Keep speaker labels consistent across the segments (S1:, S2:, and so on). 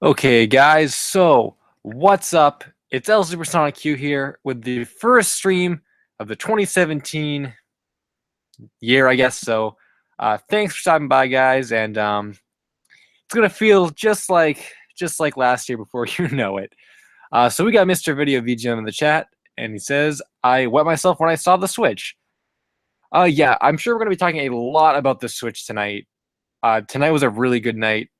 S1: Okay, guys, so what's up? It's lssq here with the first stream of the 2017 year, I guess. So, thanks for stopping by, guys, and it's gonna feel just like last year before you know it. So we got Mr. Video VGM in the chat, and he says, "I wet myself when I saw the Switch." Yeah, I'm sure we're gonna be talking a lot about the Switch tonight. Tonight was a really good night,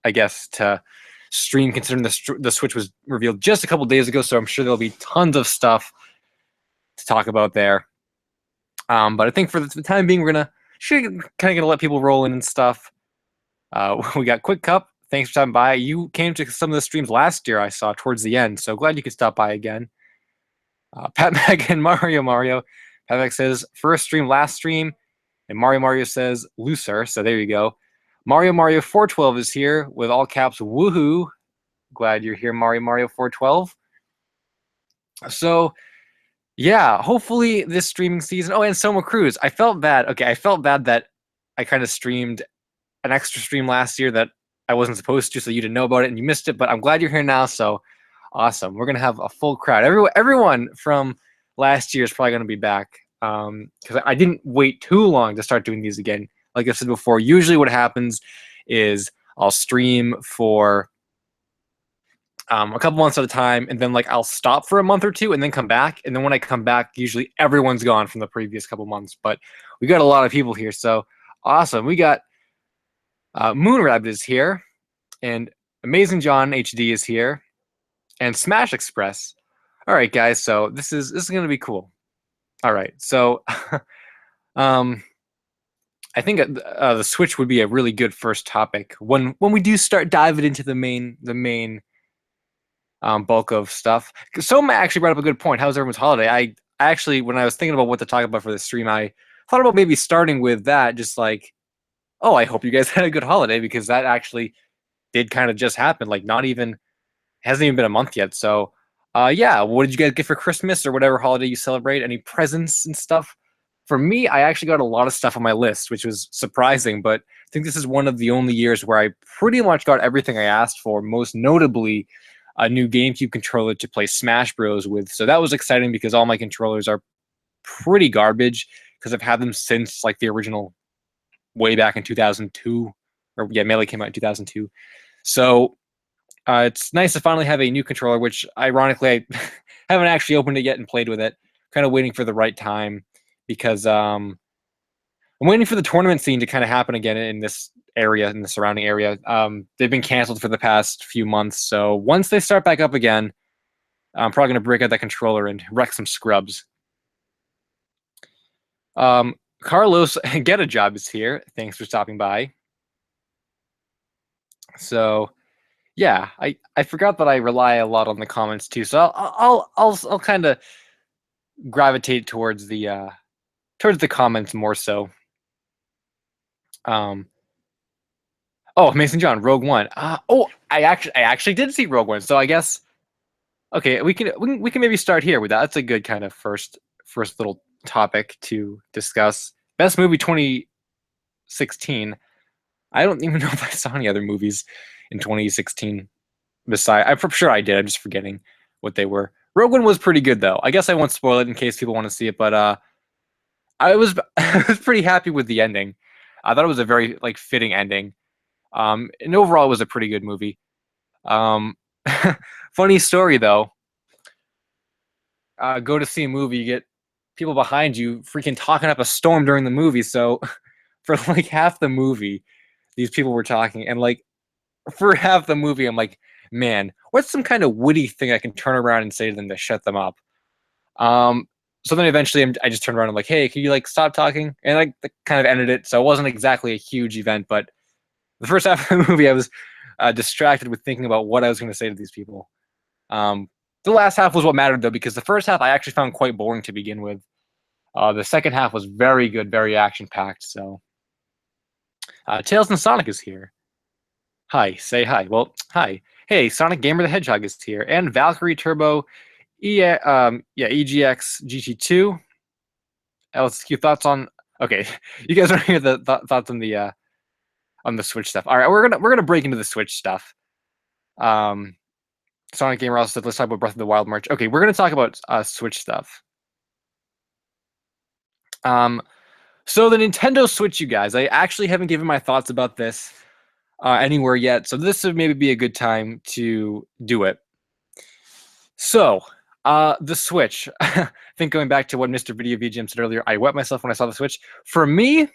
S1: I guess, to stream, considering the Switch was revealed just a couple days ago. So I'm sure there'll be tons of stuff to talk about there. But I think for the time being, we're gonna kind of gonna let people roll in and stuff. We got Quick Cup. Thanks for stopping by. You came to some of the streams last year I saw towards the end, so glad you could stop by again. Pat Mac and Mario. Pat Mac says first stream, last stream, and Mario says looser. So there you go. Mario 412 is here with all caps. Woohoo! Glad you're here, Mario 412. So yeah, hopefully this streaming season. Oh, and Soma Cruz. I felt bad. Okay, I felt bad that I kind of streamed an extra stream last year that I wasn't supposed to, so you didn't know about it and you missed it. But I'm glad you're here now. So awesome. We're gonna have a full crowd. Everyone from last year is probably gonna be back. Because I didn't wait too long to start doing these again. Like I said before, usually what happens is I'll stream for a couple months at a time, and then like I'll stop for a month or two and then come back. And then when I come back, usually everyone's gone from the previous couple months. But we got a lot of people here, so awesome. We got Moon Rabbit is here, and Amazing John HD is here, and Smash Express. All right, guys. So this is gonna be cool. All right, so I think the Switch would be a really good first topic when we do start diving into the main bulk of stuff. Soma actually brought up a good point. How's everyone's holiday? I actually, when I was thinking about what to talk about for the stream, I thought about maybe starting with that. Just like, oh, I hope you guys had a good holiday, because that actually did kind of just happen. Like, not even hasn't even been a month yet. So, yeah, what did you guys get for Christmas or whatever holiday you celebrate? Any presents and stuff? For me, I actually got a lot of stuff on my list, which was surprising. But I think this is one of the only years where I pretty much got everything I asked for. Most notably, a new GameCube controller to play Smash Bros. With. So that was exciting because all my controllers are pretty garbage because I've had them since like the original way back in 2002. Or yeah, Melee came out in 2002. So it's nice to finally have a new controller, which ironically I haven't actually opened it yet and played with it. Kind of waiting for the right time because I'm waiting for the tournament scene to kind of happen again in this area, in the surrounding area. They've been canceled for the past few months, so once they start back up again, I'm probably going to break out that controller and wreck some scrubs. Carlos Get a Job is here. Thanks for stopping by. So yeah, I forgot that I rely a lot on the comments too. So I'll kind of gravitate towards the comments more so. Oh, Mason John, Rogue One. Oh, I actually did see Rogue One. So I guess okay, we can maybe start here with that. That's a good kind of first little topic to discuss. Best movie 2016. I don't even know if I saw any other movies in 2016. Besides, I'm sure I did. I'm just forgetting what they were. Rogue One was pretty good though. I guess I won't spoil it in case people want to see it, but I was I was pretty happy with the ending. I thought it was a very like fitting ending. And overall, it was a pretty good movie. Funny story though. Go to see a movie, you get people behind you freaking talking up a storm during the movie. So for like half the movie, these people were talking, and like for half the movie, I'm like, man, what's some kind of witty thing I can turn around and say to them to shut them up? So then eventually, I just turned around and I'm like, hey, can you like stop talking? And I kind of ended it. So it wasn't exactly a huge event, but the first half of the movie, I was distracted with thinking about what I was going to say to these people. The last half was what mattered, though, because the first half I actually found quite boring to begin with. The second half was very good, very action-packed. So, Tails and Sonic is here. Hi, say hi. Well, hi. Hey, Sonic Gamer the Hedgehog is here, and Valkyrie Turbo, EGX GT2. lssq thoughts on? Okay, you guys want to hear the thoughts on the Switch stuff? All right, we're gonna break into the Switch stuff. Sonic Gamer also said, let's talk about Breath of the Wild merch. Okay, we're going to talk about Switch stuff. So the Nintendo Switch, you guys, I actually haven't given my thoughts about this anywhere yet, so this would maybe be a good time to do it. So, the Switch. I think going back to what Mr. Video VGM said earlier, I wet myself when I saw the Switch. For me,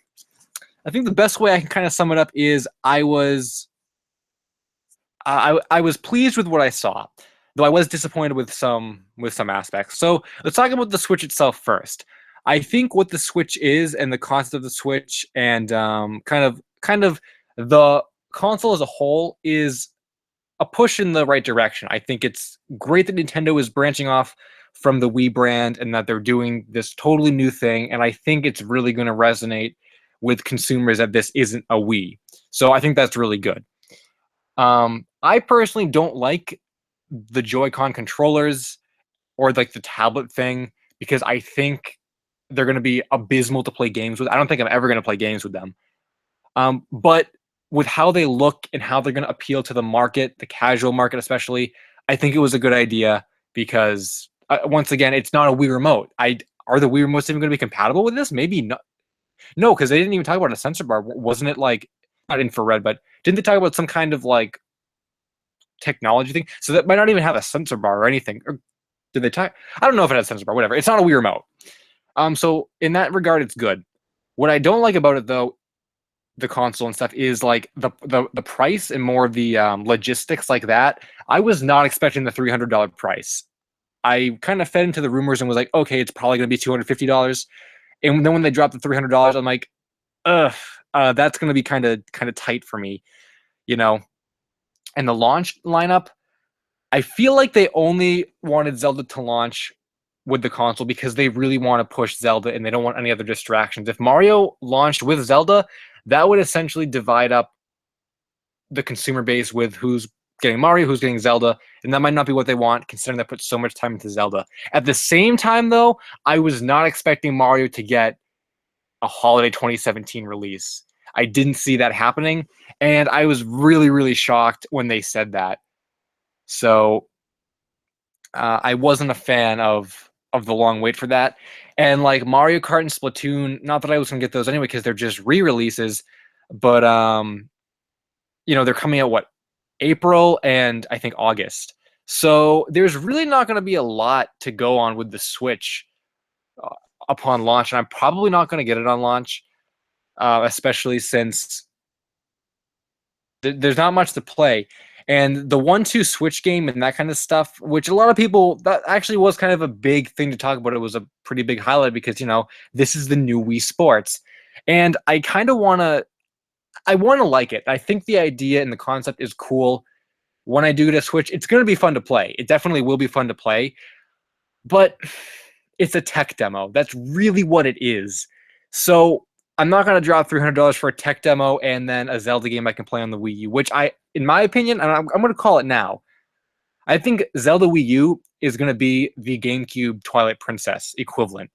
S1: I think the best way I can kind of sum it up is I was pleased with what I saw, though I was disappointed with some aspects. So let's talk about the Switch itself first. I think what the Switch is and the concept of the Switch and kind of the console as a whole is a push in the right direction. I think it's great that Nintendo is branching off from the Wii brand and that they're doing this totally new thing. And I think it's really going to resonate with consumers that this isn't a Wii. So I think that's really good. I personally don't like the Joy-Con controllers or like the tablet thing because I think they're going to be abysmal to play games with. I don't think I'm ever going to play games with them. But with how they look and how they're going to appeal to the market, the casual market especially, I think it was a good idea because once again, it's not a Wii remote. Are the Wii remotes even going to be compatible with this? Maybe not. No, because they didn't even talk about a sensor bar. Wasn't it like not infrared, but didn't they talk about some kind of like technology thing? So that might not even have a sensor bar or anything. Or did they talk? I don't know if it has a sensor bar. Whatever. It's not a Wii remote. So in that regard, it's good. What I don't like about it though, the console and stuff, is like the price and more of the logistics like that. I was not expecting the $300 price. I kind of fed into the rumors and was like, okay, it's probably going to be $250. And then when they dropped the $300, I'm like, ugh, that's going to be kind of tight for me, you know. And the launch lineup, I feel like they only wanted Zelda to launch with the console because they really want to push Zelda and they don't want any other distractions. If Mario launched with Zelda, that would essentially divide up the consumer base with who's getting Mario, who's getting Zelda, and that might not be what they want, considering they put so much time into Zelda. At the same time, though, I was not expecting Mario to get a holiday 2017 release. I didn't see that happening, and I was really, really shocked when they said that. So I wasn't a fan of the long wait for that. And like Mario Kart and Splatoon, not that I was gonna get those anyway because they're just re-releases, but you know, they're coming out April and I think August. So there's really not going to be a lot to go on with the Switch upon launch, and I'm probably not going to get it on launch, especially since there's not much to play. And the 1-2 Switch game and that kind of stuff, which a lot of people, that actually was kind of a big thing to talk about. It was a pretty big highlight because, you know, this is the new Wii Sports. And I kind of want to like it. I think the idea and the concept is cool. When I do get a Switch, it's going to be fun to play. It definitely will be fun to play. But it's a tech demo. That's really what it is. So I'm not going to drop $300 for a tech demo and then a Zelda game I can play on the Wii U, which in my opinion, and I'm going to call it now, I think Zelda Wii U is going to be the GameCube Twilight Princess equivalent.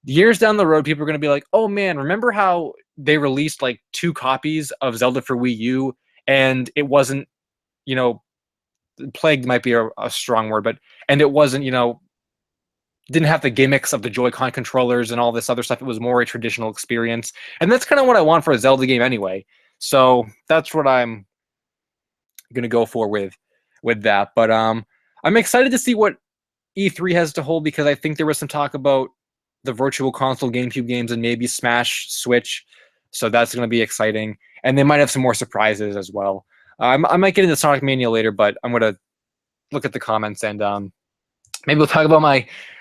S1: Years down the road, people are going to be like, oh man, remember how they released like 2 copies of Zelda for Wii U and it wasn't, you know, plagued might be a strong word, but, and it wasn't, you know, didn't have the gimmicks of the Joy-Con controllers and all this other stuff. It was more a traditional experience. And that's kind of what I want for a Zelda game anyway. So that's what I'm going to go for with that. But I'm excited to see what E3 has to hold because I think there was some talk about the Virtual Console GameCube games and maybe Smash Switch. So that's going to be exciting. And they might have some more surprises as well. I might get into Sonic Mania later, but I'm going to look at the comments and maybe we'll talk about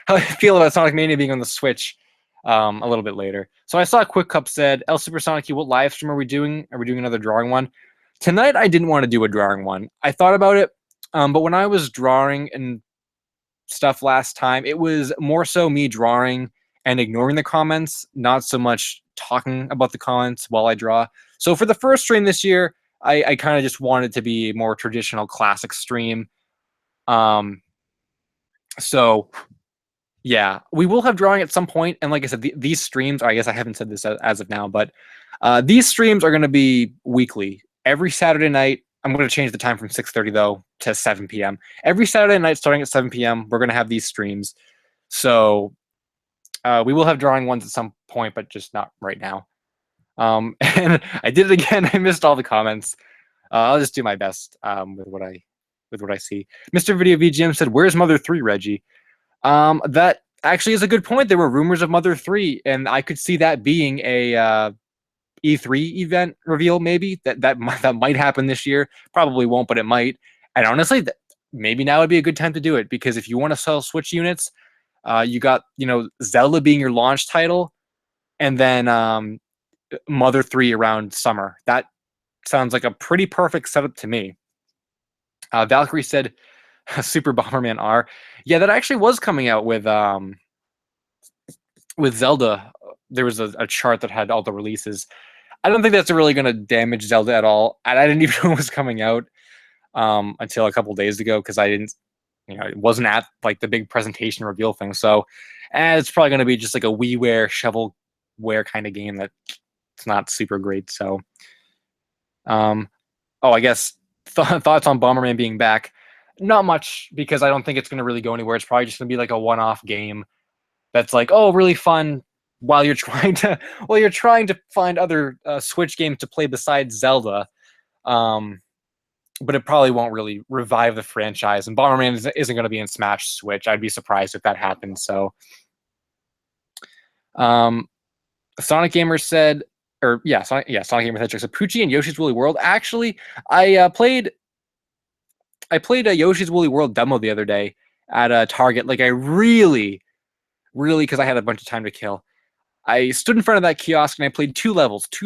S1: how I feel about Sonic Mania being on the Switch a little bit later. So I saw Quick Cup said, El Supersonic, what live stream are we doing? Are we doing another drawing one? Tonight, I didn't want to do a drawing one. I thought about it, but when I was drawing and stuff last time, it was more so me drawing and ignoring the comments, not so much talking about the comments while I draw. So for the first stream this year, I kind of just wanted to be a more traditional classic stream. So yeah, we will have drawing at some point. And like I said, these streams, I guess I haven't said this as of now, but these streams are going to be weekly. Every Saturday night, I'm going to change the time from 6:30 though to 7 p.m. Every Saturday night starting at 7 p.m. We're going to have these streams. So we will have drawing ones at some point, but just not right now. And I did it again. I missed all the comments. I'll just do my best with what I see. Mr. Video VGM said, "Where's Mother 3, Reggie?" That actually is a good point. There were rumors of Mother 3, and I could see that being a E3 event reveal, maybe. That might happen this year. Probably won't, but it might. And honestly, maybe now would be a good time to do it, because if you want to sell Switch units, you got, Zelda being your launch title, and then Mother 3 around summer. That sounds like a pretty perfect setup to me. Valkyrie said, Super Bomberman R. Yeah, that actually was coming out with Zelda. There was a chart that had all the releases. I don't think that's really going to damage Zelda at all. I didn't even know it was coming out until a couple days ago, because I didn't, it wasn't at like the big presentation reveal thing. So it's probably going to be just like a WiiWare, shovelware kind of game that it's not super great. So, I guess thoughts on Bomberman being back. Not much, because I don't think it's going to really go anywhere. It's probably just going to be like a one-off game that's like, oh, really fun while you're trying to find other Switch games to play besides Zelda. But it probably won't really revive the franchise. And Bomberman isn't going to be in Smash Switch. I'd be surprised if that happens. So, Sonic Gamer said, Sonic Gamer said, Poochie and Yoshi's Woolly World. Actually, I played a Yoshi's Woolly World demo the other day at Target. Like, I really, because I had a bunch of time to kill, I stood in front of that kiosk and I played 2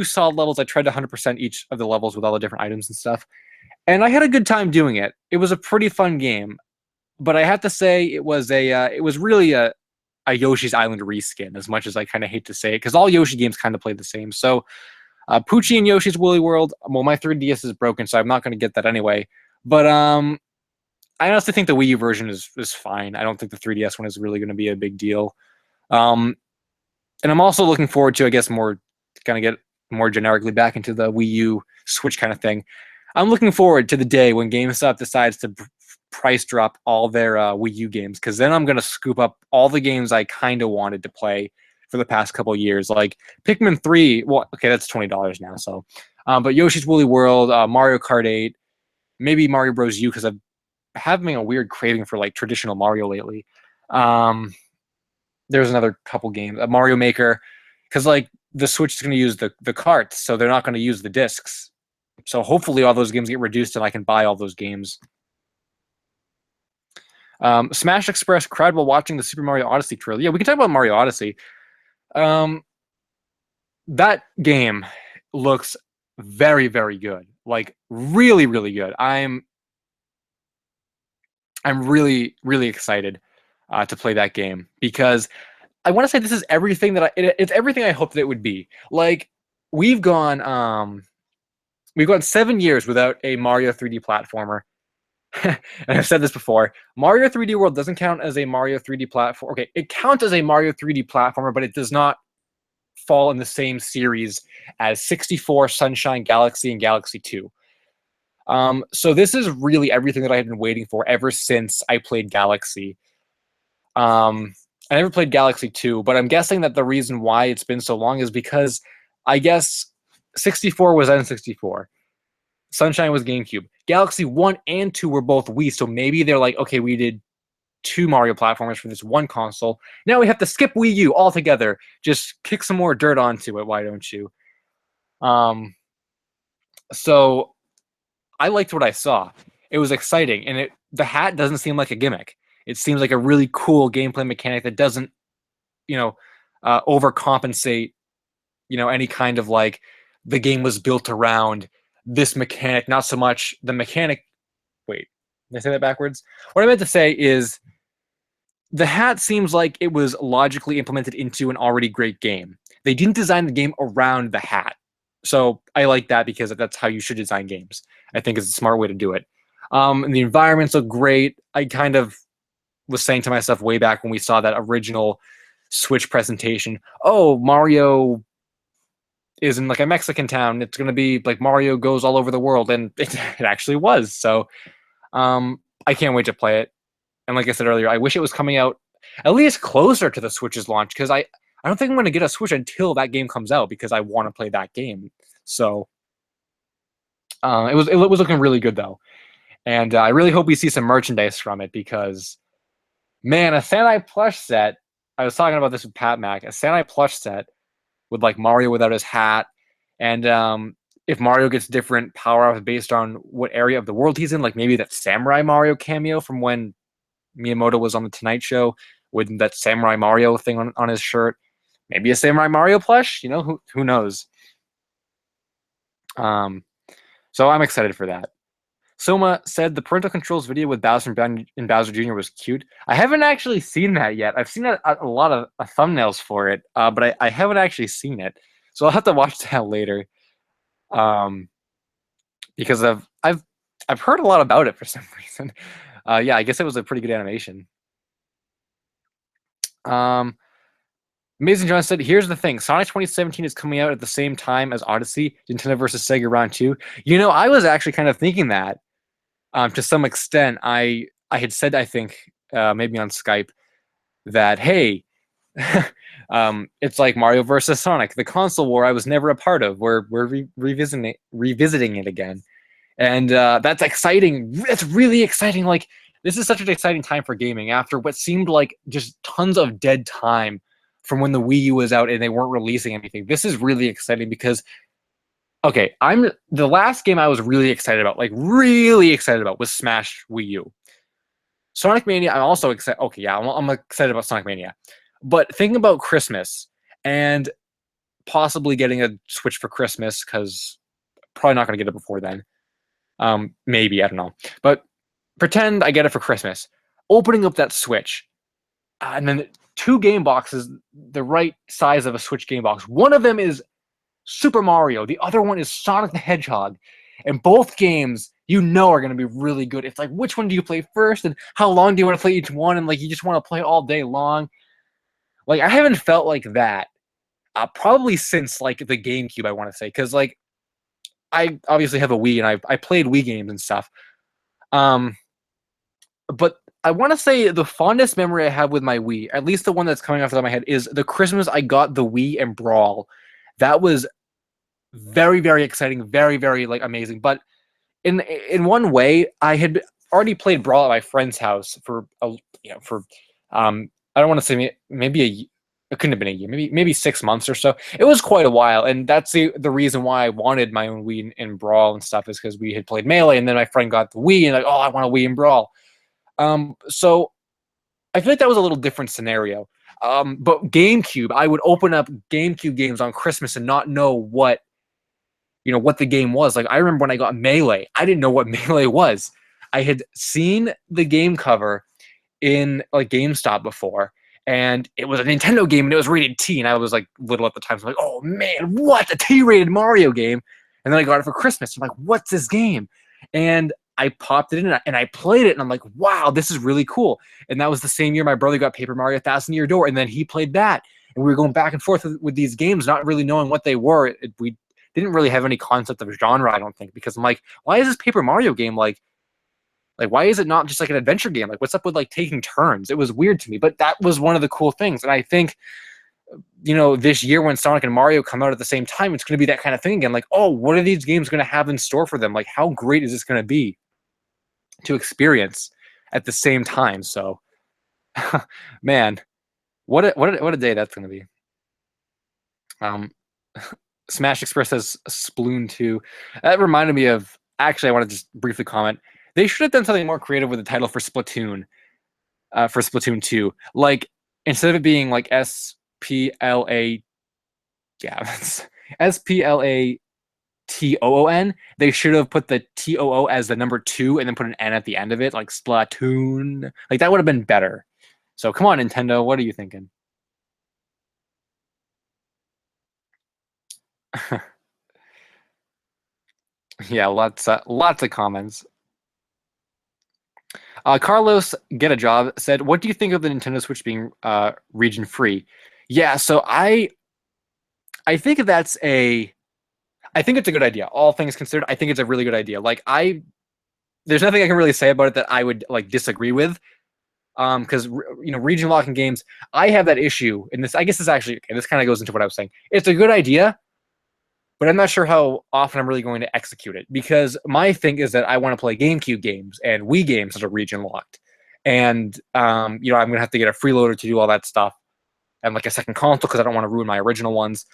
S1: solid levels. I tried to 100% each of the levels with all the different items and stuff. And I had a good time doing it. It was a pretty fun game. But I have to say, it was really a Yoshi's Island reskin, as much as I kind of hate to say it, because all Yoshi games kind of play the same. So Poochie and Yoshi's Woolly World, well, my 3DS is broken, so I'm not going to get that anyway. But I honestly think the Wii U version is fine. I don't think the 3DS one is really going to be a big deal. And I'm also looking forward to, I guess, get more generically back into the Wii U Switch kind of thing. I'm looking forward to the day when GameStop decides to price drop all their Wii U games, because then I'm going to scoop up all the games I kind of wanted to play for the past couple of years. Like Pikmin 3, well, okay, that's $20 now. So, but Yoshi's Woolly World, Mario Kart 8, maybe Mario Bros. U, because I'm having a weird craving for like traditional Mario lately. There's another couple games, Mario Maker, because like the Switch is going to use the carts, so they're not going to use the discs. So hopefully all those games get reduced and I can buy all those games. Smash Express cried while watching the Super Mario Odyssey trailer. Yeah, we can talk about Mario Odyssey. That game looks very, very good. Like really, really good. I'm really, really excited to play that game, because I want to say this is everything it's everything I hoped that it would be. Like we've gone 7 years without a Mario 3D platformer. And I've said this before, Mario 3D World doesn't count as a Mario 3D platform. Okay, it counts as a Mario 3D platformer, but it does not fall in the same series as 64, Sunshine, Galaxy, and Galaxy 2. So this is really everything that I had been waiting for ever since I played Galaxy. I never played Galaxy 2, but I'm guessing that the reason why it's been so long is because I guess 64 was N64. Sunshine was GameCube. Galaxy 1 and 2 were both Wii, so maybe they're like, okay, we did 2 Mario platformers for this one console. Now we have to skip Wii U altogether. Just kick some more dirt onto it, why don't you? So I liked what I saw. It was exciting, and the hat doesn't seem like a gimmick. It seems like a really cool gameplay mechanic that doesn't, overcompensate, any kind of like the game was built around this mechanic, not so much the mechanic. Wait, did I say that backwards? What I meant to say is the hat seems like it was logically implemented into an already great game. They didn't design the game around the hat. So I like that, because that's how you should design games. I think it's a smart way to do it. And the environments look great. I kind of was saying to myself way back when we saw that original Switch presentation, oh, Mario is in like a Mexican town. It's going to be like Mario goes all over the world, and it actually was. So I can't wait to play it. And like I said earlier, I wish it was coming out at least closer to the Switch's launch, because I don't think I'm going to get a Switch until that game comes out, because I want to play that game. So it was looking really good though, and I really hope we see some merchandise from it, because man, a Sandai plush set. I was talking about this with Pat Mac. A Sandai plush set with like Mario without his hat, and if Mario gets different power-ups based on what area of the world he's in, like maybe that Samurai Mario cameo from when Miyamoto was on the Tonight Show with that Samurai Mario thing on his shirt. Maybe a Samurai Mario plush. You know, who knows? So I'm excited for that. Soma said the parental controls video with Bowser and Bowser Jr. was cute. I haven't actually seen that yet. I've seen a lot of thumbnails for it, but I haven't actually seen it. So I'll have to watch that later. Because I've heard a lot about it for some reason. Yeah, I guess it was a pretty good animation. Amazing John said, here's the thing. Sonic 2017 is coming out at the same time as Odyssey, Nintendo versus Sega Round 2. You know, I was actually kind of thinking that. To some extent, I had said, I think, maybe on Skype, that, hey, it's like Mario versus Sonic, the console war I was never a part of. We're revisiting it again. And that's exciting. That's really exciting. Like, this is such an exciting time for gaming after what seemed like just tons of dead time from when the Wii U was out and they weren't releasing anything. This is really exciting because, okay, the last game I was really excited about, was Smash Wii U. Sonic Mania, I'm also excited. Okay, yeah, I'm excited about Sonic Mania. But thinking about Christmas and possibly getting a Switch for Christmas, because probably not going to get it before then. Maybe, I don't know. But pretend I get it for Christmas. Opening up that Switch, and then 2 game boxes, the right size of a Switch game box. One of them is Super Mario. The other one is Sonic the Hedgehog. And both games, you know, are going to be really good. It's like, which one do you play first? And how long do you want to play each one? And like, you just want to play all day long. Like, I haven't felt like that probably since like the GameCube, I want to say. Because like, I obviously have a Wii, and I played Wii games and stuff. But I want to say the fondest memory I have with my Wii, at least the one that's coming off the top of my head, is the Christmas I got the Wii and Brawl. That was very, very exciting, very, very like amazing. But in one way, I had already played Brawl at my friend's house for I don't want to say maybe it couldn't have been a year, maybe 6 months or so. It was quite a while, and that's the reason why I wanted my own Wii and Brawl and stuff, is because we had played Melee, and then my friend got the Wii, and like, oh, I want a Wii and Brawl. So I feel like that was a little different scenario. But GameCube, I would open up GameCube games on Christmas and not know what the game was. Like, I remember when I got Melee, I didn't know what Melee was. I had seen the game cover in like GameStop before, and it was a Nintendo game, and it was rated T, and I was like little at the time, so I'm like, oh man, what, a T-rated Mario game? And then I got it for Christmas. I'm like, what's this game? And I popped it in, and I played it, and I'm like, wow, this is really cool. And that was the same year my brother got Paper Mario 1000 Year Door, and then he played that, and we were going back and forth with these games, not really knowing what they were. We didn't really have any concept of genre, I don't think, because I'm like, why is this Paper Mario game like why is it not just like an adventure game? Like, what's up with like taking turns? It was weird to me, but that was one of the cool things. And I think, this year when Sonic and Mario come out at the same time, it's going to be that kind of thing again. Like, oh, what are these games going to have in store for them? Like, how great is this going to be to experience at the same time? So, man, what a day that's going to be. Smash Express says Sploon 2. That reminded me of, actually, I want to just briefly comment. They should have done something more creative with the title for Splatoon 2. Like, instead of it being like SPLA, yeah, SPLATOON, they should have put the TOO as the number 2 and then put an N at the end of it, like Splatoon. Like, that would have been better. So come on, Nintendo, what are you thinking? Yeah, lots of comments. Carlos Get a Job said, what do you think of the Nintendo Switch being region free? Yeah, so I I think that's a I think it's a good idea. All things considered, I think it's a really good idea. Like there's nothing I can really say about it that I would like disagree with. Because region locking games, I have that issue, and this I guess is actually okay, this kind of goes into what I was saying. It's a good idea, but I'm not sure how often I'm really going to execute it because my thing is that I want to play GameCube games and Wii games that are region locked, and I'm gonna have to get a freeloader to do all that stuff and like a second console because I don't want to ruin my original ones.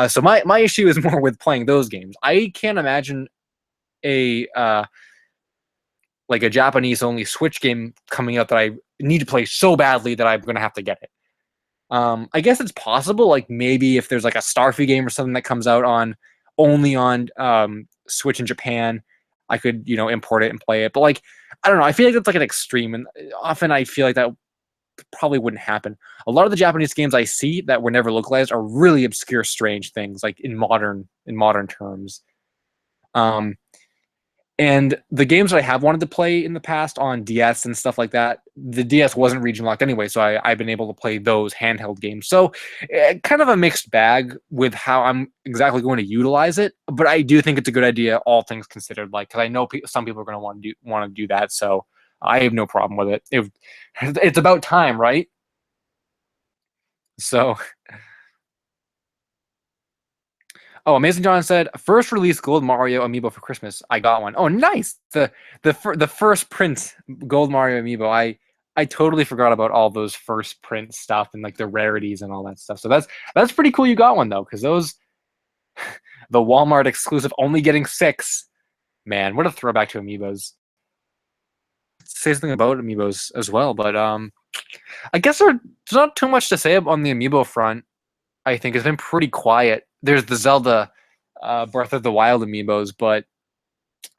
S1: So my issue is more with playing those games. I can't imagine a like a Japanese only Switch game coming out that I need to play so badly that I'm gonna have to get it. I guess it's possible, like maybe if there's like a Starfy game or something that comes out on only on Switch in Japan, I could import it and play it. But like I don't know, I feel like that's like an extreme, and often I feel like that probably wouldn't happen. A lot of the Japanese games I see that were never localized are really obscure, strange things, like in modern terms. Um, and the games that I have wanted to play in the past on DS and stuff like that, the DS wasn't region locked anyway, so I've been able to play those handheld games. So kind of a mixed bag with how I'm exactly going to utilize it, but I do think it's a good idea, all things considered. Like, because I know some people are going to want to do that, so I have no problem with it. It's about time, right? So, oh, Amazing John said, first release Gold Mario amiibo for Christmas. I got one. Oh, nice. The first print Gold Mario amiibo. I totally forgot about all those first print stuff and like the rarities and all that stuff. So that's pretty cool you got one though, because those the Walmart exclusive only getting 6. Man, what a throwback to amiibos. Say something about amiibos as well, but I guess there's not too much to say on the amiibo front. I think it's been pretty quiet. There's the Zelda Breath of the Wild amiibos, but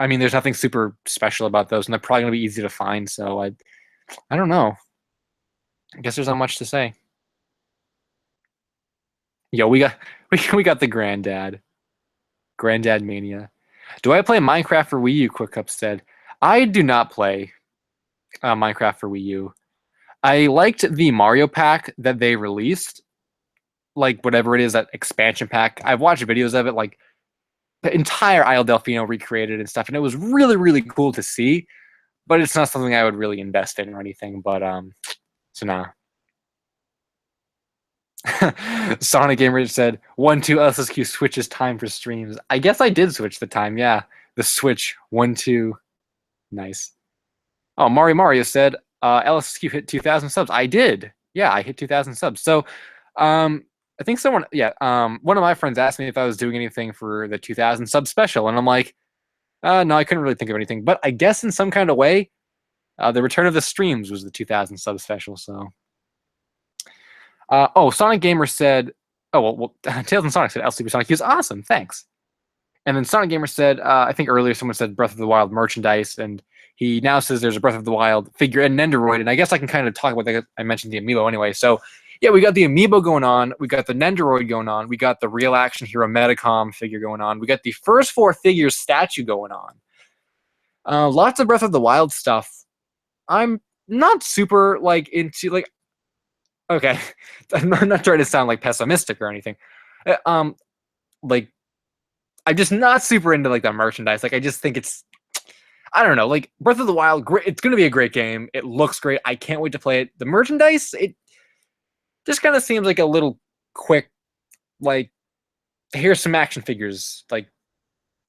S1: I mean, there's nothing super special about those, and they're probably gonna be easy to find. So I don't know. I guess there's not much to say. Yo, we got the granddad mania. Do I play Minecraft for Wii U? Quick Up said. I do not play Minecraft for Wii U. I liked the Mario pack that they released, like whatever it is, that expansion pack. I've watched videos of it, like the entire Isle Delfino recreated and stuff, and it was really, really cool to see. But it's not something I would really invest in or anything. But so nah. Sonic Gamer said 1-2 lssq switches time for streams. I guess I did switch the time. Yeah, the switch 1-2. Nice. Oh, Mario said lssq hit 2,000 subs. I did. Yeah, I hit 2,000 subs. So I think someone, one of my friends asked me if I was doing anything for the 2,000 sub special, and I'm like, no, I couldn't really think of anything. But I guess in some kind of way, the return of the streams was the 2,000 sub special. So, Sonic Gamer said, Tails and Sonic said El Supersonic. He was awesome. Thanks. And then Sonic Gamer said, I think earlier someone said Breath of the Wild merchandise, and he now says there's a Breath of the Wild figure and Nendoroid. And I guess I can kind of talk about that. I mentioned the amiibo anyway. So, yeah, we got the amiibo going on. We got the Nendoroid going on. We got the real action hero Metacom figure going on. We got the first 4 figures statue going on. Lots of Breath of the Wild stuff. I'm not super like into like. Okay, I'm not trying to sound like pessimistic or anything. Like I'm just not super into like the merchandise. Like I just think I don't know. Like Breath of the Wild, great. It's gonna be a great game. It looks great. I can't wait to play it. The merchandise, it just kind of seems like a little quick. Like here's some action figures. Like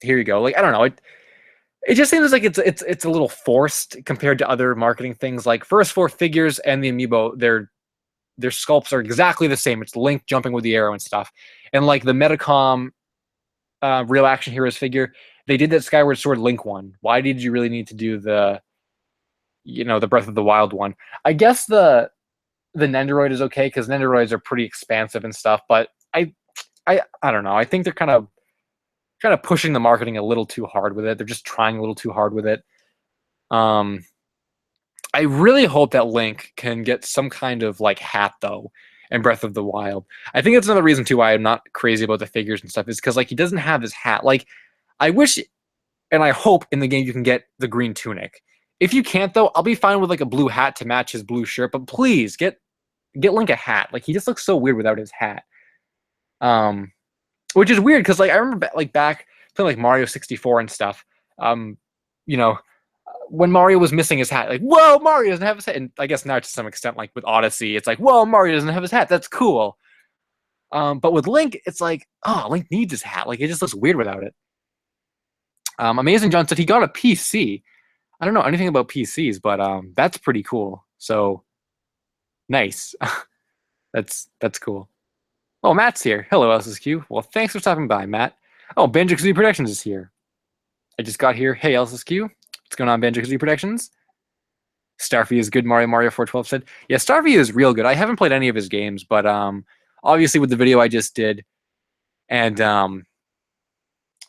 S1: here you go. Like I don't know. It just seems like it's a little forced compared to other marketing things. Like first 4 figures and the amiibo, their sculpts are exactly the same. It's Link jumping with the arrow and stuff. And like the Metacom real action heroes figure, they did that Skyward Sword Link one. Why did you really need to do the Breath of the Wild one? I guess the Nendoroid is okay because Nendoroids are pretty expansive and stuff, but I don't know. I think they're kind of pushing the marketing a little too hard with it. They're just trying a little too hard with it. I really hope that Link can get some kind of like hat though in Breath of the Wild. I think that's another reason too why I'm not crazy about the figures and stuff is because like he doesn't have his hat. Like I wish and I hope in the game you can get the green tunic. If you can't though, I'll be fine with like a blue hat to match his blue shirt. But please get Link a hat. Like he just looks so weird without his hat. which is weird because like I remember like back playing like Mario 64 and stuff. You know, when Mario was missing his hat, like whoa, Mario doesn't have his hat. And I guess now to some extent, like with Odyssey, it's like whoa, Mario doesn't have his hat. That's cool. But with Link, it's like oh, Link needs his hat. Like it just looks weird without it. Amazing John said he got a PC. I don't know anything about PCs, but that's pretty cool. So nice. That's cool. Oh, Matt's here. Hello, lssq. Well, thanks for stopping by, Matt. Oh, Banjo Kazooie Productions is here. I just got here. Hey, lssq. What's going on, Banjo Kazooie Productions? Starfy is good. Mario 412 said. Yeah, Starfy is real good. I haven't played any of his games, but obviously with the video I just did and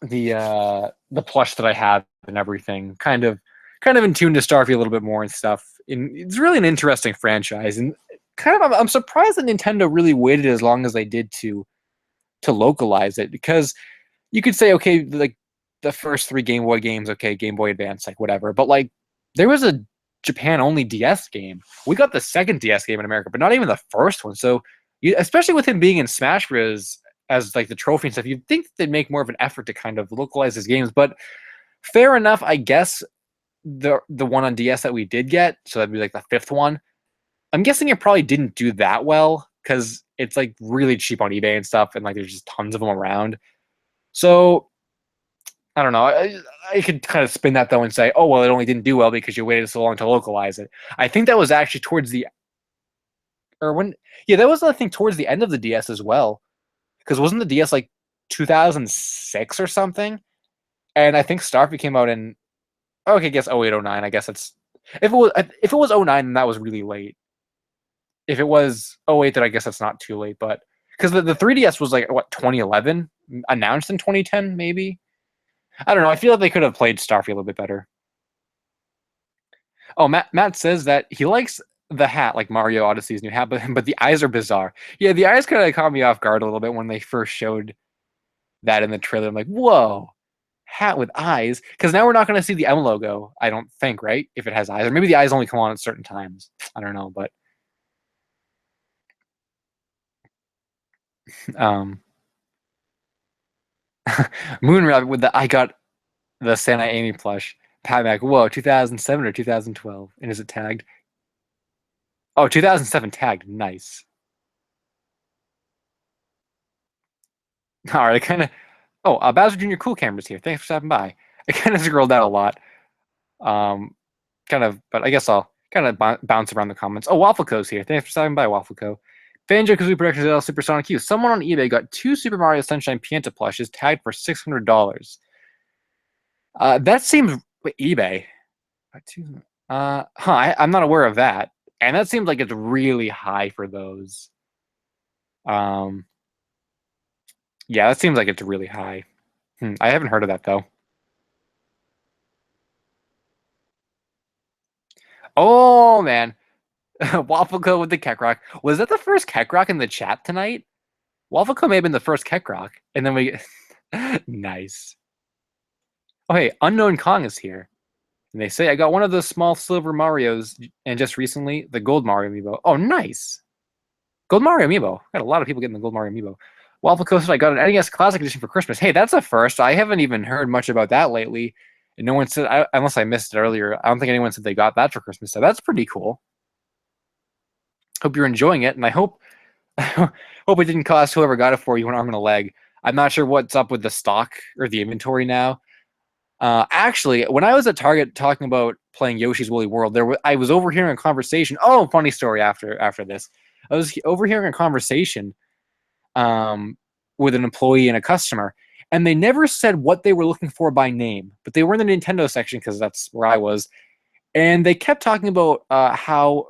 S1: the plush that I have and everything, kind of in tune to Starfy a little bit more and stuff. And it's really an interesting franchise, and kind of I'm surprised that Nintendo really waited as long as they did to localize it, because you could say okay, like the first 3 Game Boy games, okay, Game Boy Advance, like whatever, but like there was a Japan only DS game. We got the second DS game in America, but not even the first one. So especially with him being in Smash Bros. As like the trophy and stuff, you'd think they'd make more of an effort to kind of localize his games. But fair enough, I guess the one on DS that we did get, so that'd be like the 5th one. I'm guessing it probably didn't do that well because it's like really cheap on eBay and stuff, and like there's just tons of them around. So I don't know. I could kind of spin that though and say, oh well, it only didn't do well because you waited so long to localize it. I think that was actually towards the or when yeah, that was I think towards the end of the DS as well. Because wasn't the DS like 2006 or something? And I think Starfy came out in okay, I guess 08, 09. I guess it's if it was 09, then that was really late. If it was 08, then I guess that's not too late. But because the 3DS was like what 2011, announced in 2010, maybe. I don't know. I feel like they could have played Starfy a little bit better. Oh, Matt says that he likes the hat, like Mario Odyssey's new hat, but the eyes are bizarre. Yeah, the eyes kind of caught me off guard a little bit when they first showed that in the trailer. I'm like, whoa, hat with eyes. Because now we're not going to see the M logo, I don't think, right? If it has eyes. Or maybe the eyes only come on at certain times. I don't know, but um Moon Rabbit with the I got the Santa Amy plush. Pat Mac, whoa, 2007 or 2012. And is it tagged? Oh, 2007 tagged. Nice. All right, I kind of. Oh, Bowser Jr. Cool Cameras here. Thanks for stopping by. I kind of scrolled down a lot. Kind of, but I guess I'll kind of bounce around the comments. Oh, Waffle Co's here. Thanks for stopping by, Waffle Co. Banjo Kazooie Productions LL Supersonic Q. Someone on eBay got 2 Super Mario Sunshine Pianta plushes tagged for $600. That seems wait, eBay. I'm not aware of that, and that seems like it's really high for those. Um, yeah, that seems like it's really high. I haven't heard of that though. Oh man, Waffle with the Keck Was that the first Keck in the chat tonight? Waffle may have been the first Keck and then we nice. Oh hey, Unknown Kong is here, and they say I got one of those small silver Mario's, and just recently the Gold Mario amiibo. Oh nice, Gold Mario amiibo. Got a lot of people getting the Gold Mario amiibo. Waffle said I got an NES Classic Edition for Christmas. Hey, that's a first. I haven't even heard much about that lately. And no one said, unless I missed it earlier, I don't think anyone said they got that for Christmas. So that's pretty cool. Hope you're enjoying it, and I hope hope it didn't cost whoever got it for you an arm and a leg. I'm not sure what's up with the stock or the inventory now. Actually, when I was at Target talking about playing Yoshi's Woolly World, I was overhearing a conversation. Oh, funny story after this. I was overhearing a conversation with an employee and a customer, and they never said what they were looking for by name, but they were in the Nintendo section because that's where I was, and they kept talking about how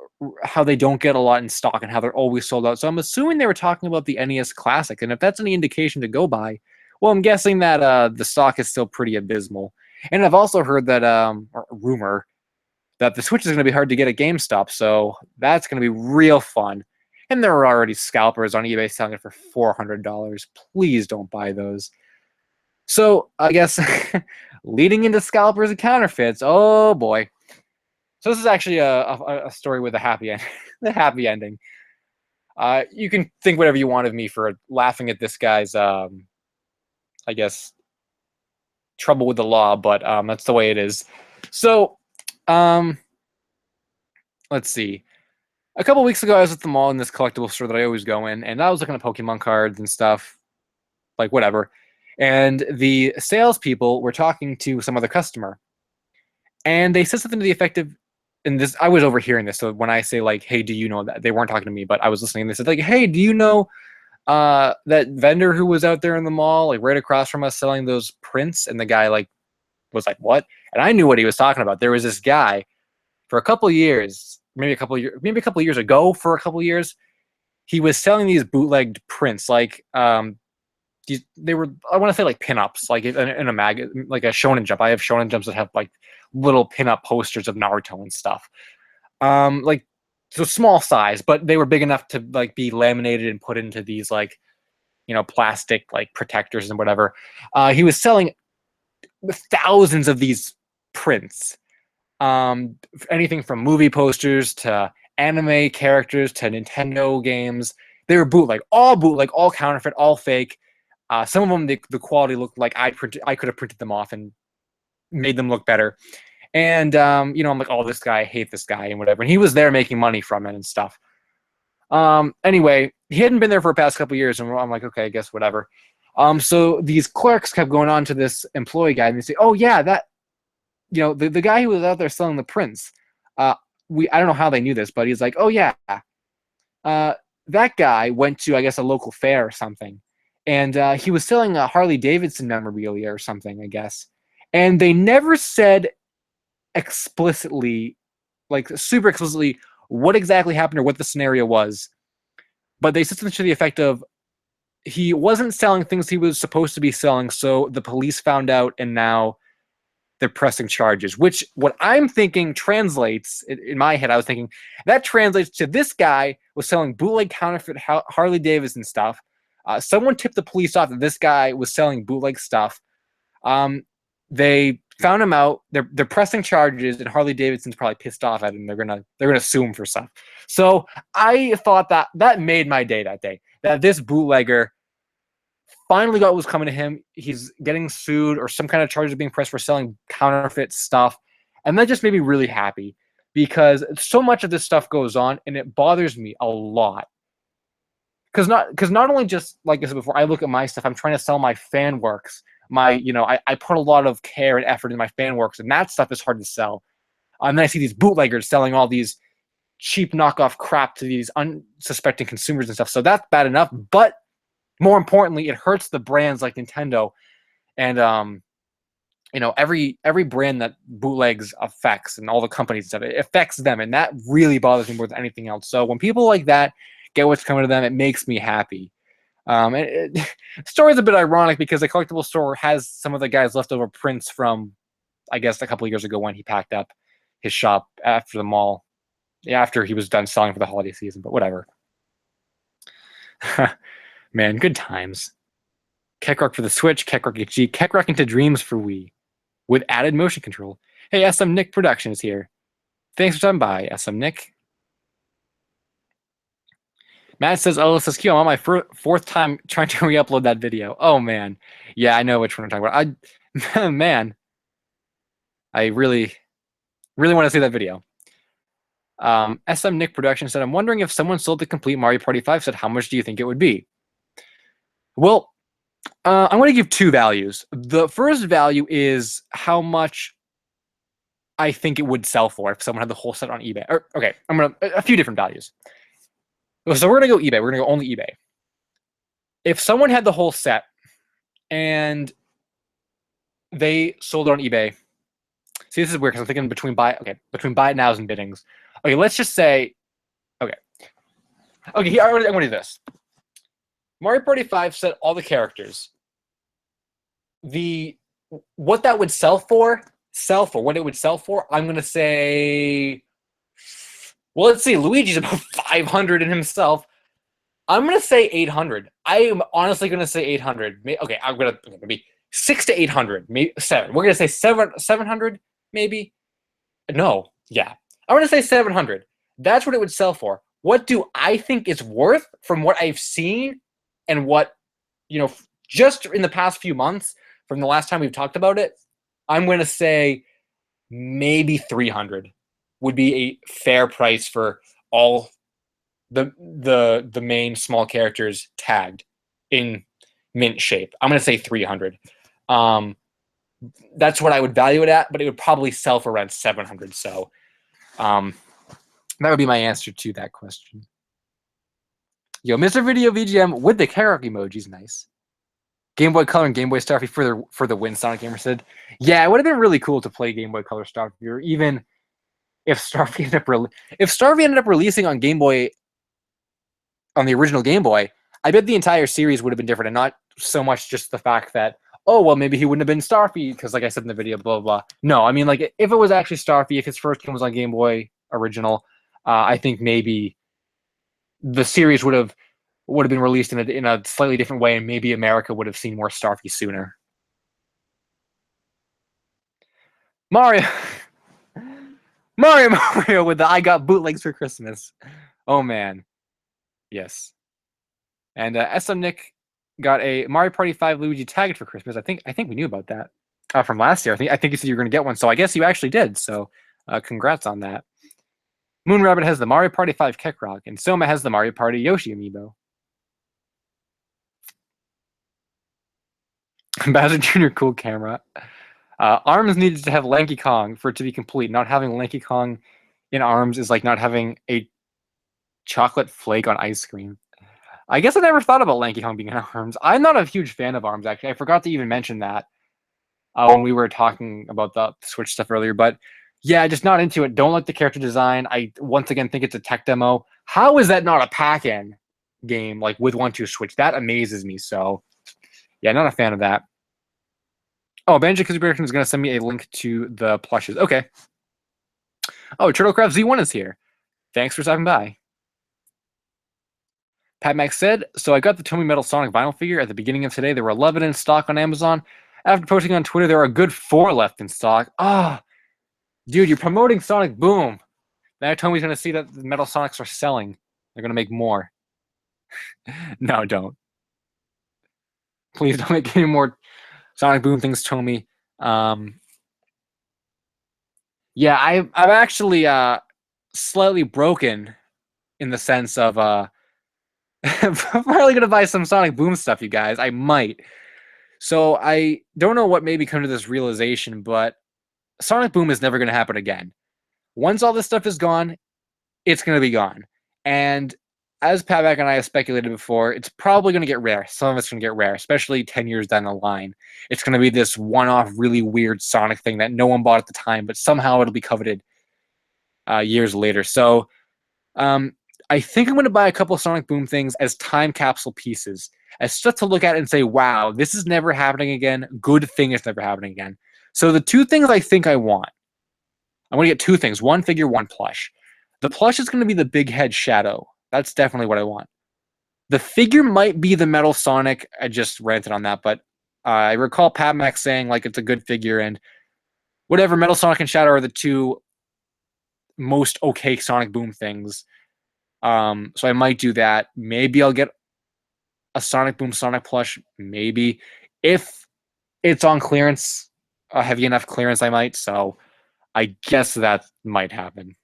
S1: they don't get a lot in stock and how they're always sold out. So I'm assuming they were talking about the NES Classic, and if that's any indication to go by, well, I'm guessing that the stock is still pretty abysmal. And I've also heard that rumor that the Switch is going to be hard to get at GameStop, so that's going to be real fun. And there are already scalpers on eBay selling it for $400. Please don't buy those. So I guess leading into scalpers and counterfeits. Oh boy. So this is actually a story with a happy end, the happy ending. You can think whatever you want of me for laughing at this guy's I guess, trouble with the law, but that's the way it is. So, let's see. A couple weeks ago, I was at the mall in this collectible store that I always go in, and I was looking at Pokemon cards and stuff, like whatever. And the salespeople were talking to some other customer, and they said something to the effect of, and this I was overhearing this. So when I say like, "Hey, do you know that?" They weren't talking to me, but I was listening. And they said like, "Hey, do you know that vendor who was out there in the mall, like right across from us, selling those prints?" And the guy like was like, "What?" And I knew what he was talking about. There was this guy for a couple of years, maybe a couple of years ago, for a couple of years, he was selling these bootlegged prints, like they were, I want to say, like pinups, like in a like a Shonen Jump. I have Shonen Jumps that have like little pinup posters of Naruto and stuff. Like, so small size, but they were big enough to like be laminated and put into these like, plastic like protectors and whatever. He was selling thousands of these prints. Anything from movie posters to anime characters to Nintendo games. They were bootleg, all counterfeit, all fake. Some of them, the quality looked like I could have printed them off and made them look better. And I'm like, oh, this guy, I hate this guy and whatever. And he was there making money from it and stuff. Anyway, he hadn't been there for the past couple of years, and I'm like, okay, I guess whatever. So these clerks kept going on to this employee guy, and they say, oh yeah, that, the guy who was out there selling the prints. I don't know how they knew this, but he's like, oh yeah, that guy went to, I guess, a local fair or something, and he was selling a Harley Davidson memorabilia or something, I guess. And they never said explicitly, like super explicitly, what exactly happened or what the scenario was. But they said something to the effect of, he wasn't selling things he was supposed to be selling, so the police found out, and now they're pressing charges. Which, what I'm thinking translates, in my head, I was thinking, that translates to this guy was selling bootleg counterfeit Harley Davidson stuff. Someone tipped the police off that this guy was selling bootleg stuff. They found him out. They're pressing charges, and Harley Davidson's probably pissed off at him. They're gonna sue him for stuff. So I thought that made my day that day. That this bootlegger finally got what was coming to him. He's getting sued, or some kind of charges being pressed for selling counterfeit stuff, and that just made me really happy, because so much of this stuff goes on, and it bothers me a lot. Because not only, just like I said before, I look at my stuff. I'm trying to sell my fan works. I put a lot of care and effort in my fan works, and that stuff is hard to sell. And then I see these bootleggers selling all these cheap knockoff crap to these unsuspecting consumers and stuff. So that's bad enough. But more importantly, it hurts the brands like Nintendo and every brand that bootlegs affects, and all the companies and stuff. It affects them, and that really bothers me more than anything else. So when people like that get what's coming to them, it makes me happy. The story's a bit ironic because the collectible store has some of the guy's leftover prints from, I guess, a couple of years ago when he packed up his shop after the mall, after he was done selling for the holiday season. But whatever. Man, good times. Kekrok for the Switch, Kekrok HG, Kekrok into Dreams for Wii, with added motion control. Hey, SM Nick Productions here. Thanks for stopping by, SM Nick. Matt says, lssq, I'm on my fourth time trying to re-upload that video. Oh, man. Yeah, I know which one I'm talking about. Man, I really, really want to see that video. SM Nick Production said, I'm wondering if someone sold the complete Mario Party 5 set, how much do you think it would be? Well, I'm going to give two values. The first value is how much I think it would sell for if someone had the whole set on eBay. Okay, I'm going to a few different values. So we're going to go eBay. We're going to go only eBay. If someone had the whole set and they sold it on eBay, see, this is weird because I'm thinking between buy it nows and biddings. Okay, let's just say, okay, here, I'm going to do this. Mario Party 5 set, all the characters. What that would sell for, what it would sell for, I'm going to say, well, let's see. Luigi's about 500 in himself. I'm going to say 800. I am honestly going to say 800. Okay, I'm going to maybe 6 to 800, maybe 7. We're going to say 700, maybe? No, yeah. I'm going to say 700. That's what it would sell for. What do I think it's worth from what I've seen and what, just in the past few months, from the last time we've talked about it, I'm going to say maybe 300 would be a fair price for all the main small characters tagged in mint shape. I'm going to say 300. That's what I would value it at, but it would probably sell for around 700. So that would be my answer to that question. Yo, Mr. Video VGM with the Karok emojis, nice. Game Boy Color and Game Boy Starfy for the win, Sonic Gamer said. Yeah, it would have been really cool to play Game Boy Color Starfy, or even if Starfy ended up releasing on Game Boy, on the original Game Boy, I bet the entire series would have been different, and not so much just the fact that, oh, well, maybe he wouldn't have been Starfy, because like I said in the video, blah, blah, blah. No, I mean, like, if it was actually Starfy, if his first game was on Game Boy original, I think maybe the series would have been released in a slightly different way, and maybe America would have seen more Starfy sooner. Mario with the I got bootlegs for Christmas. Oh man. Yes. And SM Nick got a Mario Party 5 Luigi tagged for Christmas. I think we knew about that from last year. I think you said you were going to get one, so I guess you actually did. So congrats on that. Moon Rabbit has the Mario Party 5 Keckrock, and Soma has the Mario Party Yoshi amiibo. Bowser Jr. cool camera. Arms needed to have Lanky Kong for it to be complete. Not having Lanky Kong in Arms is like not having a chocolate flake on ice cream. I guess I never thought about Lanky Kong being in Arms. I'm not a huge fan of Arms, actually. I forgot to even mention that when we were talking about the Switch stuff earlier. But yeah, just not into it. Don't like the character design. I, once again, think it's a tech demo. How is that not a pack-in game, like, with 1-2 Switch? That amazes me. So, yeah, not a fan of that. Oh, Banjo-Kazooie Production is going to send me a link to the plushes. Okay. Oh, Turtlecraft Z1 is here. Thanks for stopping by. Pat Max said, so I got the Tomy Metal Sonic vinyl figure at the beginning of today. There were 11 in stock on Amazon. After posting on Twitter, there are a good 4 left in stock. Ah, dude, you're promoting Sonic Boom. Now Tomy's going to see that the Metal Sonics are selling. They're going to make more. No, don't. Please don't make any more Sonic Boom things, Tomy. Yeah, I'm actually slightly broken in the sense of I'm probably gonna buy some Sonic Boom stuff, you guys. I might. So I don't know what made me come to this realization, but Sonic Boom is never gonna happen again. Once all this stuff is gone, it's gonna be gone. And as Patback and I have speculated before, it's probably gonna get rare. Some of it's gonna get rare, especially 10 years down the line. It's gonna be this one-off, really weird Sonic thing that no one bought at the time, but somehow it'll be coveted years later. So I think I'm going to buy a couple of Sonic Boom things as time capsule pieces, as stuff to look at and say, wow, this is never happening again. Good thing it's never happening again. So the 2 things I think I want, I'm going to get 2 things. 1 figure, 1 plush. The plush is going to be the big head Shadow. That's definitely what I want. The figure might be the Metal Sonic. I just ranted on that, but I recall Pat Max saying like it's a good figure, and whatever, Metal Sonic and Shadow are the 2 most okay Sonic Boom things. So I might do that. Maybe I'll get a Sonic Boom Sonic plush. Maybe. If it's on clearance, a heavy enough clearance, I might. So I guess that might happen.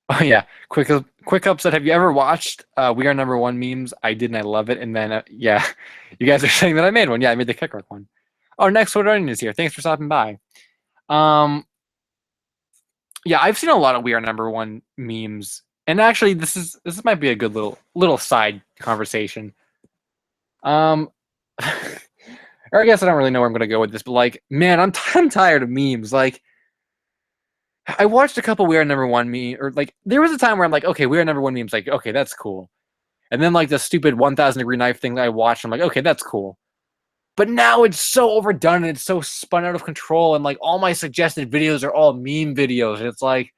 S1: Oh yeah, quick upset. Have you ever watched We Are Number One memes? I did, and I love it. And then yeah, you guys are saying that I made one. Yeah, I made the Kickrock one. Oh, next Sword Onion is here. Thanks for stopping by. Yeah, I've seen a lot of We Are Number One memes, and actually, this might be a good little side conversation. Or I guess I don't really know where I'm gonna go with this, but like, man, I'm tired of memes. Like, I watched a couple We Are Number One meme, or like, there was a time where I'm like, okay, We Are Number One memes, like, okay, that's cool. And then like the stupid 1,000 Degree Knife thing that I watched, I'm like, okay, that's cool. But now it's so overdone and it's so spun out of control, and like all my suggested videos are all meme videos, and it's like,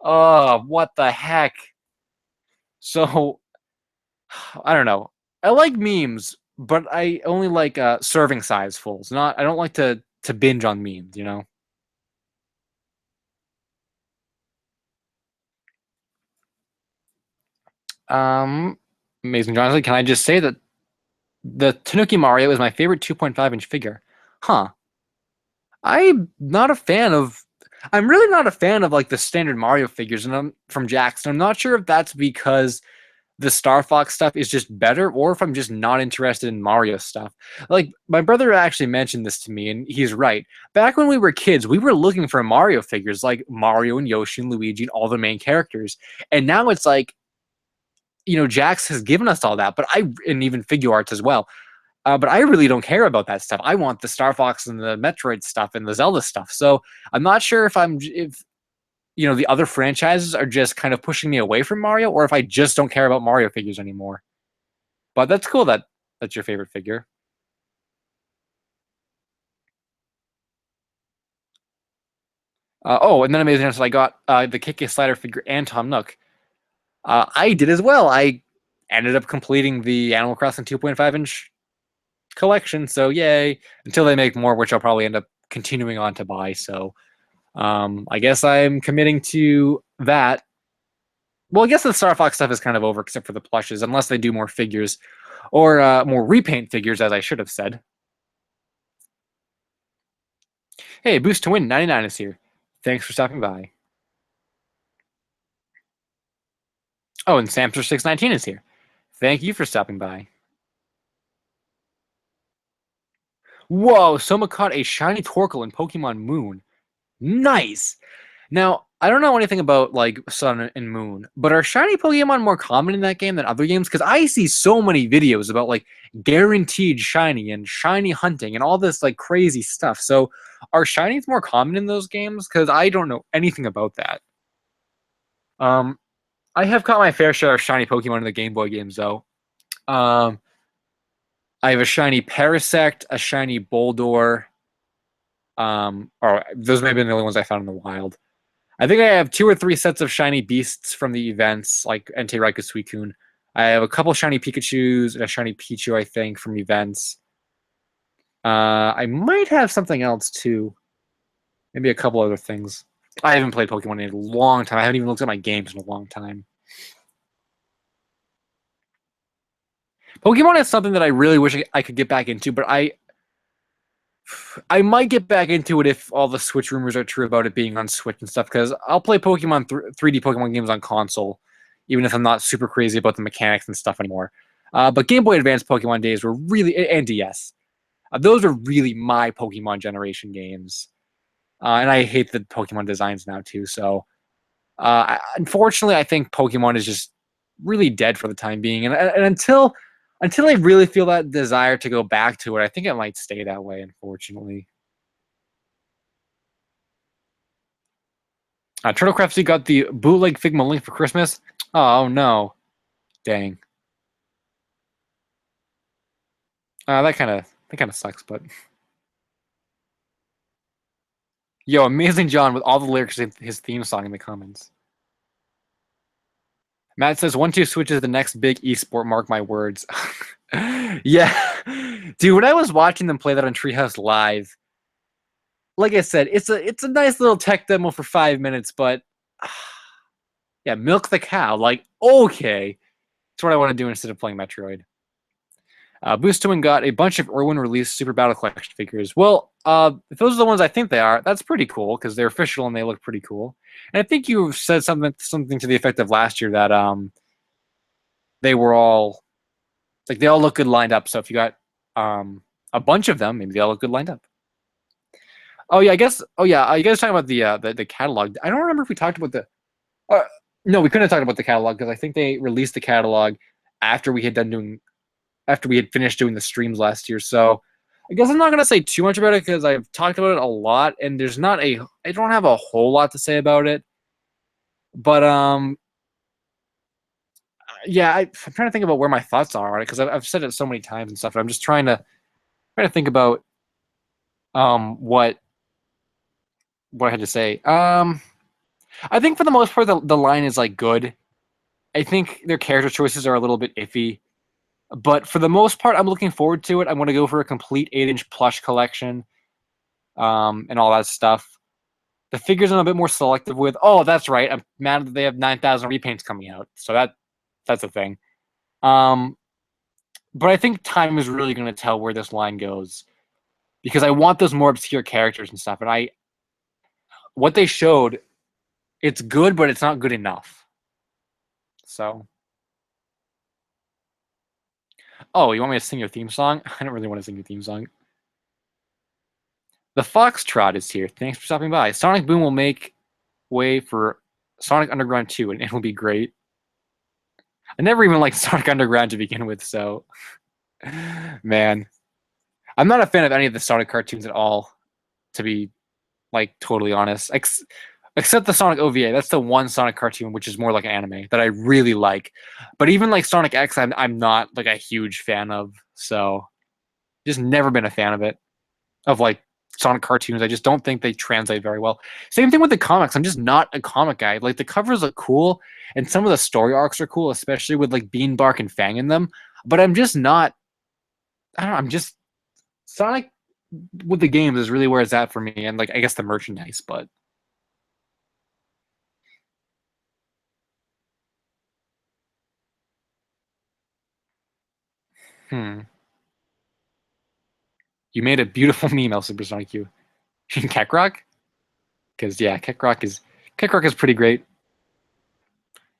S1: oh, what the heck? So I don't know. I like memes, but I only like serving size fulls. I don't like to binge on memes, you know? Um, Amazing Johnson. Can I just say that the Tanuki Mario is my favorite 2.5-inch figure? Huh. I'm not a fan of. I'm really not a fan of like the standard Mario figures, and I'm from Jackson. I'm not sure if that's because the Star Fox stuff is just better, or if I'm just not interested in Mario stuff. Like my brother actually mentioned this to me, and he's right. Back when we were kids, we were looking for Mario figures, like Mario and Yoshi and Luigi and all the main characters. And now it's like, Jax has given us all that, and even figure arts as well. But I really don't care about that stuff. I want the Star Fox and the Metroid stuff and the Zelda stuff. So I'm not sure if the other franchises are just kind of pushing me away from Mario, or if I just don't care about Mario figures anymore. But that's cool that that's your favorite figure. Oh, and then Amazing Answer, I got the KK Slider figure and Tom Nook. I did as well. I ended up completing the Animal Crossing 2.5-inch collection, so yay. Until they make more, which I'll probably end up continuing on to buy. So I guess I'm committing to that. Well, I guess the Star Fox stuff is kind of over, except for the plushes, unless they do more figures or more repaint figures, as I should have said. Hey, Boost to Win 99 is here. Thanks for stopping by. Oh, and Samster 619 is here. Thank you for stopping by. Whoa, Soma caught a shiny Torkoal in Pokemon Moon. Nice. Now, I don't know anything about like Sun and Moon, but are shiny Pokemon more common in that game than other games? Because I see so many videos about like guaranteed shiny and shiny hunting and all this like crazy stuff. So, are shinies more common in those games? Because I don't know anything about that. Um, I have caught my fair share of shiny Pokemon in the Game Boy games, though. Um, I have a shiny Parasect, a shiny Boldor. Or those may have been the only ones I found in the wild. I think I have 2 or 3 sets of shiny beasts from the events, like Entei, Raikou, Suicune. I have a couple shiny Pikachus and a shiny Pichu, I think, from events. I might have something else too. Maybe a couple other things. I haven't played Pokemon in a long time. I haven't even looked at my games in a long time. Pokemon is something that I really wish I could get back into, but I might get back into it if all the Switch rumors are true about it being on Switch and stuff, because I'll play 3D Pokemon games on console, even if I'm not super crazy about the mechanics and stuff anymore. But Game Boy Advance Pokemon days were really, and DS, those are really my Pokemon generation games. And I hate the Pokemon designs now too, so unfortunately, I think Pokemon is just really dead for the time being. And until I really feel that desire to go back to it, I think it might stay that way, unfortunately. Turtle Craftsy got the bootleg Figma link for Christmas. Oh no, dang. That kind of sucks. But yo, Amazing John with all the lyrics in his theme song in the comments. Matt says 1-2 Switch is the next big esport. Mark my words. Yeah, dude. When I was watching them play that on Treehouse Live, like I said, it's a nice little tech demo for 5 minutes, but yeah, milk the cow. Like, okay, that's what I want to do instead of playing Metroid. Boost Twin got a bunch of Irwin released Super Battle Collection figures. Well, if those are the ones I think they are, that's pretty cool because they're official and they look pretty cool. And I think you said something to the effect of last year that they were all like they all look good lined up. So if you got a bunch of them, maybe they all look good lined up. Oh yeah, I guess. Oh yeah, you guys talking about the catalog? I don't remember if we talked about the. Uh, no, we couldn't have talked about the catalog because I think they released the catalog after we had finished doing the streams last year. So I guess I'm not gonna say too much about it because I've talked about it a lot, and I don't have a whole lot to say about it. But yeah, I'm trying to think about where my thoughts are on it because I've said it so many times and stuff. And I'm just trying to think about what I had to say. I think for the most part the line is like good. I think their character choices are a little bit iffy. But for the most part, I'm looking forward to it. I'm going to go for a complete 8-inch plush collection and all that stuff. The figures I'm a bit more selective with. Oh, that's right. I'm mad that they have 9,000 repaints coming out. So That's a thing. Um, but I think time is really going to tell where this line goes because I want those more obscure characters and stuff. And what they showed, it's good, but it's not good enough. So, oh, you want me to sing your theme song? I don't really want to sing your theme song. The Foxtrot is here. Thanks for stopping by. Sonic Boom will make way for Sonic Underground 2, and it will be great. I never even liked Sonic Underground to begin with, so man. I'm not a fan of any of the Sonic cartoons at all, to be like totally honest. Except the Sonic OVA. That's the one Sonic cartoon which is more like anime that I really like. But even like Sonic X, I'm not like a huge fan of. So just never been a fan of it. Of like Sonic cartoons. I just don't think they translate very well. Same thing with the comics. I'm just not a comic guy. Like the covers look cool and some of the story arcs are cool, especially with like Beanbark and Fang in them. But I'm just not I don't know, I'm just Sonic with the games is really where it's at for me, and like I guess the merchandise, but you made a beautiful meme, El Supersonic U. Keckrock? Because yeah, Keckrock is pretty great.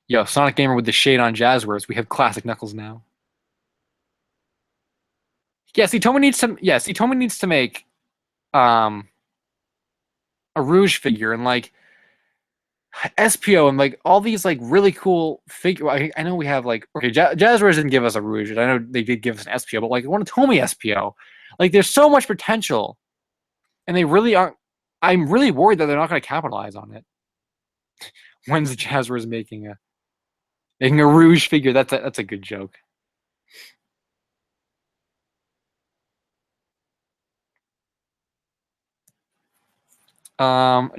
S1: Yo, Sonic Gamer with the shade on Jazzwares. We have classic Knuckles now. Yeah, see, Tomy needs to make um a Rouge figure and like SPO and like all these like really cool figure. I know we have like okay, Jazzwares didn't give us a Rouge, and I know they did give us an SPO, but like I want a Tomy SPO. Like there's so much potential, and they really aren't. I'm really worried that they're not going to capitalize on it. When's Jazzwares making a Rouge figure? That's a good joke.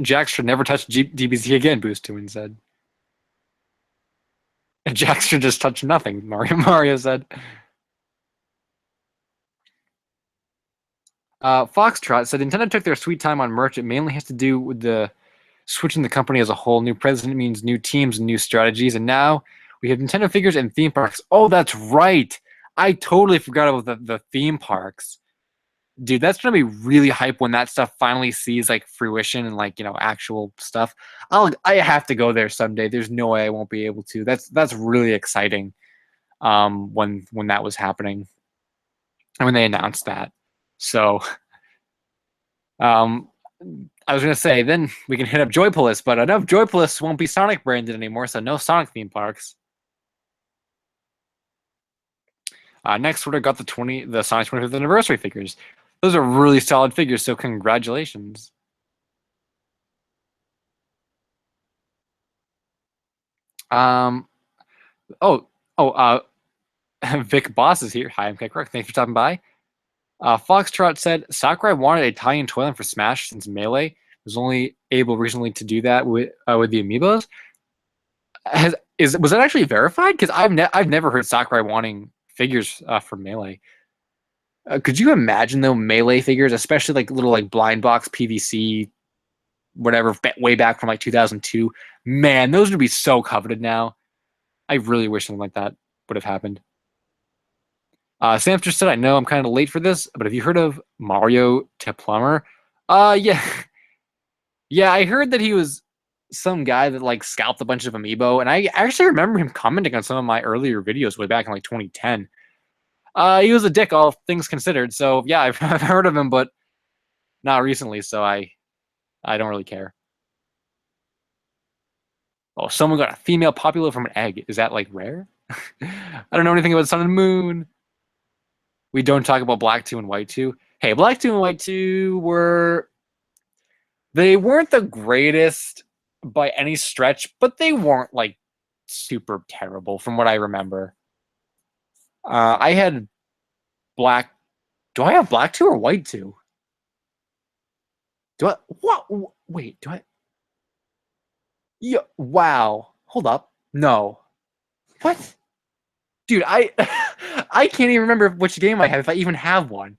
S1: Jax should never touch DBZ again. Boost Twin said. Jax should just touch nothing. Mario said. Foxtrot said Nintendo took their sweet time on merch. It mainly has to do with the switching the company as a whole. New president means new teams and new strategies. And now we have Nintendo figures and theme parks. Oh, that's right. I totally forgot about the theme parks. Dude, that's gonna be really hype when that stuff finally sees like fruition and like actual stuff. I have to go there someday. There's no way I won't be able to. That's really exciting. When that was happening and when they announced that. So I was gonna say then we can hit up Joypolis, but enough Joypolis won't be Sonic branded anymore, so no Sonic theme parks. Next order got the Sonic 25th anniversary figures. Those are really solid figures, so congratulations. Vic Boss is here. Hi, I'm Keckrock. Thanks for stopping by. Foxtrot said Sakurai wanted a tie-in toilet for Smash since Melee was only able recently to do that with the amiibos. Was that actually verified? Because I've never heard Sakurai wanting figures for Melee. Could you imagine though Melee figures, especially like little like blind box PVC, whatever, way back from like 2002? Man, those would be so coveted now. I really wish something like that would have happened. Samster said, I know I'm kind of late for this, but have you heard of Mario to Plumber? Yeah. Yeah, I heard that he was some guy that like scalped a bunch of amiibo, and I actually remember him commenting on some of my earlier videos way back in like 2010. He was a dick, all things considered. So yeah, I've heard of him, but not recently. So I don't really care. Oh, someone got a female Popular from an egg. Is that like rare? I don't know anything about Sun and Moon. We don't talk about Black 2 and White 2. Hey, Black 2 and White 2 they weren't the greatest by any stretch, but they weren't like super terrible from what I remember. I had Black. Do I have Black 2 or White 2? Do I? What? Wait, do I? Yeah. Wow. Hold up. No. What? Dude, I can't even remember which game I have if I even have one.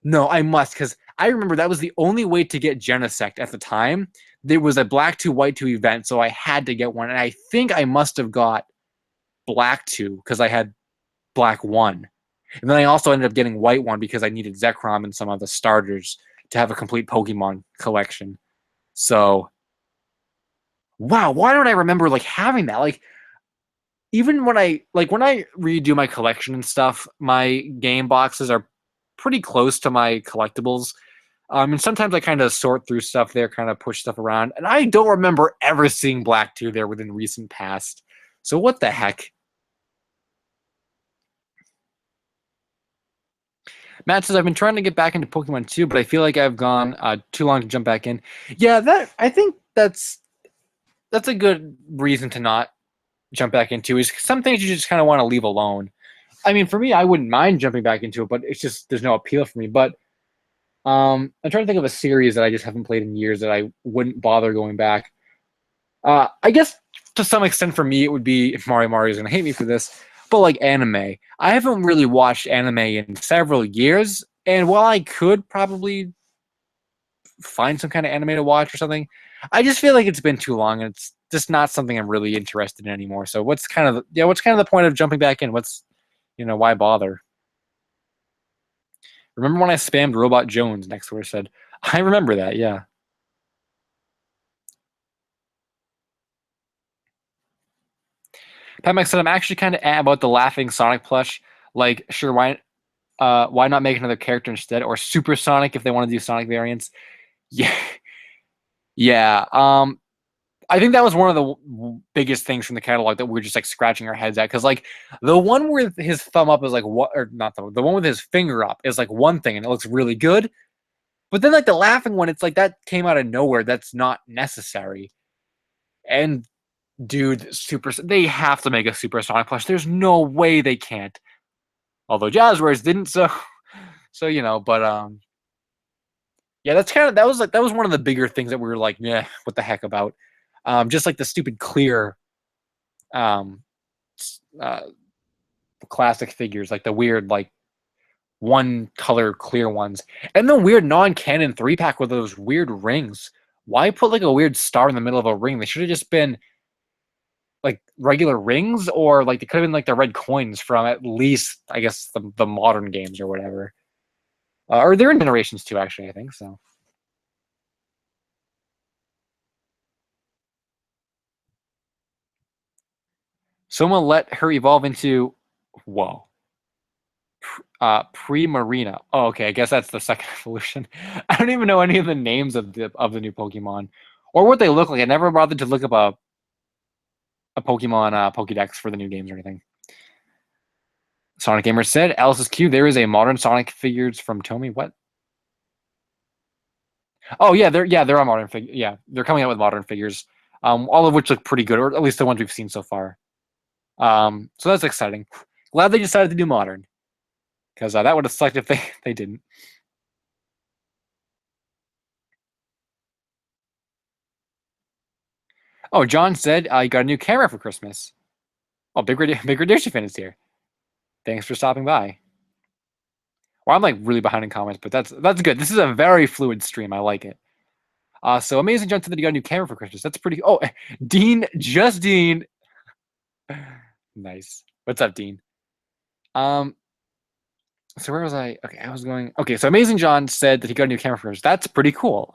S1: No, I must, because I remember that was the only way to get Genesect at the time. There was a Black 2, White 2 event, so I had to get one, and I think I must have got Black 2 because I had Black 1. And then I also ended up getting White 1 because I needed Zekrom and some of the starters to have a complete Pokemon collection. So, wow, why don't I remember like having that? Like, even when I redo my collection and stuff, my game boxes are pretty close to my collectibles. And sometimes I kind of sort through stuff there, kind of push stuff around, and I don't remember ever seeing Black 2 there within recent past. So what the heck? Matt says, I've been trying to get back into Pokemon 2, but I feel like I've gone too long to jump back in. Yeah, I think that's a good reason to not jump back into, is some things you just kind of want to leave alone. I mean, for me, I wouldn't mind jumping back into it, but it's just there's no appeal for me. But I'm trying to think of a series that I just haven't played in years that I wouldn't bother going back. I guess to some extent for me, it would be Mario's gonna hate me for this, but like anime. I haven't really watched anime in several years, and while I could probably find some kind of anime to watch or something, I just feel like it's been too long, and it's just not something I'm really interested in anymore. So what's kind of the point of jumping back in? Why bother? Remember when I spammed Robot Jones next to where it said, I remember that, yeah. Pat Mike said, I'm actually kind of about the laughing Sonic plush. Like, sure, why not make another character instead? Or Super Sonic if they want to do Sonic variants? Yeah. Yeah. I think that was one of the biggest things from the catalog that we were just like scratching our heads at. Because like the one with his thumb up is like what, or not the one with his finger up is like one thing and it looks really good. But then like the laughing one, it's like that came out of nowhere. That's not necessary. And dude, they have to make a Super Sonic plush. There's no way they can't. Although Jazzwares didn't, but yeah, that was one of the bigger things that we were like, yeah, what the heck about? Just like the stupid clear um uh classic figures, like the weird like one color clear ones. And the weird non-canon 3-pack with those weird rings. Why put like a weird star in the middle of a ring? They should have just been like regular rings, or like they could have been like the red coins from at least I guess the modern games or whatever. Or they're in Generations too, actually, I think so. Someone let her evolve into Pre-Marina. Oh, okay. I guess that's the second evolution. I don't even know any of the names of the new Pokemon or what they look like. I never bothered to look up a Pokemon Pokédex for the new games or anything. Sonic Gamer said, lssq, there is a modern Sonic figures from Tomy. What? Oh yeah, there are modern figures. Yeah, they're coming out with modern figures, all of which look pretty good, or at least the ones we've seen so far. So that's exciting. Glad they decided to do modern, because that would have sucked if they didn't. Oh, John said you got a new camera for Christmas. Oh, Big Radisha fan is here. Thanks for stopping by. Well, I'm like really behind in comments, but that's good. This is a very fluid stream. I like it. So Amazing John said that he got a new camera for Christmas. That's pretty. Oh, Dean, just Dean. Nice. What's up, Dean? So where was I? Okay, I was going. Okay, so Amazing John said that he got a new camera for Christmas. That's pretty cool.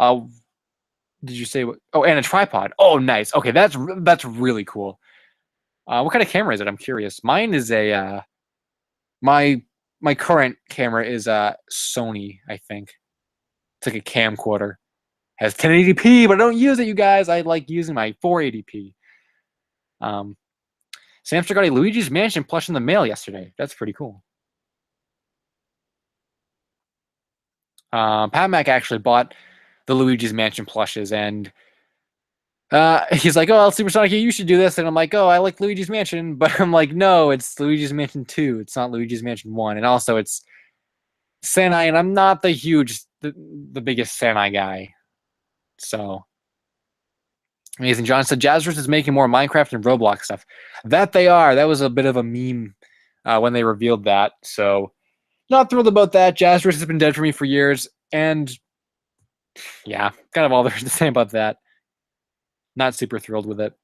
S1: Did you say what? Oh, and a tripod. Oh, nice. Okay, that's really cool. What kind of camera is it? I'm curious. Mine is a my current camera is a Sony, I think. It's like a camcorder. Has 1080p, but I don't use it, you guys. I like using my 480p. Samster got a Luigi's Mansion plush in the mail yesterday. That's pretty cool. Pat Mac actually bought the Luigi's Mansion plushes, and he's like, "Oh, Super Sonic, you should do this." And I'm like, "Oh, I like Luigi's Mansion," but I'm like, "No, it's Luigi's Mansion 2. It's not Luigi's Mansion 1." And also, it's Sanai, and I'm not the biggest Sanai guy. So, Amazing John said, Jazzers is making more Minecraft and Roblox stuff. That they are. That was a bit of a meme when they revealed that. So, not thrilled about that. Jazzers has been dead for me for years, and yeah, kind of all there's to say about that. Not super thrilled with it.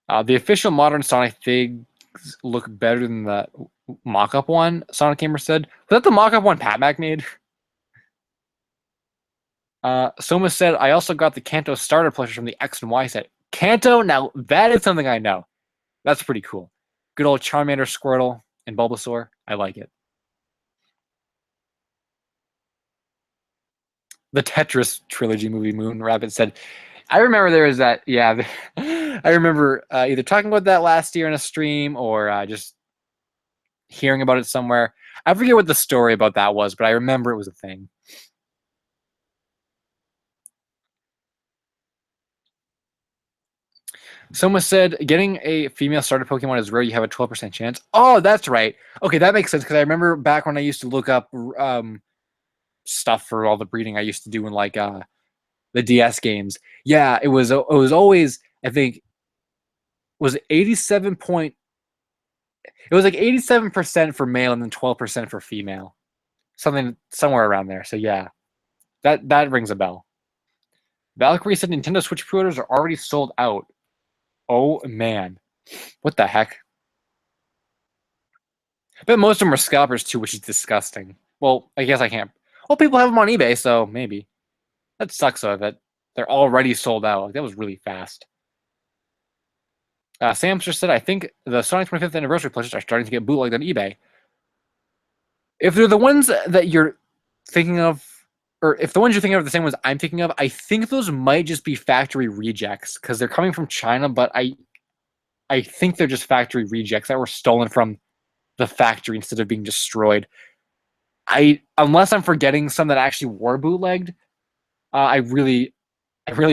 S1: The official modern Sonic figs look better than the mock-up one, Sonic Gamer said. Was that the mock-up one Pat Mac made? Soma said, I also got the Kanto starter plushes from the X and Y set. Kanto? Now, that is something I know. That's pretty cool. Good old Charmander, Squirtle, and Bulbasaur. I like it. The Tetris trilogy movie, Moon Rabbit said, I remember there was that, yeah. I remember either talking about that last year in a stream or just hearing about it somewhere. I forget what the story about that was, but I remember it was a thing. Someone said getting a female starter Pokemon is rare. You have a 12% chance. Oh, that's right. Okay, that makes sense because I remember back when I used to look up stuff for all the breeding I used to do in like the DS games. Yeah, it was always I think was 87 point. It was like 87% for male and then 12% for female. Something somewhere around there. So yeah, that rings a bell. Valkyrie said Nintendo Switch pre-orders are already sold out. Oh man, what the heck? But most of them are scalpers too, which is disgusting. Well, I guess I can't. Well, people have them on eBay, so maybe. That sucks though that they're already sold out. Like, that was really fast. Samster said, I think the Sonic 25th anniversary plushes are starting to get bootlegged on eBay. If they're the ones that you're thinking of, or if the ones you're thinking of are the same ones I'm thinking of, I think those might just be factory rejects because they're coming from China, but I think they're just factory rejects that were stolen from the factory instead of being destroyed. Unless I'm forgetting some that actually were bootlegged, I really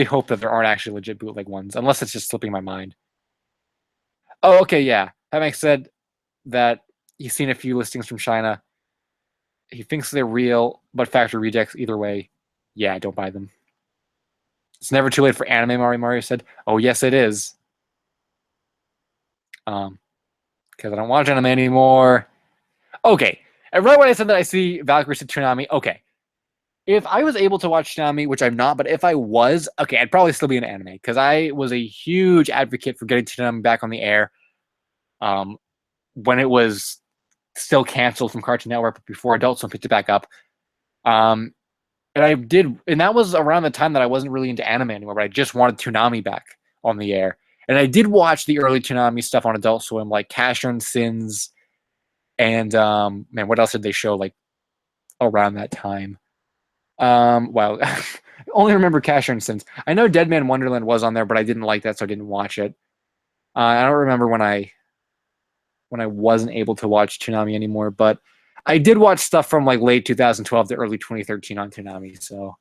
S1: hope that there aren't actually legit bootleg ones, unless it's just slipping my mind. Oh, okay, yeah. That makes said that he's seen a few listings from China. He thinks they're real, but factory rejects either way. Yeah, don't buy them. It's never too late for anime, Mario said. Oh, yes, it is. Because I don't watch anime anymore. Okay. And right when I said that I see Valkyrie said Toonami, okay. If I was able to watch Toonami, which I'm not, but if I was, okay, I'd probably still be an anime because I was a huge advocate for getting Toonami back on the air when it was still canceled from Cartoon Network, but before Adult Swim picked it back up. And I did, and that was around the time that I wasn't really into anime anymore, but I just wanted Toonami back on the air. And I did watch the early Toonami stuff on Adult Swim, like Casher and Sins, and man, what else did they show like around that time? Well, I only remember Casher and Sins. I know Dead Man Wonderland was on there, but I didn't like that, so I didn't watch it. I don't remember when I wasn't able to watch Toonami anymore, but I did watch stuff from like late 2012 to early 2013 on Toonami. So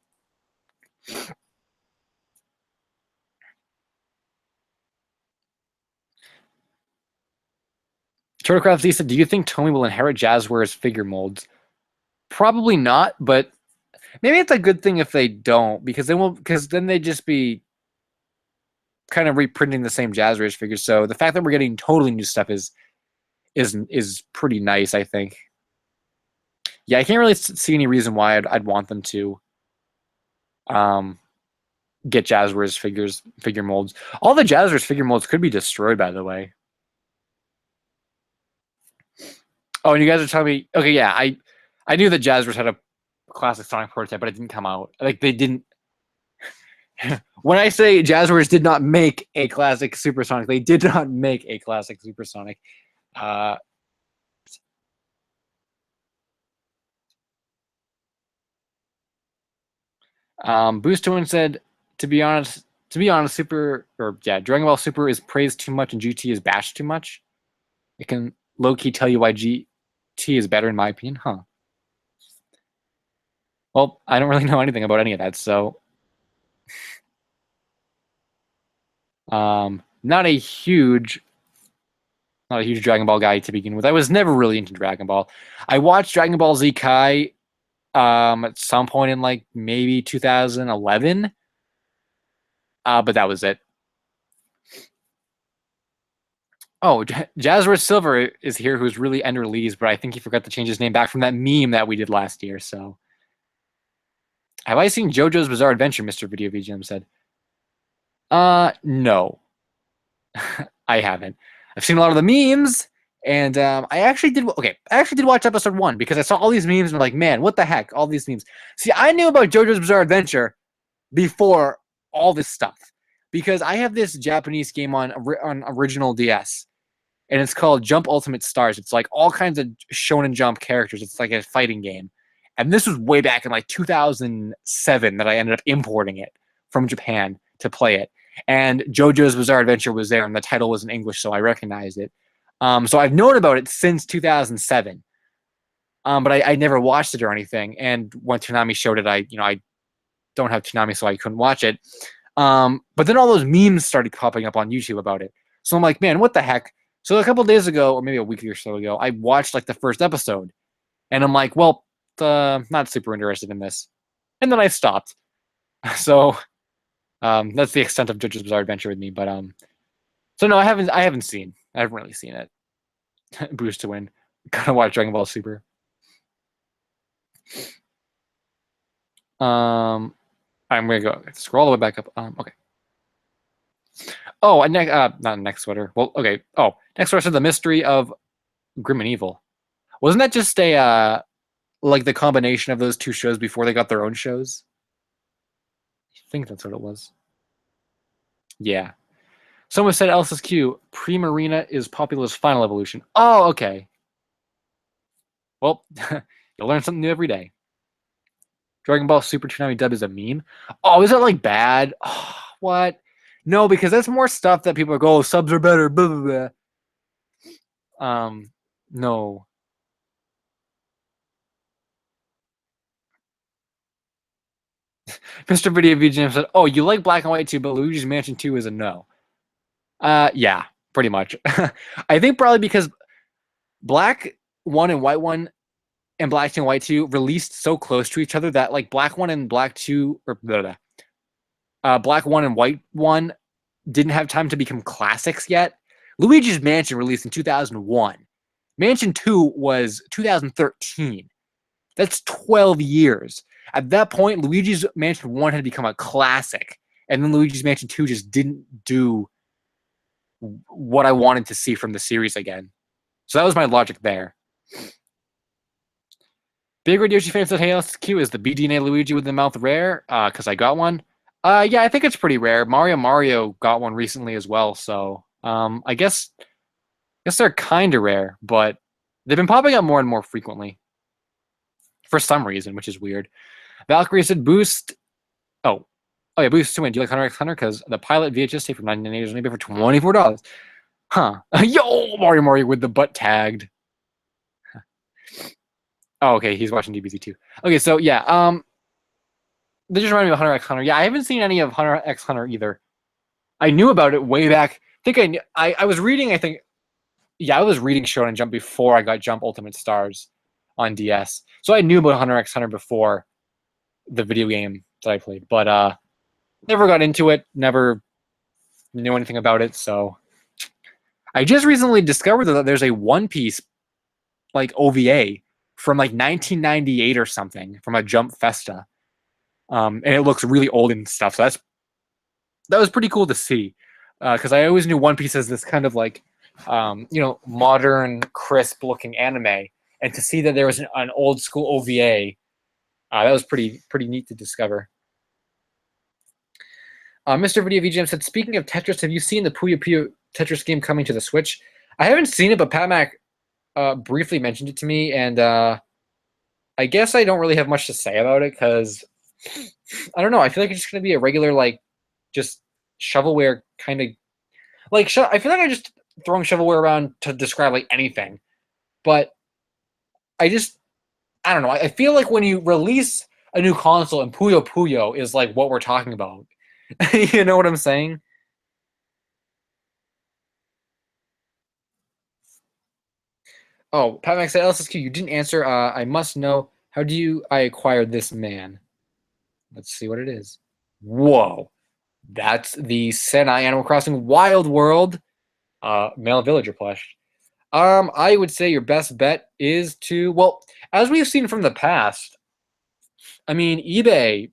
S1: Turtlecraft Z said, "Do you think Tomy will inherit Jazzware's figure molds? Probably not, but maybe it's a good thing if they don't, because then they'd just be kind of reprinting the same Jazzwares figures. So the fact that we're getting totally new stuff is pretty nice, I think. Yeah, I can't really see any reason why I'd want them to get Jazzwares figure molds. All the Jazzwares figure molds could be destroyed, by the way. Oh, and you guys are telling me, okay, yeah, I knew that Jazzwares had a classic Sonic prototype, but it didn't come out. Like, they didn't. When I say Jazzwares did not make a classic Supersonic, they did not make a classic Supersonic. Boosterman said, to be honest, Dragon Ball Super is praised too much and GT is bashed too much. It can low-key tell you why GT is better, in my opinion, huh? Well, I don't really know anything about any of that, so not a huge Dragon Ball guy to begin with. I was never really into Dragon Ball. I watched Dragon Ball Z Kai at some point in like maybe 2011, but that was it. Oh, Jazzware Silver is here, who's really Ender Lee's, but I think he forgot to change his name back from that meme that we did last year. So, have I seen JoJo's Bizarre Adventure? Mr. Video VGM said. No. I haven't. I've seen a lot of the memes, and I actually did. Okay, I actually did watch episode 1 because I saw all these memes and I'm like, man, what the heck? All these memes. See, I knew about JoJo's Bizarre Adventure before all this stuff because I have this Japanese game on original DS, and it's called Jump Ultimate Stars. It's like all kinds of Shonen Jump characters. It's like a fighting game, and this was way back in like 2007 that I ended up importing it from Japan to play it. And JoJo's Bizarre Adventure was there, and the title was in English, so I recognized it. So I've known about it since 2007, but I never watched it or anything. And when Toonami showed it, I don't have Toonami, so I couldn't watch it. But then all those memes started popping up on YouTube about it. So I'm like, man, what the heck? So a couple of days ago, or maybe a week or so ago, I watched like the first episode, and I'm like, well, not super interested in this, and then I stopped. So that's the extent of JoJo's Bizarre Adventure with me. But so no, I haven't really seen it. Boost to win. Gotta watch Dragon Ball Super. I'm gonna go scroll all the way back up. Okay. Oh, not next sweater. Well, okay. Oh, next sweater said The Mystery of Grim and Evil. Wasn't that just a like the combination of those two shows before they got their own shows? I think that's what it was. Yeah. Someone said lssq Primarina is Popula's final evolution. Oh, okay. Well, you'll learn something new every day. Dragon Ball Super Toonami dub is a meme. Oh, is that like bad? Oh, what? No, because that's more stuff that people go, oh, subs are better. Blah, blah, blah. No. Mr. Video VGM said, oh, you like Black and White 2, but Luigi's Mansion 2 is a no. Yeah, pretty much. I think probably because Black 1 and White 1 and Black 2 and White 2 released so close to each other that like Black 1 and Black 2 or Black 1 and White 1 didn't have time to become classics yet. Luigi's Mansion released in 2001. Mansion 2 was 2013. That's 12 years. At that point, Luigi's Mansion 1 had become a classic, and then Luigi's Mansion 2 just didn't do what I wanted to see from the series again. So that was my logic there. Big Red Yoshi fan said, hey, lssq, is the BDNA Luigi with the mouth rare? Because I got one. Yeah, I think it's pretty rare. Mario got one recently as well, so I guess they're kind of rare, but they've been popping up more and more frequently for some reason, which is weird. Valkyrie said, boost. Oh yeah, boost to win. Do you like Hunter x Hunter? Because the pilot VHS tape from 1998 is maybe for $24. Huh. Yo, Mario with the butt tagged. Oh, okay, he's watching DBZ too. Okay, so yeah, they just reminded me of Hunter x Hunter. Yeah, I haven't seen any of Hunter x Hunter either. I knew about it way back. I was reading, I was reading Shonen Jump before I got Jump Ultimate Stars on DS. So I knew about Hunter x Hunter before the video game that I played, but never got into it, never knew anything about it, so I just recently discovered that there's a One Piece like OVA from like 1998 or something from a Jump Festa. And it looks really old and stuff. So that was pretty cool to see. Because I always knew One Piece as this kind of like modern, crisp looking anime. And to see that there was an old school OVA, that was pretty neat to discover. Mr. Video VGM said, speaking of Tetris, have you seen the Puyo Puyo Tetris game coming to the Switch? I haven't seen it, but Pat Mac briefly mentioned it to me, and I guess I don't really have much to say about it because I don't know. I feel like it's just going to be a regular, like, just shovelware kind of like. I feel like I'm just throwing shovelware around to describe like anything, but I don't know. I feel like when you release a new console and Puyo Puyo is like what we're talking about. You know what I'm saying? Oh, Pat Max said, lssq, you didn't answer. I must know. How do I acquire this man? Let's see what it is. Whoa. That's the Senai Animal Crossing Wild World male villager plush. I would say your best bet is to, well, as we've seen from the past, I mean, eBay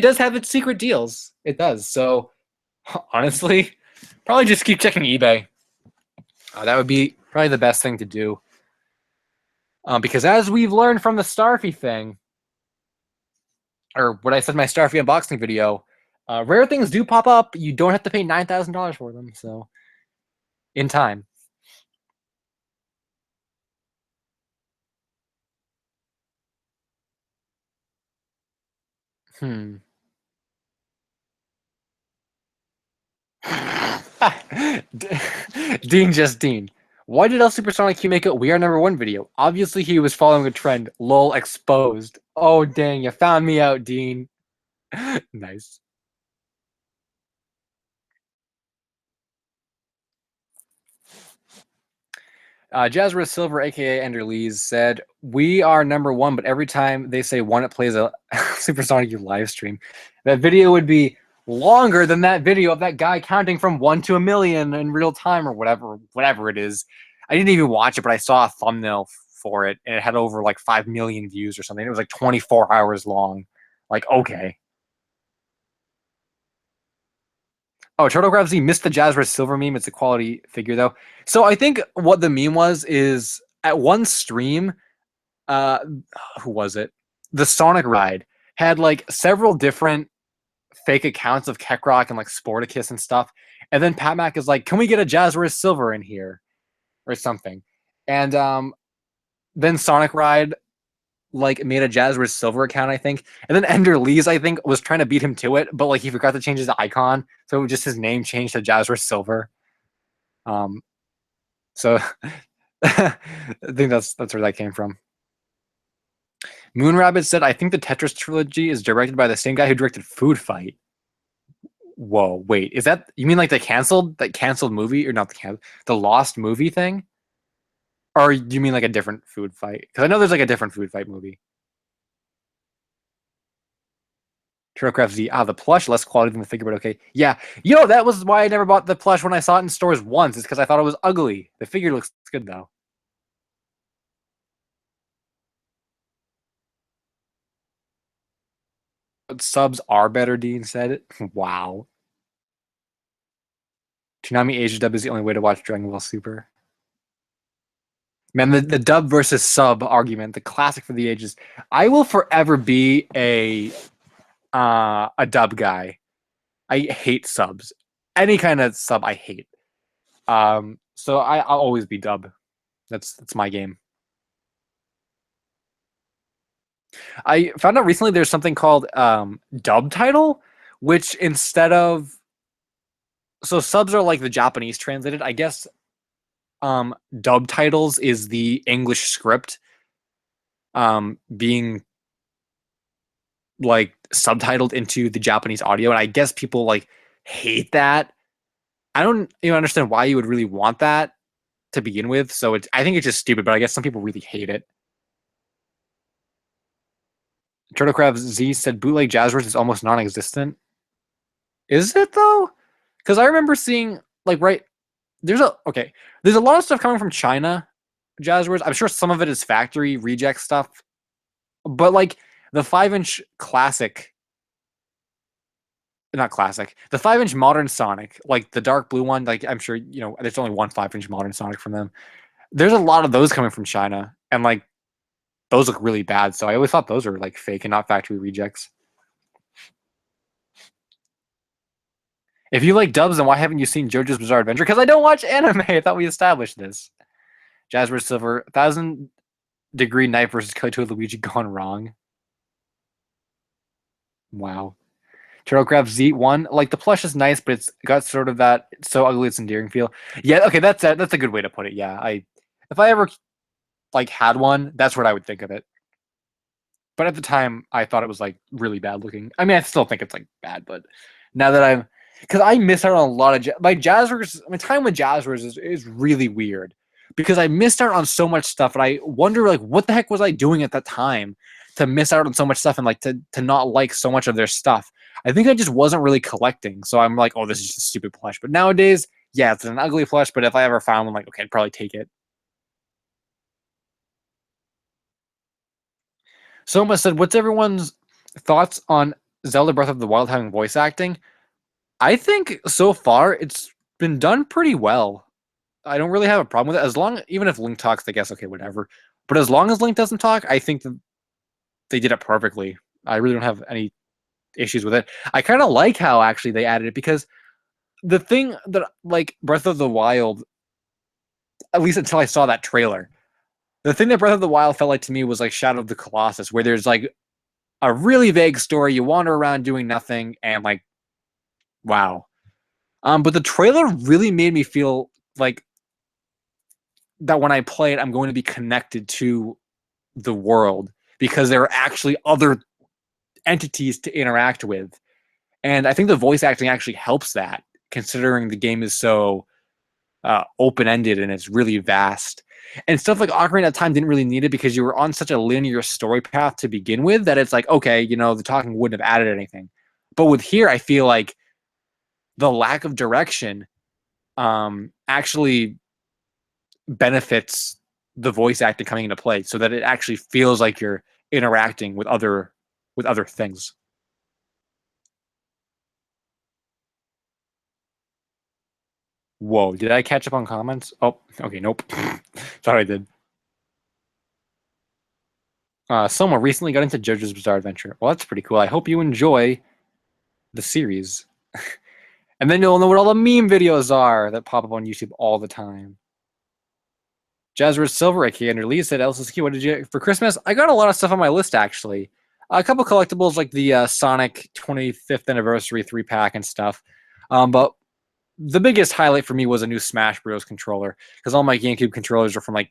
S1: does have its secret deals. It does. So honestly, Probably just keep checking eBay. That would be probably the best thing to do. Because as we've learned from the Starfy thing, or what I said in my Starfy unboxing video, rare things do pop up. You don't have to pay $9,000 for them. So, in time. Hmm. Dean just Dean. Why did El Supersonic Q make a We Are Number One video? Obviously, he was following a trend. Lol, exposed. Oh, dang, you found me out, Dean. Nice. Jazzra Silver, aka Ender Lees, said, "We are number one, but every time they say one, it plays a Supersonic Youth live stream. That video would be longer than that video of that guy counting from 1 to 1,000,000 in real time or whatever it is. I didn't even watch it, but I saw a thumbnail for it, and it had over like 5 million views or something. It was like 24 hours long. Like, okay. Oh, Turtle Crab Z missed the Jazzra Silver meme. It's a quality figure though. So I think what the meme was is at one stream, uh, who was it? The Sonic Ride had like several different fake accounts of Keckrock and like Sporticus and stuff. And then Pat Mac is like, "Can we get a Jazzra Silver in here or something?" And then Sonic Ride like made a Jazzra Silver account, I think. And then Ender Lees, I think, was trying to beat him to it, but like he forgot to change his icon, so just his name changed to Jazzra Silver. Um, so I think that's where that came from. Moonrabbit said, "I think the Tetris trilogy is directed by the same guy who directed Food Fight." Whoa, wait, is that you mean like the canceled movie or not the Lost movie thing? Or do you mean like a different Food Fight? Because I know there's like a different Food Fight movie. Turtlecraft Z, the plush, less quality than the figure, but okay. Yeah, that was why I never bought the plush when I saw it in stores once. It's because I thought it was ugly. The figure looks good though. But subs are better, Dean said it. Wow. Toonami Asia dub is the only way to watch Dragon Ball Super. Man, the dub versus sub argument, the classic for the ages. I will forever be a dub guy. I hate subs. Any kind of sub I hate. So I'll always be dub. That's my game. I found out recently there's something called dub title, which instead of subs are like the Japanese translated. I guess dub titles is the English script being like subtitled into the Japanese audio, and I guess people like hate that. I don't even understand why you would really want that to begin with. So I think it's just stupid, but I guess some people really hate it. Turtlecraft Z said bootleg Jazzwords is almost non-existent. Is it though? Because I remember seeing like there's a lot of stuff coming from China. Jazzwords. I'm sure some of it is factory reject stuff, but like the 5-inch classic, not classic, the 5-inch modern Sonic, like the dark blue one. Like I'm sure there's only one 5-inch modern Sonic from them. There's a lot of those coming from China, and like those look really bad. So I always thought those were like fake and not factory rejects. If you like dubs, then why haven't you seen JoJo's Bizarre Adventure? Because I don't watch anime. I thought we established this. Jasper Silver, 1,000-degree knife versus Koto Luigi gone wrong. Wow. Turtlecraft Z1, like the plush is nice, but it's got sort of that it's so ugly it's endearing feel. Yeah, okay, that's a good way to put it. Yeah, if I ever like had one, that's what I would think of it. But at the time, I thought it was like really bad looking. I mean, I still think it's like bad, but now that because I miss out on a lot of my Jazzers. My time with Jazzers is really weird because I missed out on so much stuff, and I wonder like what the heck was I doing at that time to miss out on so much stuff and like to not like so much of their stuff. I think I just wasn't really collecting, so I'm like, oh, this is just a stupid plush. But nowadays, yeah, it's an ugly plush. But if I ever found one, like, okay, I'd probably take it. Soma said, "What's everyone's thoughts on Zelda Breath of the Wild having voice acting?" I think so far it's been done pretty well. I don't really have a problem with it as long, even if Link talks, I guess okay, whatever. But as long as Link doesn't talk, I think that they did it perfectly. I really don't have any issues with it. I kind of like how actually they added it because the thing that like Breath of the Wild, at least until I saw that trailer, the thing that Breath of the Wild felt like to me was like Shadow of the Colossus, where there's like a really vague story. You wander around doing nothing, and like, wow. But the trailer really made me feel like that when I play it, I'm going to be connected to the world because there are actually other entities to interact with. And I think the voice acting actually helps that, considering the game is so open ended and it's really vast. And stuff like Ocarina of Time didn't really need it because you were on such a linear story path to begin with that it's like, okay, you know, the talking wouldn't have added anything. But with here, I feel like the lack of direction actually benefits the voice acting coming into play so that it actually feels like you're interacting with other things. Whoa, did I catch up on comments? Oh, okay, nope. Thought I did. Someone recently got into JoJo's Bizarre Adventure. Well, that's pretty cool. I hope you enjoy the series. And then you'll know what all the meme videos are that pop up on YouTube all the time. Jazzword Silver, aka Andrew Lee, said, lssq, what did you get for Christmas? I got a lot of stuff on my list, actually. A couple collectibles like the Sonic 25th Anniversary 3-pack and stuff. But the biggest highlight for me was a new Smash Bros. Controller, because all my GameCube controllers are from like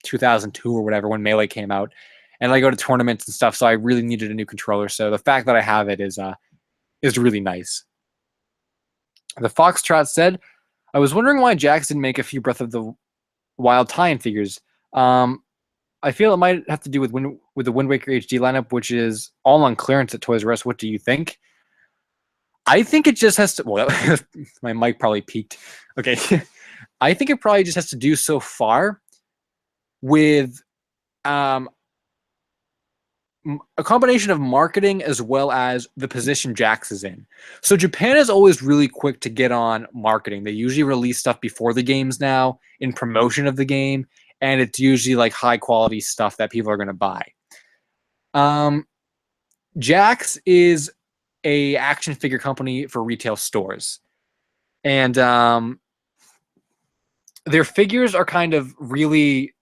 S1: 2002 or whatever when Melee came out. And I go to tournaments and stuff, so I really needed a new controller. So the fact that I have it is really nice. The Foxtrot said, I was wondering why Jax didn't make a few Breath of the Wild tie-in figures. I feel it might have to do with the Wind Waker HD lineup, which is all on clearance at Toys R Us. What do you think? I think it just has to. Well, my mic probably peaked. Okay, I think it probably just has to do so far with a combination of marketing as well as the position Jax is in. So Japan is always really quick to get on marketing. They usually release stuff before the games now in promotion of the game, and it's usually like high quality stuff that people are going to buy. Jax is a action figure company for retail stores, and their figures are kind of really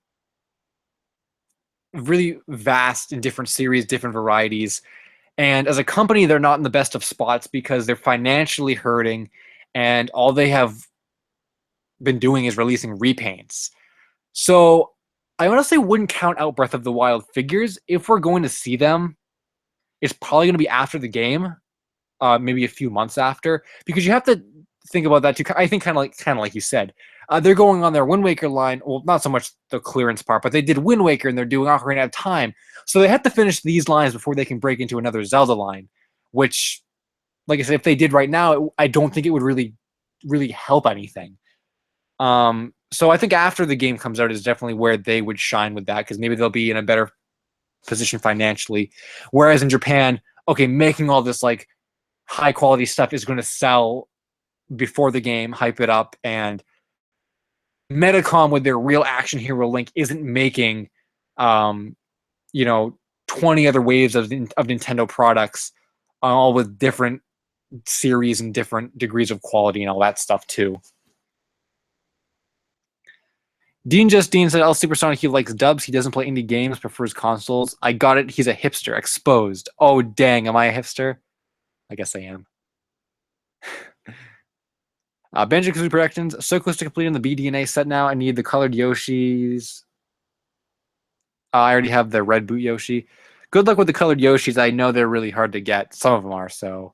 S1: vast in different series, different varieties. And as a company, they're not in the best of spots because they're financially hurting, and all they have been doing is releasing repaints. So I honestly wouldn't count out Breath of the Wild figures. If we're going to see them, it's probably going to be after the game, maybe a few months after, because you have to think about that too. I think kind of like you said, they're going on their Wind Waker line. Well, not so much the clearance part, but they did Wind Waker and they're doing Ocarina of Time, so they have to finish these lines before they can break into another Zelda line. Which, like I said, if they did right now, I don't think it would really help anything. So I think after the game comes out is definitely where they would shine with that, because maybe they'll be in a better position financially. Whereas in Japan, okay, making all this like high quality stuff is going to sell before the game, hype it up, and Medicom with their real action hero Link isn't making, um, 20 other waves of Nintendo products, all with different series and different degrees of quality and all that stuff too. Dean said, "El Supersonic, he likes dubs. He doesn't play indie games, prefers consoles." I got it. He's a hipster. Exposed. Oh, dang. Am I a hipster? I guess I am. Banjo-Kazooie Productions. So close to completing the BDNA set now. I need the colored Yoshis. I already have the red boot Yoshi. Good luck with the colored Yoshis. I know they're really hard to get. Some of them are, so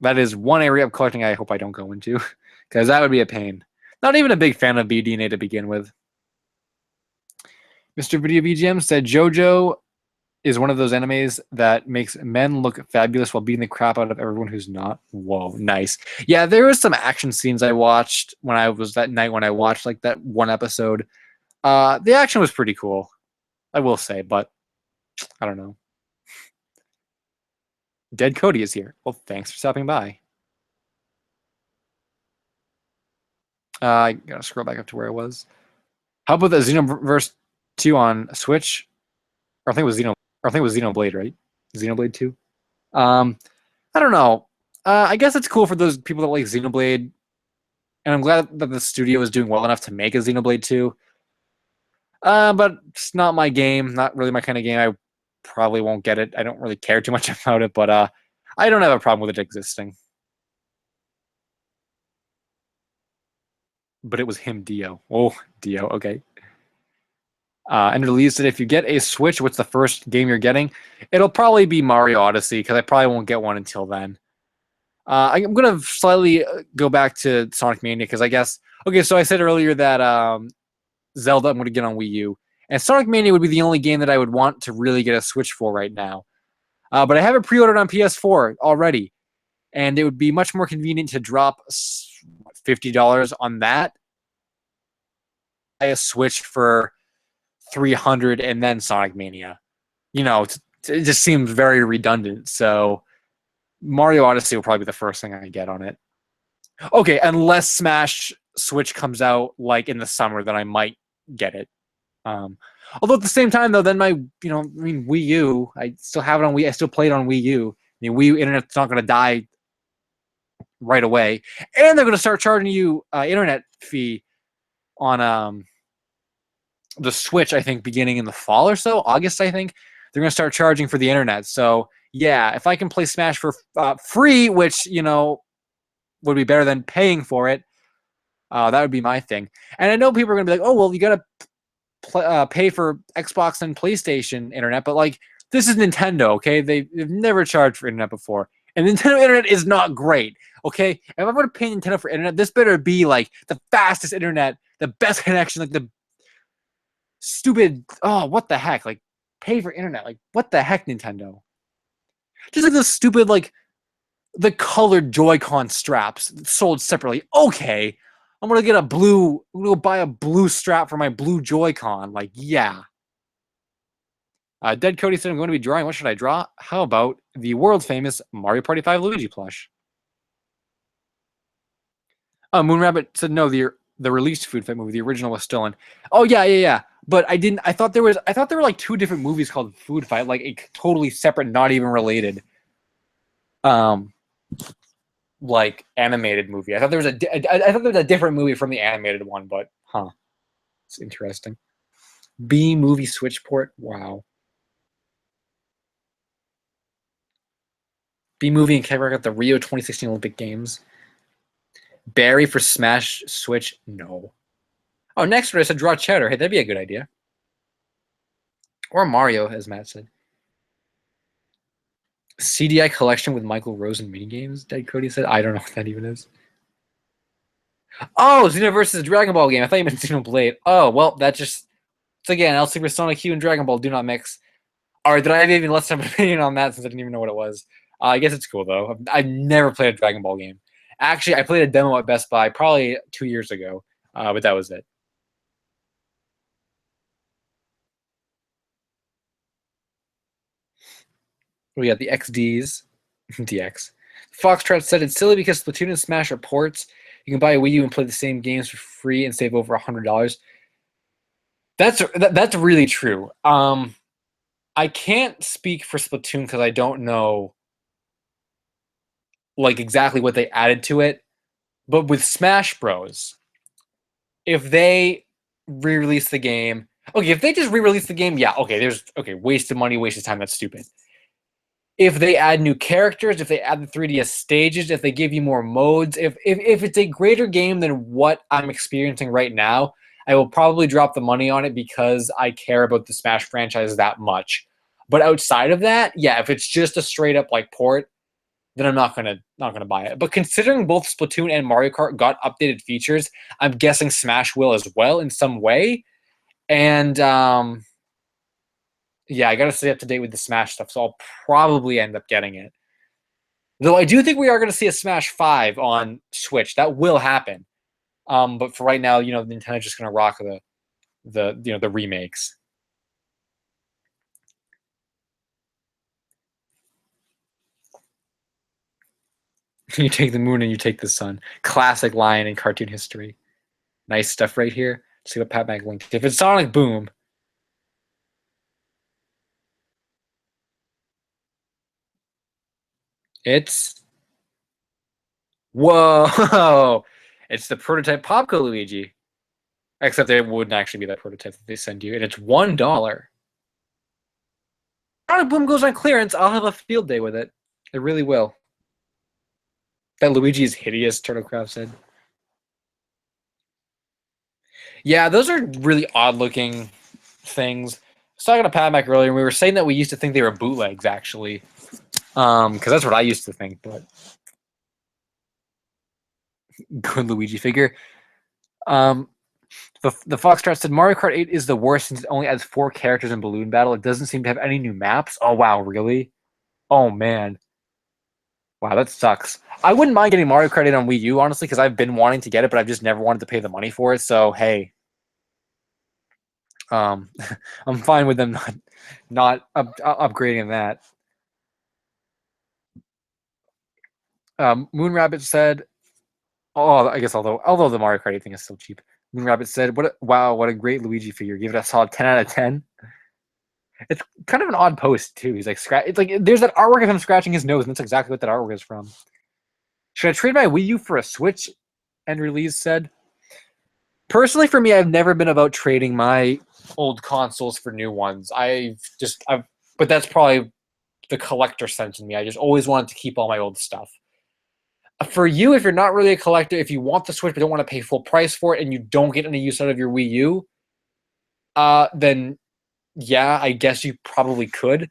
S1: that is one area of collecting I hope I don't go into, because that would be a pain. Not even a big fan of BDNA to begin with. Mr. Video VGM said JoJo is one of those animes that makes men look fabulous while beating the crap out of everyone who's not. Whoa, nice. Yeah, there was some action scenes I watched when I was that night when I watched like that one episode. The action was pretty cool, I will say, but I don't know. Dead Cody is here. Well, thanks for stopping by. I gotta scroll back up to where I was. How about the Xenoverse 2 on Switch? Or I think it was Xenoblade, right? Xenoblade 2. Um, I don't know. I guess it's cool for those people that like Xenoblade, and I'm glad that the studio is doing well enough to make a Xenoblade 2. But it's not my game, not really my kind of game. I probably won't get it. I don't really care too much about it, but I don't have a problem with it existing. But it was him, Dio. Oh, Dio. Okay. And released it. If you get a Switch, what's the first game you're getting? It'll probably be Mario Odyssey because I probably won't get one until then. I'm gonna slightly go back to Sonic Mania because I guess okay. So I said earlier that Zelda I'm gonna get on Wii U, and Sonic Mania would be the only game that I would want to really get a Switch for right now. But I have it pre-ordered on PS4 already, and it would be much more convenient to drop $50 on that. Buy a Switch for 300 and then Sonic Mania. You know, it just seems very redundant. So Mario Odyssey will probably be the first thing I get on it. Okay, unless Smash Switch comes out like in the summer, then I might get it. Although at the same time, though, then Wii U, I still have it on Wii. I still play it on Wii U. I mean, Wii U internet's not going to die right away, and they're going to start charging you internet fee on the Switch. I think beginning in the fall or so, August. I think they're going to start charging for the internet. So yeah, if I can play Smash for free, which would be better than paying for it, that would be my thing. And I know people are going to be like, "Oh, well, you got to pay for Xbox and PlayStation internet," but like this is Nintendo, okay? They've never charged for internet before, and Nintendo internet is not great, okay? If I'm going to pay Nintendo for internet, this better be like the fastest internet, the best connection, like the stupid. Oh, what the heck? Like pay for internet, like what the heck, Nintendo? Just like the stupid like the colored Joy-Con straps sold separately. Okay, I'm gonna get I'm gonna buy a blue strap for my blue Joy-Con. Like, yeah. Dead Cody said I'm going to be drawing. What should I draw? How about the world famous Mario Party 5 Luigi plush? Moon Rabbit said no. The released Food Fight movie, the original, was stolen. Oh yeah. But I didn't. I thought there were like two different movies called Food Fight, like a totally separate, not even related. Like animated movie. I thought there was a different movie from the animated one, but it's interesting. B movie Switch port. Wow. B movie and Kevin at the Rio 2016 Olympic Games. Barry for Smash Switch. No. Oh, next one I said draw cheddar. Hey, that'd be a good idea. Or Mario, as Matt said. CDI collection with Michael Rosen minigames. Dead Cody said. I don't know what that even is. Oh, Xenoverse is a Dragon Ball game. I thought you meant Xenoblade. Oh, well, that just... It's again, El Super Sonic Q and Dragon Ball do not mix. Alright, did I have even less of an opinion on that since I didn't even know what it was? I guess it's cool, though. I've never played a Dragon Ball game. Actually, I played a demo at Best Buy probably 2 years ago, but that was it. We got the XDs. DX. Foxtrot said it's silly because Splatoon and Smash are ports. You can buy a Wii U and play the same games for free and save over $100. That's really true. I can't speak for Splatoon because I don't know like exactly what they added to it. But with Smash Bros, if they re-release the game, okay, if they just re-release the game, yeah, okay, wasted money, wasted time, that's stupid. If they add new characters, if they add the 3DS stages, if they give you more modes, if it's a greater game than what I'm experiencing right now, I will probably drop the money on it because I care about the Smash franchise that much. But outside of that, yeah, if it's just a straight up like port, then I'm not gonna buy it. But considering both Splatoon and Mario Kart got updated features, I'm guessing Smash will as well in some way. And yeah, I gotta stay up to date with the Smash stuff, so I'll probably end up getting it. Though I do think we are gonna see a Smash 5 on Switch. That will happen. But for right now, Nintendo's just gonna rock the remakes. You take the moon and you take the sun. Classic line in cartoon history. Nice stuff right here. Let's see what Pat Mac linked. If it's Sonic Boom, it's whoa! It's the prototype Popco Luigi. Except it wouldn't actually be that prototype that they send you, and it's $1. Sonic Boom goes on clearance. I'll have a field day with it. It really will. That Luigi is hideous, Turtlecraft said. Yeah, those are really odd looking things. I was talking to Pat Mac earlier, and we were saying that we used to think they were bootlegs, actually. Because that's what I used to think, but good Luigi figure. The Foxtrot said Mario Kart 8 is the worst since it only adds 4 characters in Balloon Battle. It doesn't seem to have any new maps. Oh wow, really? Oh man. Wow, that sucks. I wouldn't mind getting Mario Kart 8 on Wii U, honestly, because I've been wanting to get it, but I've just never wanted to pay the money for it. So hey, I'm fine with them not upgrading that. Moon Rabbit said, "Oh, I guess although the Mario Kart 8 thing is still cheap." Moon Rabbit said, wow, what a great Luigi figure. Give it a solid 10 out of 10." It's kind of an odd post too. He's like It's like there's that artwork of him scratching his nose, and that's exactly what that artwork is from. Should I trade my Wii U for a Switch? And Release said. Personally, for me, I've never been about trading my old consoles for new ones. But that's probably the collector sense in me. I just always wanted to keep all my old stuff. For you, if you're not really a collector, if you want the Switch but don't want to pay full price for it, and you don't get any use out of your Wii U, then yeah, I guess you probably could.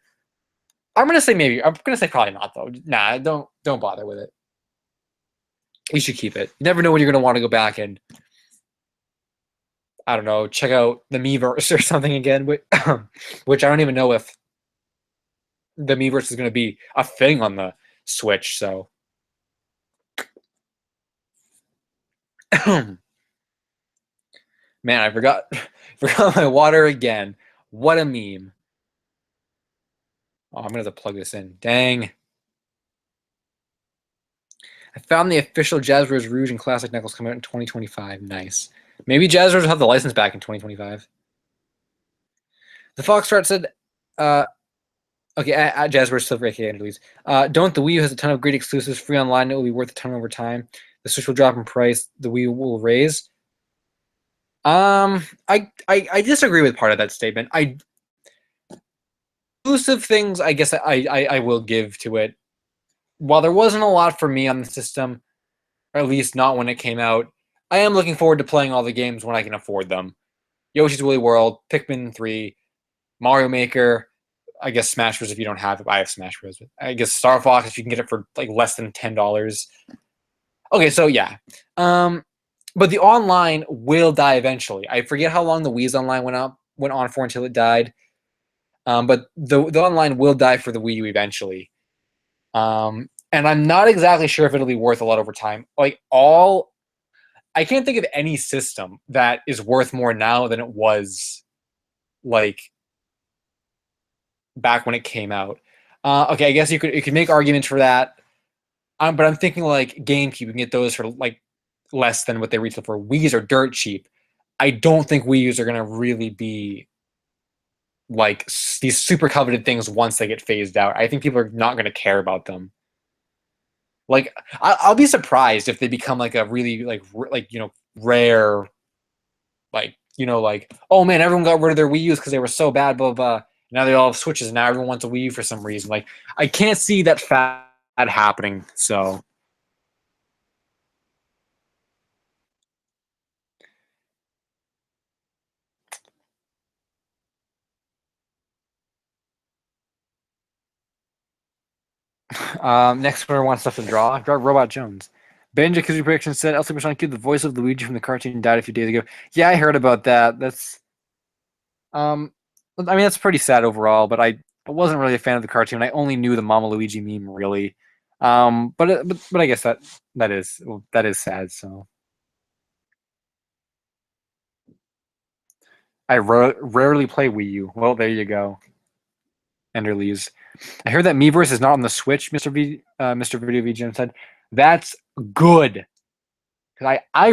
S1: I'm gonna say maybe. I'm gonna say probably not though. Nah, don't bother with it. You should keep it. You never know when you're gonna want to go back and I don't know, check out the Miiverse or something again, which I don't even know if the Miiverse is gonna be a thing on the Switch. So, man, I forgot my water again. What a meme. Oh, I'm gonna have to plug this in. Dang. I found the official Jazz Rose Rouge and Classic Knuckles come out in 2025. Nice. Maybe Jazz Rose will have the license back in 2025. The Foxtrot said, okay, at Jazz Rose Silver aka release. Don't the Wii U has a ton of great exclusives free online. It will be worth a ton over time. The Switch will drop in price. The Wii U will raise. I disagree with part of that statement. Exclusive things, I guess I will give to it. While there wasn't a lot for me on the system, or at least not when it came out, I am looking forward to playing all the games when I can afford them. Yoshi's Woolly World, Pikmin 3, Mario Maker, I guess Smash Bros. If you don't have it. I have Smash Bros. I guess Star Fox if you can get it for like less than $10. Okay, so yeah. But the online will die eventually. I forget how long the Wii's online went on for until it died. But the online will die for the Wii U eventually. And I'm not exactly sure if it'll be worth a lot over time. I can't think of any system that is worth more now than it was like back when it came out. Okay, I guess you could make arguments for that. But I'm thinking like GameCube, you can get those for like less than what they retail for. Wii's are dirt cheap. I don't think Wii U's are gonna really be like these super coveted things once they get phased out. I think people are not gonna care about them. Like I'll be surprised if they become like a really like rare, like oh man, everyone got rid of their Wii U's because they were so bad, blah blah. Now they all have Switches, and now everyone wants a Wii U for some reason. Like I can't see that fad happening. So next one wants stuff to draw. Draw Robot Jones. Benja Kizzy Prediction said El Super Sonic Q, the voice of Luigi from the cartoon, died a few days ago. Yeah, I heard about that. I mean that's pretty sad overall, but I wasn't really a fan of the cartoon. I only knew the Mama Luigi meme really. But I guess that is sad. So I rarely play Wii U. Well, there you go. Ender leaves. I heard that Miiverse is not on the Switch. Mr. Video VGM said that's good. because I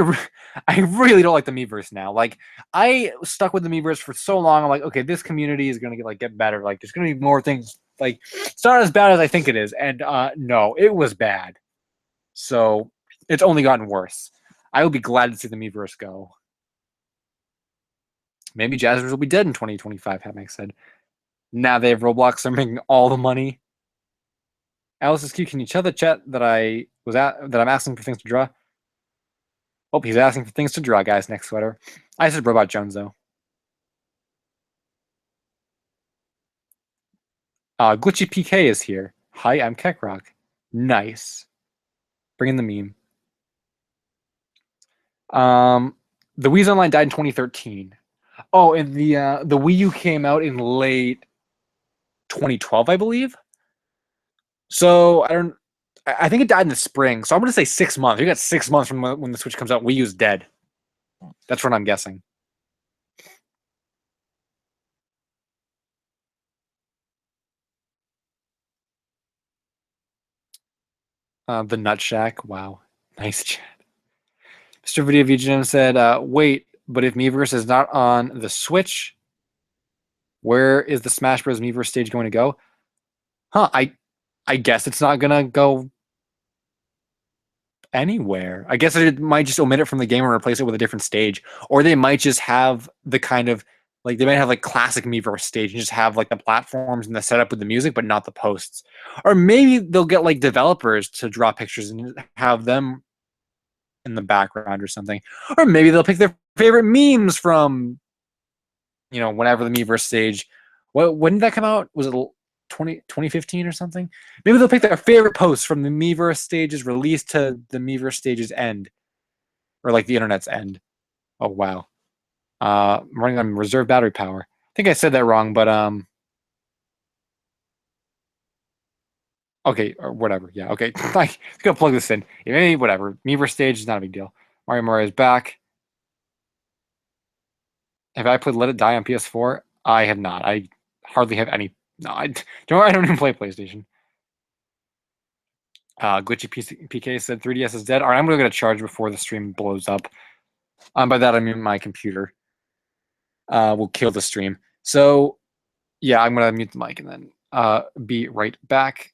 S1: really don't like the Miiverse now. Like I stuck with the Miiverse for so long. I'm like, okay, this community is gonna get better. Like there's gonna be more things. Like it's not as bad as I think it is. And no, it was bad. So it's only gotten worse. I will be glad to see the Miiverse go. Maybe Jazzers will be dead in 2025. Hamak said. Now they have Roblox. They're making all the money. lssq, can you tell the chat that I'm asking for things to draw? Oh, he's asking for things to draw, guys. Next sweater. I said Robot Jones though. Glitchy PK is here. Hi, I'm Keckrock. Nice. Bring in the meme. The Wii's Online died in 2013. Oh, and the Wii U came out in late 2012, I believe. So I think it died in the spring. So I'm gonna say 6 months. We got 6 months from when the Switch comes out. Wii U's dead. That's what I'm guessing. The Nut Shack. Wow, nice chat. Mr. Video VGM said, "Wait, but if Miiverse is not on the Switch, where is the Smash Bros. Miiverse stage going to go?" Huh? I guess it's not gonna go anywhere. I guess it might just omit it from the game and replace it with a different stage, or they might just have the kind of like they might have like classic Miiverse stage and just have like the platforms and the setup with the music, but not the posts. Or maybe they'll get like developers to draw pictures and have them in the background or something. Or maybe they'll pick their favorite memes from whenever the Miiverse stage. When did that come out? Was it 2015 or something? Maybe they'll pick their favorite posts from the Miiverse stage's release to the Miiverse stage's end, or like the internet's end. Oh wow. I'm running on reserve battery power. I think I said that wrong, but okay, or whatever. Yeah, okay. Like, gonna plug this in. Maybe whatever. Miiverse stage is not a big deal. Mario is back. Have I played Let It Die on PS4? I have not. I hardly have any. No, I don't even play PlayStation. Glitchy PK said 3DS is dead. All right, I'm gonna get a charge before the stream blows up. By that I mean my computer will kill the stream. So yeah, I'm gonna mute the mic and then be right back.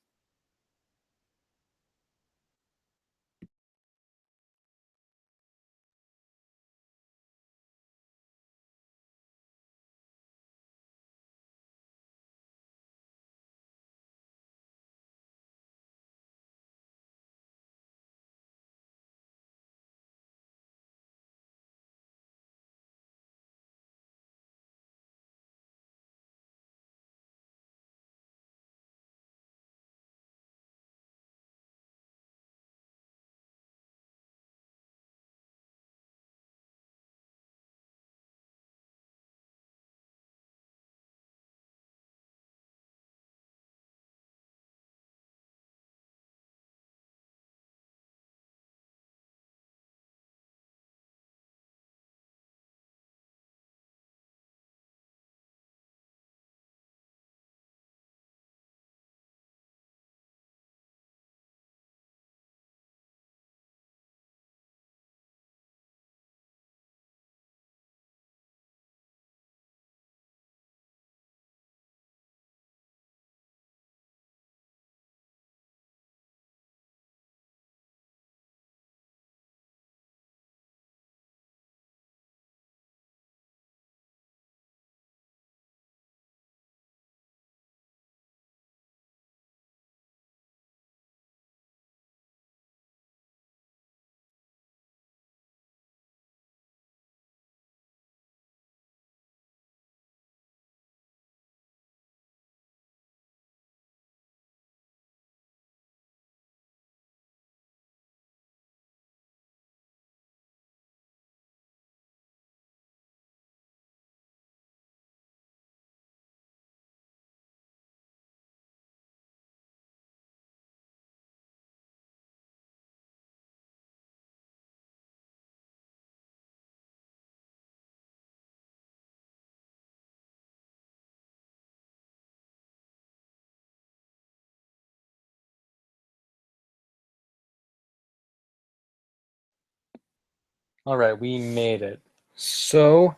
S1: All right, we made it. So,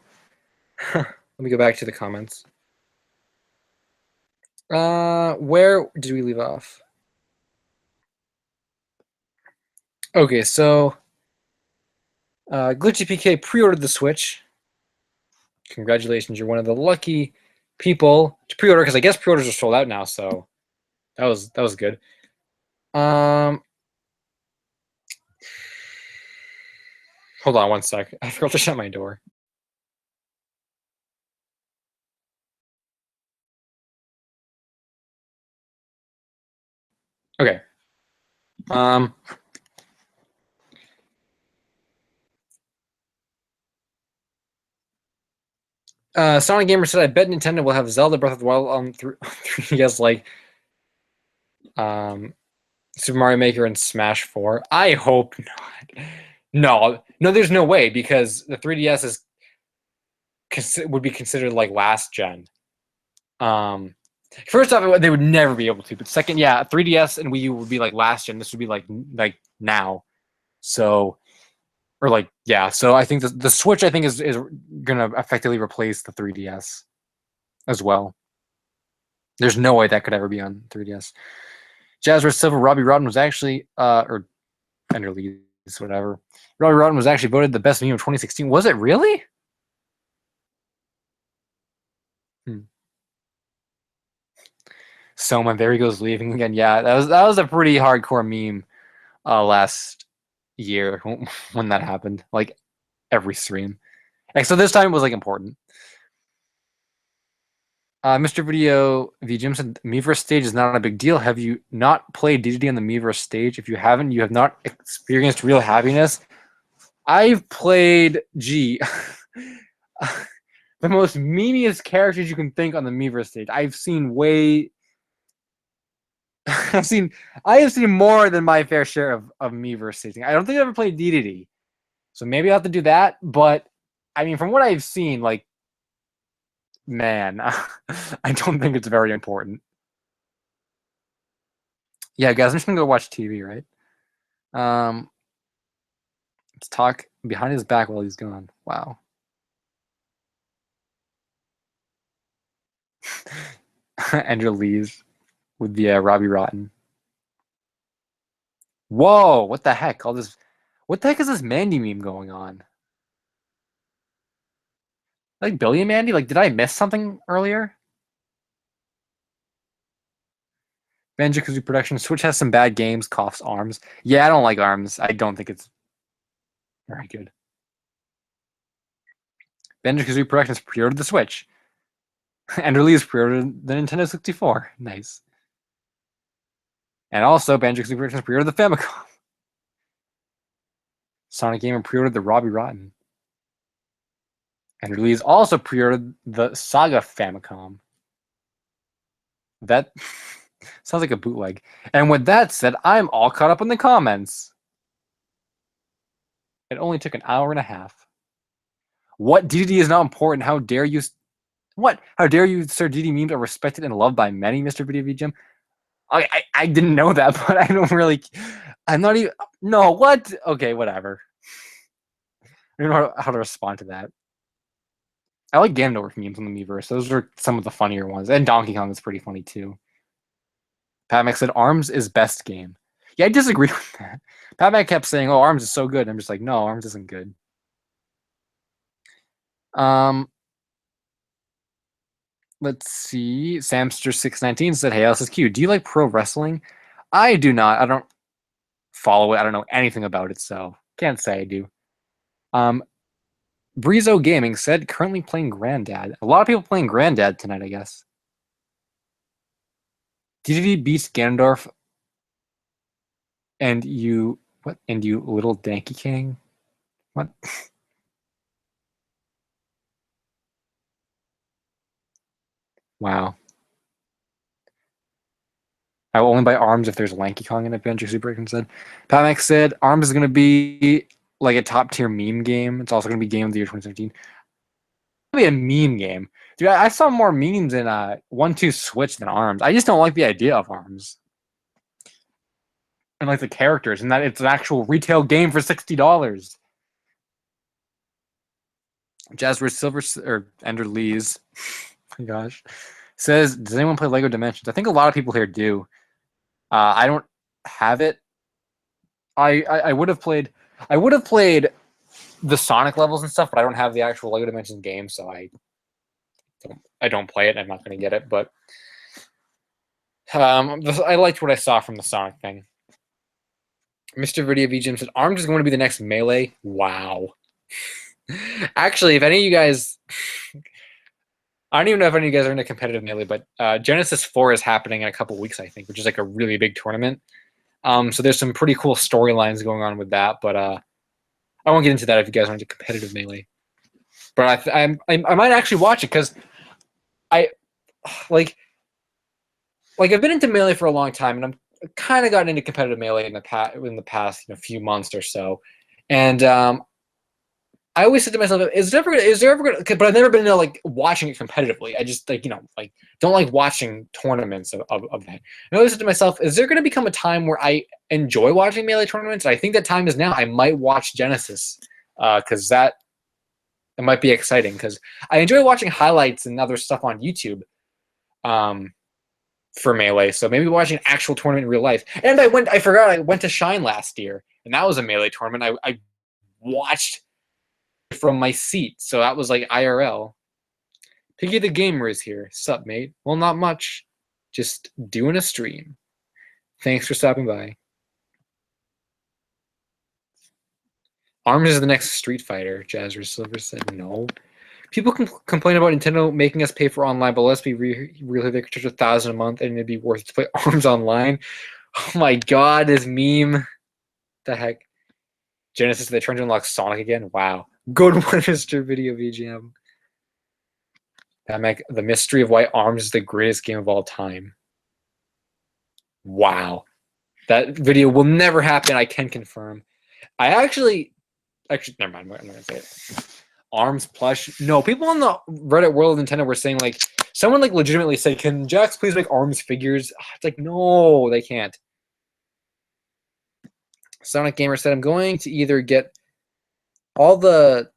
S1: let me go back to the comments. Where did we leave off? Okay, so Glitchy PK pre-ordered the Switch. Congratulations, you're one of the lucky people to pre-order, because I guess pre-orders are sold out now, so that was good. Hold on one sec. I forgot to shut my door. Okay. Sonic Gamer said, "I bet Nintendo will have Zelda Breath of the Wild on 3DS like Super Mario Maker and Smash 4." I hope not. No, there's no way, because the 3DS would be considered like last gen. First off, they would never be able to. But second, yeah, 3DS and Wii U would be like last gen. This would be like now. So, or like, yeah. So I think the Switch, I think, is gonna effectively replace the 3DS as well. There's no way that could ever be on 3DS. Jazzra Silver, Robbie Rodden was actually or Ender Lees, whatever. Robbie Rodden was actually voted the best meme of 2016. Was it really? Soma, there he goes leaving again. Yeah, that was a pretty hardcore meme last year when that happened. Like every stream. And so this time it was like important. Mr. Video V Jim said Miiverse stage is not a big deal. Have you not played DDD on the Miiverse stage? If you haven't, you have not experienced real happiness. I've played the most memeiest characters you can think on the Miiverse stage. I've seen way I have seen more than my fair share of Miiverse staging. I don't think I've ever played DDD. So maybe I'll have to do that. But I mean, from what I've seen, like, man, I don't think it's very important. Yeah, guys, I'm just gonna go watch TV, right? Let's talk behind his back while he's gone. Wow. Andrew leaves with the Robbie Rotten. Whoa! What the heck? All this. What the heck is this Mandy meme going on? Like Billy and Mandy? Like, did I miss something earlier? Banjo-Kazooie production. Switch has some bad games. Coughs Arms. Yeah, I don't like Arms. I don't think it's very good. Banjo-Kazooie Productions pre-ordered the Switch. And released pre-ordered the Nintendo 64. Nice. And also, Banjo-Kazooie Productions pre-ordered the Famicom. Sonic Gamer pre-ordered the Robbie Rotten. And release also pre-ordered the Saga Famicom. That sounds like a bootleg. And with that said, I'm all caught up in the comments. It only took an hour and a half. What? DDD is not important. How dare you? What? How dare you, sir? DDD memes are respected and loved by many, Mr. Video V Jim. I didn't know that, but I don't really. I'm not even. No, what? Okay, whatever. I don't know how to respond to that. I like Ganondorf memes on the Miiverse. Those are some of the funnier ones. And Donkey Kong is pretty funny too. Pat Mac said Arms is best game. Yeah, I disagree with that. Pat Mac kept saying, "Oh, Arms is so good." I'm just like, no, Arms isn't good. Let's see. Samster619 said, "Hey, lssq, do you like pro wrestling?" I do not. I don't follow it. I don't know anything about it, so can't say I do. Breezo Gaming said, currently playing Granddad. A lot of people playing Granddad tonight, I guess. DDD beats Ganondorf and you what? And you little Danky King? What? Wow. I will only buy Arms if there's Lanky Kong in it, Banjo Super said. Pat Max said Arms is gonna be like a top tier meme game. It's also gonna be Game of the Year 2017. Be a meme game. Dude, I saw more memes in 1-2 Switch than Arms. I just don't like the idea of Arms. And like the characters, and that it's an actual retail game for $60. Jasper Silver or Ender Lees. Oh my gosh. Says, does anyone play Lego Dimensions? I think a lot of people here do. I don't have it. I would have played the Sonic levels and stuff, but I don't have the actual Lego Dimensions game, so I don't play it. I'm not going to get it, but I liked what I saw from the Sonic thing. Mr. Video VGM said, Arms is going to be the next Melee. Wow. Actually, if any of you guys, I don't even know if any of you guys are into competitive Melee, but Genesis 4 is happening in a couple weeks, I think, which is like a really big tournament. So there's some pretty cool storylines going on with that, but I won't get into that if you guys are into competitive Melee. But I might actually watch it because I like I've been into Melee for a long time, and I'm kind of gotten into competitive Melee in the past few months or so, and I always said to myself, is there ever gonna? But I've never been into like watching it competitively. I just don't like watching tournaments of that. And I always said to myself, is there going to become a time where I enjoy watching Melee tournaments? I think that time is now. I might watch Genesis because it might be exciting because I enjoy watching highlights and other stuff on YouTube for Melee. So maybe watching an actual tournament in real life. And I went to Shine last year, and that was a Melee tournament. I watched from my seat, so that was like IRL. Piggy the Gamer is here. Sup, mate? Well, not much. Just doing a stream. Thanks for stopping by. Arms is the next Street Fighter, Jazzer Silver said no. People can complain about Nintendo making us pay for online, but let's be real, they could charge $1,000 a month and it'd be worth it to play Arms online. Oh my god, this meme. The heck? Genesis, they trying to unlock Sonic again? Wow. Good one, Mr. Video VGM. The mystery of why Arms is the greatest game of all time. Wow. That video will never happen, I can confirm. I actually, never mind, I'm not going to say it. Arms plush. No, people on the Reddit world of Nintendo were saying, like, someone, like, legitimately said, can Jax please make Arms figures? It's like, no, they can't. Sonic Gamer said, I'm going to either get all the...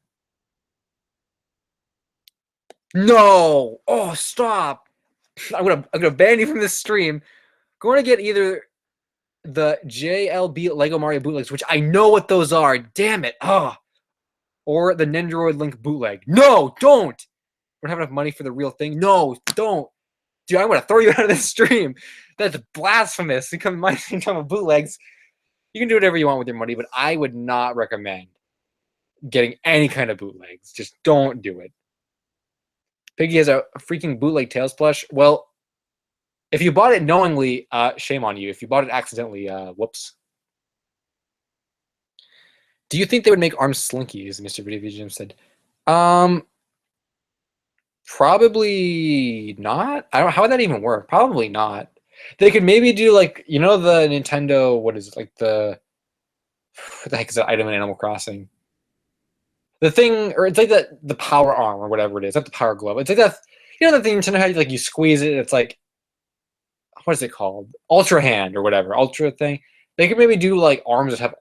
S1: No! Oh, stop! I'm gonna ban you from this stream. Going to get either the JLB Lego Mario bootlegs, which I know what those are. Damn it! Oh, or the Nendoroid Link bootleg. No, don't! We don't have enough money for the real thing. No, don't, dude! I'm gonna throw you out of this stream. That's blasphemous. You come my same time of bootlegs. You can do whatever you want with your money, but I would not recommend getting any kind of bootlegs. Just don't do it. Piggy has a freaking bootleg Tails plush. Well, if you bought it knowingly, shame on you. If you bought it accidentally, whoops. Do you think they would make Arms slinkies? Mr. Video VGM said. Probably not. I don't. How would that even work? Probably not. They could maybe do like the Nintendo. What is it like the? What the heck is that item in Animal Crossing? The thing, or it's like the power arm or whatever it is. Not the power glove. It's like that. That thing Nintendo had. Like you squeeze it. It's like, what is it called? Ultra hand or whatever. Ultra thing. They could maybe do like arms that have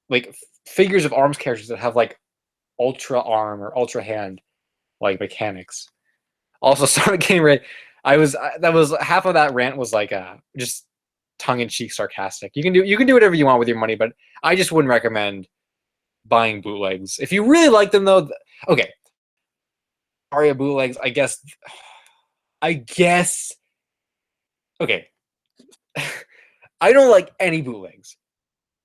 S1: like figures of Arms characters that have like ultra arm or ultra hand like mechanics. Also, Sonic Game Rant. That was half of that rant was like just tongue-in-cheek sarcastic. You can do whatever you want with your money, but I just wouldn't recommend buying bootlegs. If you really like them though, okay. Mario bootlegs, I guess okay. I don't like any bootlegs.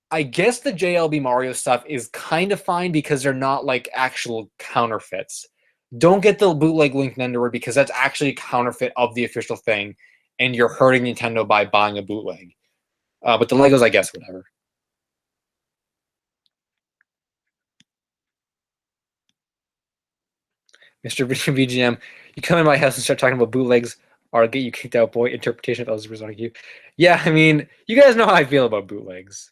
S1: I guess the JLB Mario stuff is kind of fine because they're not like actual counterfeits. Don't get the bootleg Link Nendoroid because that's actually a counterfeit of the official thing, and you're hurting Nintendo by buying a bootleg. But the Legos, I guess, whatever. Mr. VGM, you come in my house and start talking about bootlegs, or I'll get you kicked out, boy. Interpretation of Elizabeth on you. Yeah, I mean, you guys know how I feel about bootlegs.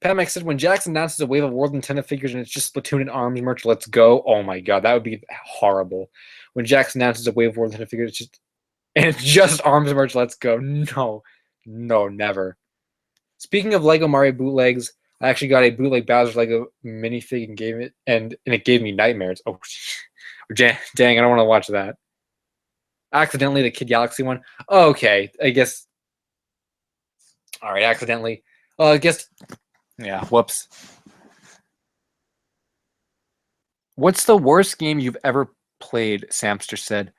S1: Pat Max said, when Jax announces a wave of World Nintendo figures and it's just Splatoon and Arms merch, let's go. Oh my god, that would be horrible. When Jax announces a wave of World Nintendo figures, it's just Arms merch, let's go. No, never. Speaking of Lego Mario bootlegs, I actually got a bootleg Bowser's Lego minifig and gave it, and it gave me nightmares. Oh, dang! I don't want to watch that. Accidentally, the Kid Galaxy one. Oh, okay, I guess. All right, accidentally. I guess. Yeah. Whoops. What's the worst game you've ever played? Samster said.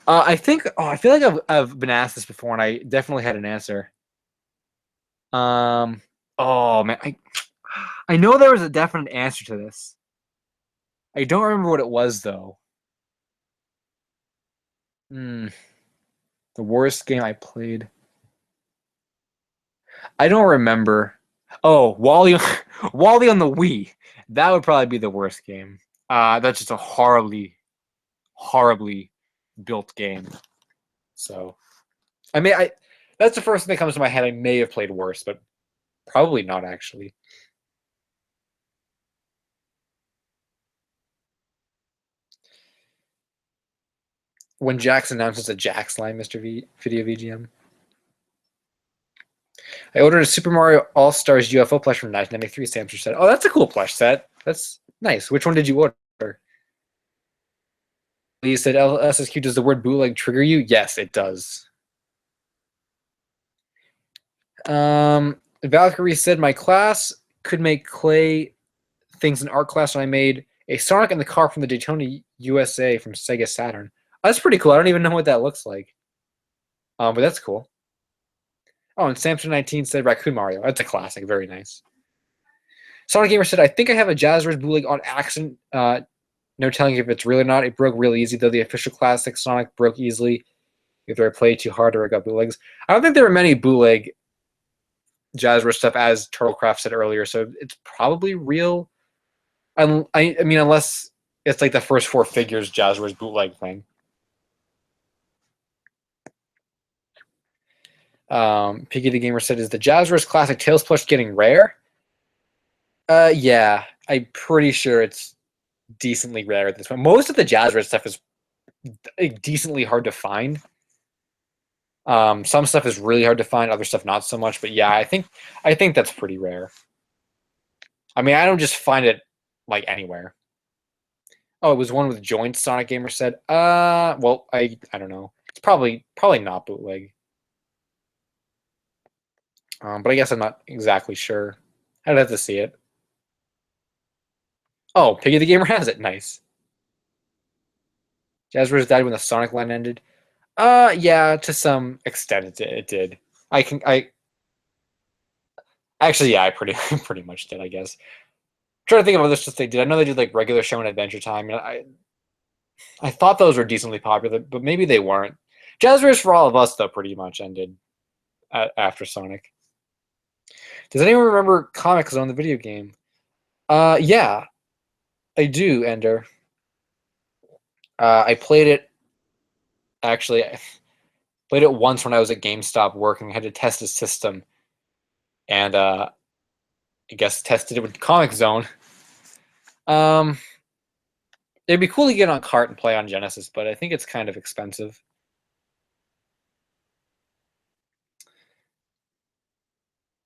S1: I think. Oh, I feel like I've been asked this before, and I definitely had an answer. Oh man, I know there was a definite answer to this. I don't remember what it was though. The worst game I played. I don't remember. Oh, Wally, Wally on the Wii. That would probably be the worst game. That's just a horribly built game. So, I that's the first thing that comes to my head. I may have played worse, but probably not actually. When Jax announces a Jax line, Mr. Video VGM. I ordered a Super Mario All Stars UFO plush from 1993. Samster said, "Oh, that's a cool plush set. That's nice. Which one did you order?" Lee said, "lssq, does the word bootleg trigger you?" Yes, it does. Valkyrie said, "My class could make clay things in art class, and I made a Sonic in the car from the Daytona USA from Sega Saturn." That's pretty cool. I don't even know what that looks like. But that's cool. Oh, and Samson19 said Raccoon Mario. That's a classic. Very nice. Sonic Gamer said, "I think I have a Jazzwares bootleg on accident. No telling if it's real or not. It broke real easy, though. The official classic Sonic broke easily. Either I played too hard or I got bootlegs." I don't think there were many bootleg Jazzwares stuff, as Turtlecraft said earlier, so it's probably real. I mean, unless it's like the first four figures Jazzwares bootleg thing. Piggy the Gamer said, "Is the Jazzwares Classic Tails plush getting rare?" Yeah, I'm pretty sure it's decently rare at this point. Most of the Jazzwares stuff is decently hard to find. Some stuff is really hard to find, other stuff not so much. But yeah, I think that's pretty rare. I mean, I don't just find it like anywhere. Oh, it was one with joints. Sonic Gamer said. Well, I don't know. It's probably not bootleg. But I guess I'm not exactly sure. I'd have to see it. Oh, Piggy the Gamer has it. Nice. Jazzwares died when the Sonic line ended. Yeah, to some extent it did. I actually, yeah, I pretty much did, I guess. I'm trying to think of other stuff they did. I know they did like regular show and Adventure Time. And I thought those were decently popular, but maybe they weren't. Jazzwares for All of Us, though, pretty much ended after Sonic. Does anyone remember Comic Zone, the video game? Yeah, I do, Ender. I played it. Actually, I played it once when I was at GameStop working. I had to test the system, and I guess tested it with Comic Zone. It'd be cool to get on cart and play on Genesis, but I think it's kind of expensive.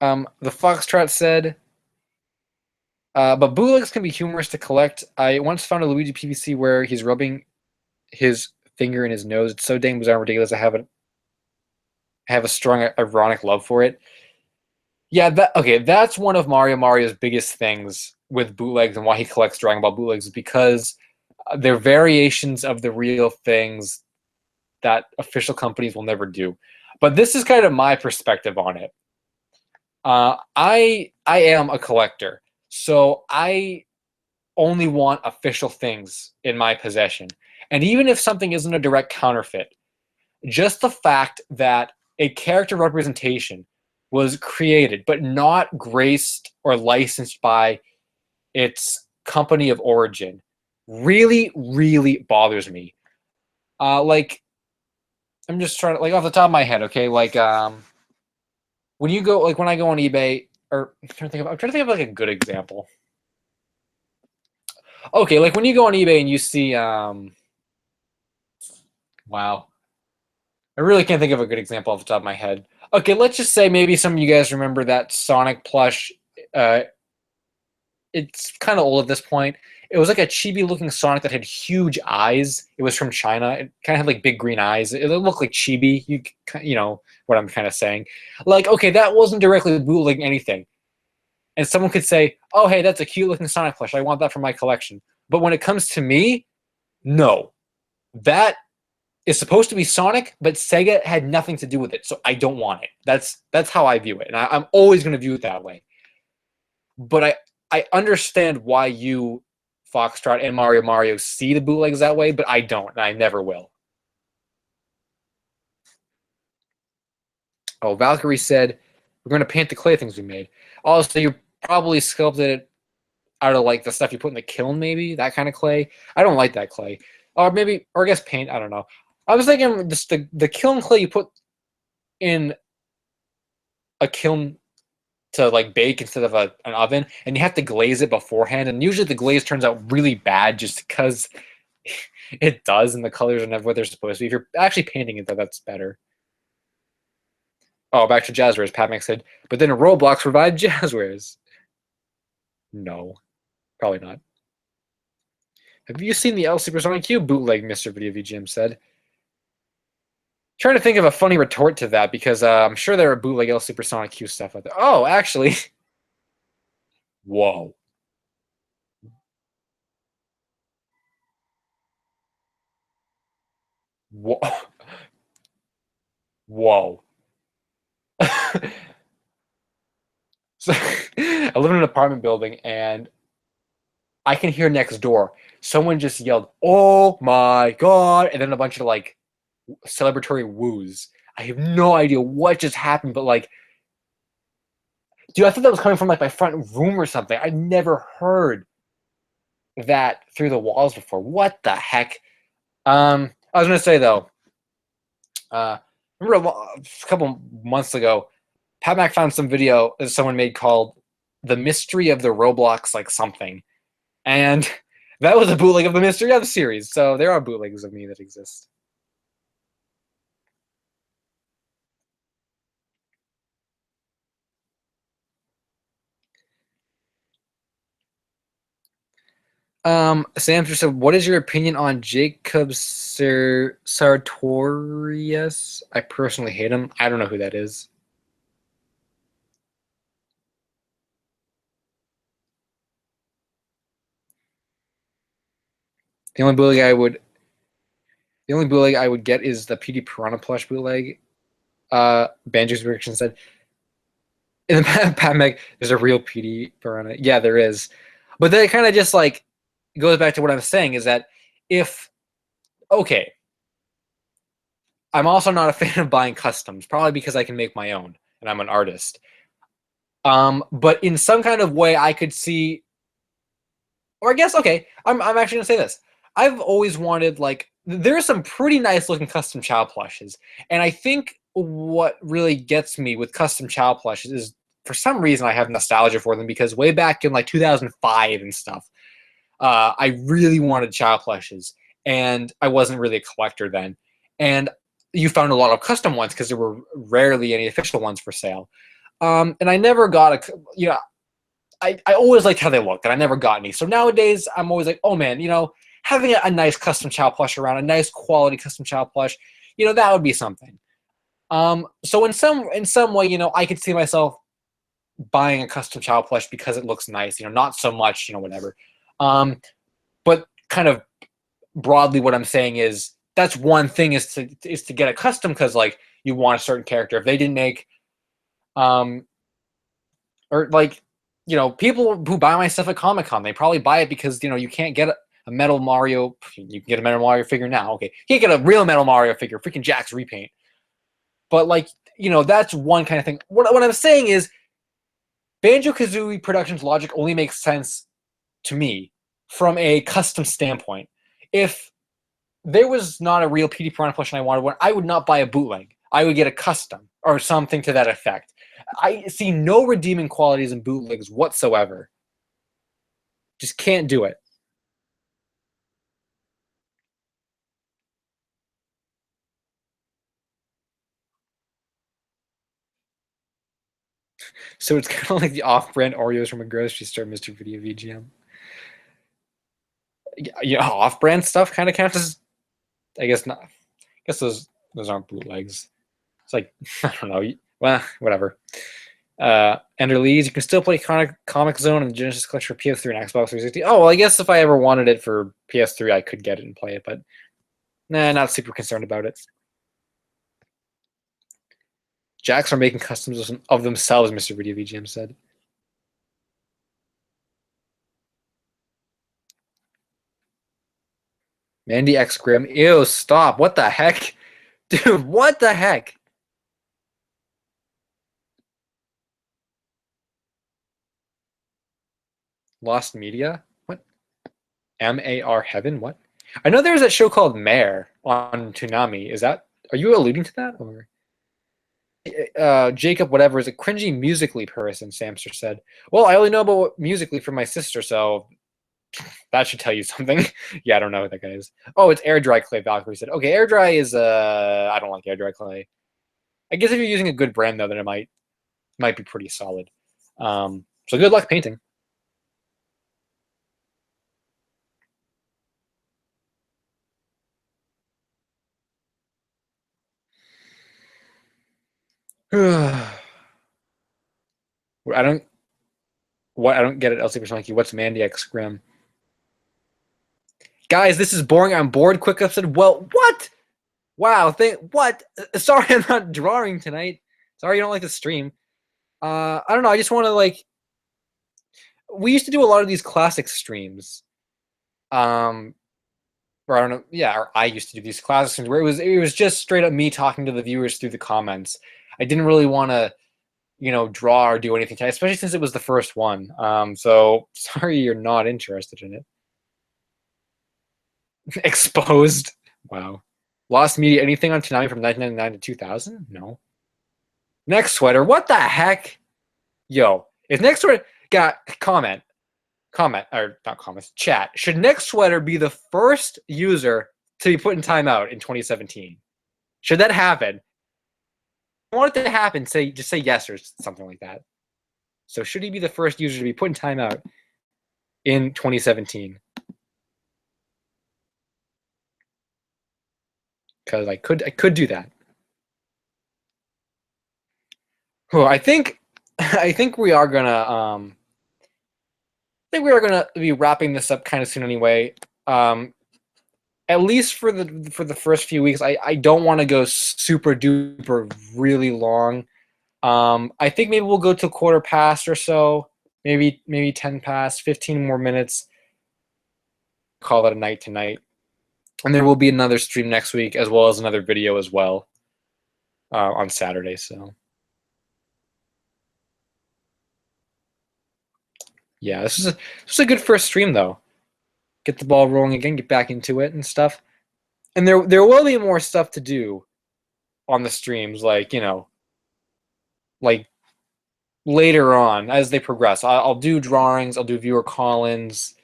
S1: The Foxtrot said, but bootlegs can be humorous to collect. I once found a Luigi PVC where he's rubbing his finger in his nose. It's so dang bizarre and ridiculous. I have a strong ironic love for it. Yeah, that's one of Mario's biggest things with bootlegs and why he collects Dragon Ball bootlegs is because they're variations of the real things that official companies will never do. But this is kind of my perspective on it. I am a collector, so I only want official things in my possession. And even if something isn't a direct counterfeit, just the fact that a character representation was created but not graced or licensed by its company of origin really, really bothers me. Like, I'm just trying to, like, off the top of my head, okay, like, when you go, like, when I go on eBay, or I'm trying to think of like a good example. Okay, like when you go on eBay and you see, wow, I really can't think of a good example off the top of my head. Okay, let's just say maybe some of you guys remember that Sonic plush it's kind of old at this point. It was like a chibi looking Sonic that had huge eyes. It was from China. It kind of had like big green eyes. It looked like chibi. You know what I'm kind of saying. Like, okay, that wasn't directly bootlegging anything. And someone could say, "Oh, hey, that's a cute looking Sonic plush. I want that for my collection." But when it comes to me, no. That is supposed to be Sonic, but Sega had nothing to do with it, so I don't want it. That's how I view it, and I'm always going to view it that way. But I understand why you, Foxtrot, and Mario see the bootlegs that way, but I don't, and I never will. Oh, Valkyrie said we're going to paint the clay things we made. Also, you probably sculpted it out of like the stuff you put in the kiln, maybe that kind of clay. I don't like that clay, or maybe, or I guess paint. I don't know. I was thinking just the kiln clay you put in a kiln to like bake instead of an oven, and you have to glaze it beforehand. And usually the glaze turns out really bad just because it does, and the colors are never what they're supposed to be. If you're actually painting it, though, that's better. Oh, back to Jazzwares. Pat Mac said, but then Roblox revived Jazzwares. No, probably not. Have you seen the L Supersonic Q bootleg? Mr. Video VGM said. Trying to think of a funny retort to that because I'm sure there are bootleg L Supersonic Q stuff out there. Oh, actually, whoa, whoa, whoa. So I live in an apartment building, and I can hear next door someone just yelled, "Oh my god!" and then a bunch of like celebratory woos. I have no idea what just happened, but like, dude, I thought that was coming from like my front room or something. I never heard that through the walls before. What the heck? I was gonna say though, remember a couple months ago, Pat Mac found some video that someone made called "The Mystery of the Roblox" like something, and that was a bootleg of the Mystery of the series. So there are bootlegs of me that exist. Sam just said, "What is your opinion on Jacob Sartorius? I personally hate him. I don't know who that is." The only bootleg I would, the only bootleg I would get is the PD Piranha plush bootleg. Banjo's prediction said, "In the Pat Meg, there's a real PD Piranha." Yeah, there is, but then it kind of just like goes back to what I'm saying is that if okay, I'm also not a fan of buying customs, probably because I can make my own and I'm an artist. But in some kind of way, I could see, or I guess, okay, I'm actually gonna say this. I've always wanted like there are some pretty nice looking custom Chow plushes, and I think what really gets me with custom Chow plushes is for some reason I have nostalgia for them because way back in like 2005 and stuff, I really wanted Chow plushes, and I wasn't really a collector then, and you found a lot of custom ones because there were rarely any official ones for sale. And I never got a, you know, I always liked how they looked, and I never got any. So nowadays, I'm always like, oh man, having a nice custom Chow plush around, a nice quality custom Chow plush, that would be something. So in some way, I could see myself buying a custom Chow plush because it looks nice. Not so much, whatever. But kind of broadly, what I'm saying is that's one thing is to get a custom because like you want a certain character. If they didn't make um or like people who buy my stuff at Comic Con, they probably buy it because you can't get a Metal Mario. You can get a Metal Mario figure now. Okay, you can't get a real Metal Mario figure. Freaking Jack's repaint. But like that's one kind of thing. What I'm saying is Banjo Kazooie Productions logic only makes sense to me from a custom standpoint. If there was not a real PD Piranha plush and I wanted one, I would not buy a bootleg. I would get a custom or something to that effect. I see no redeeming qualities in bootlegs whatsoever. Just can't do it. So it's kind of like the off-brand Oreos from a grocery store, Mr. Video VGM. Yeah, off-brand stuff kind of counts as, I guess not. I guess those aren't bootlegs. It's like I don't know. Well, whatever. Ender Lees, you can still play Comic Zone and the Genesis Collection for PS3 and Xbox 360. Oh, well, I guess if I ever wanted it for PS3, I could get it and play it, but nah, not super concerned about it. Jacks are making customs of themselves, Mr. Video VGM said. Mandy X Grim. Ew, stop. What the heck? Dude, what the heck? Lost Media? What? MAR Heaven? What? I know there's that show called Mare on Toonami. Are you alluding to that? Or Jacob, whatever, is a cringy Musically person, Samster said. Well, I only know about Musically from my sister, so that should tell you something. Yeah, I don't know what that guy is. Oh, it's Air Dry Clay, Valkyrie said. Okay, Air Dry is, I don't like Air Dry Clay. I guess if you're using a good brand, though, then it might be pretty solid. So good luck painting. I don't get it, LC Monkey. What's Mandy X Grim? Guys, this is boring. I'm bored. Quick up said, well, what? Wow, what? Sorry, I'm not drawing tonight. Sorry you don't like the stream. I don't know. I just want to we used to do a lot of these classic streams. Or I don't know. Yeah, or I used to do these classic streams where it was just straight up me talking to the viewers through the comments. I didn't really want to, draw or do anything tonight, especially since it was the first one. So sorry you're not interested in it. Exposed. Wow. Lost Media. Anything on Toonami from 1999 to 2000? No. Next Sweater. What the heck? Yo, if Next Sweater got comment, or not comments, chat. Should Next Sweater be the first user to be put in timeout in 2017? Should that happen? If you want it to happen, just say yes or something like that. So should he be the first user to be put in timeout in 2017? Because I could do that. Oh, I think we are gonna be wrapping this up kind of soon anyway. At least for the first few weeks, I don't want to go super duper really long. I think maybe we'll go to 1/4 or so, maybe 10 past, 15 more minutes. Call it a night tonight, and there will be another stream next week as well as another video as well on Saturday. So yeah, this is a good first stream though. Get the ball rolling again, get back into it and stuff. And there will be more stuff to do on the streams, like later on as they progress. I'll do drawings, I'll do viewer call-ins,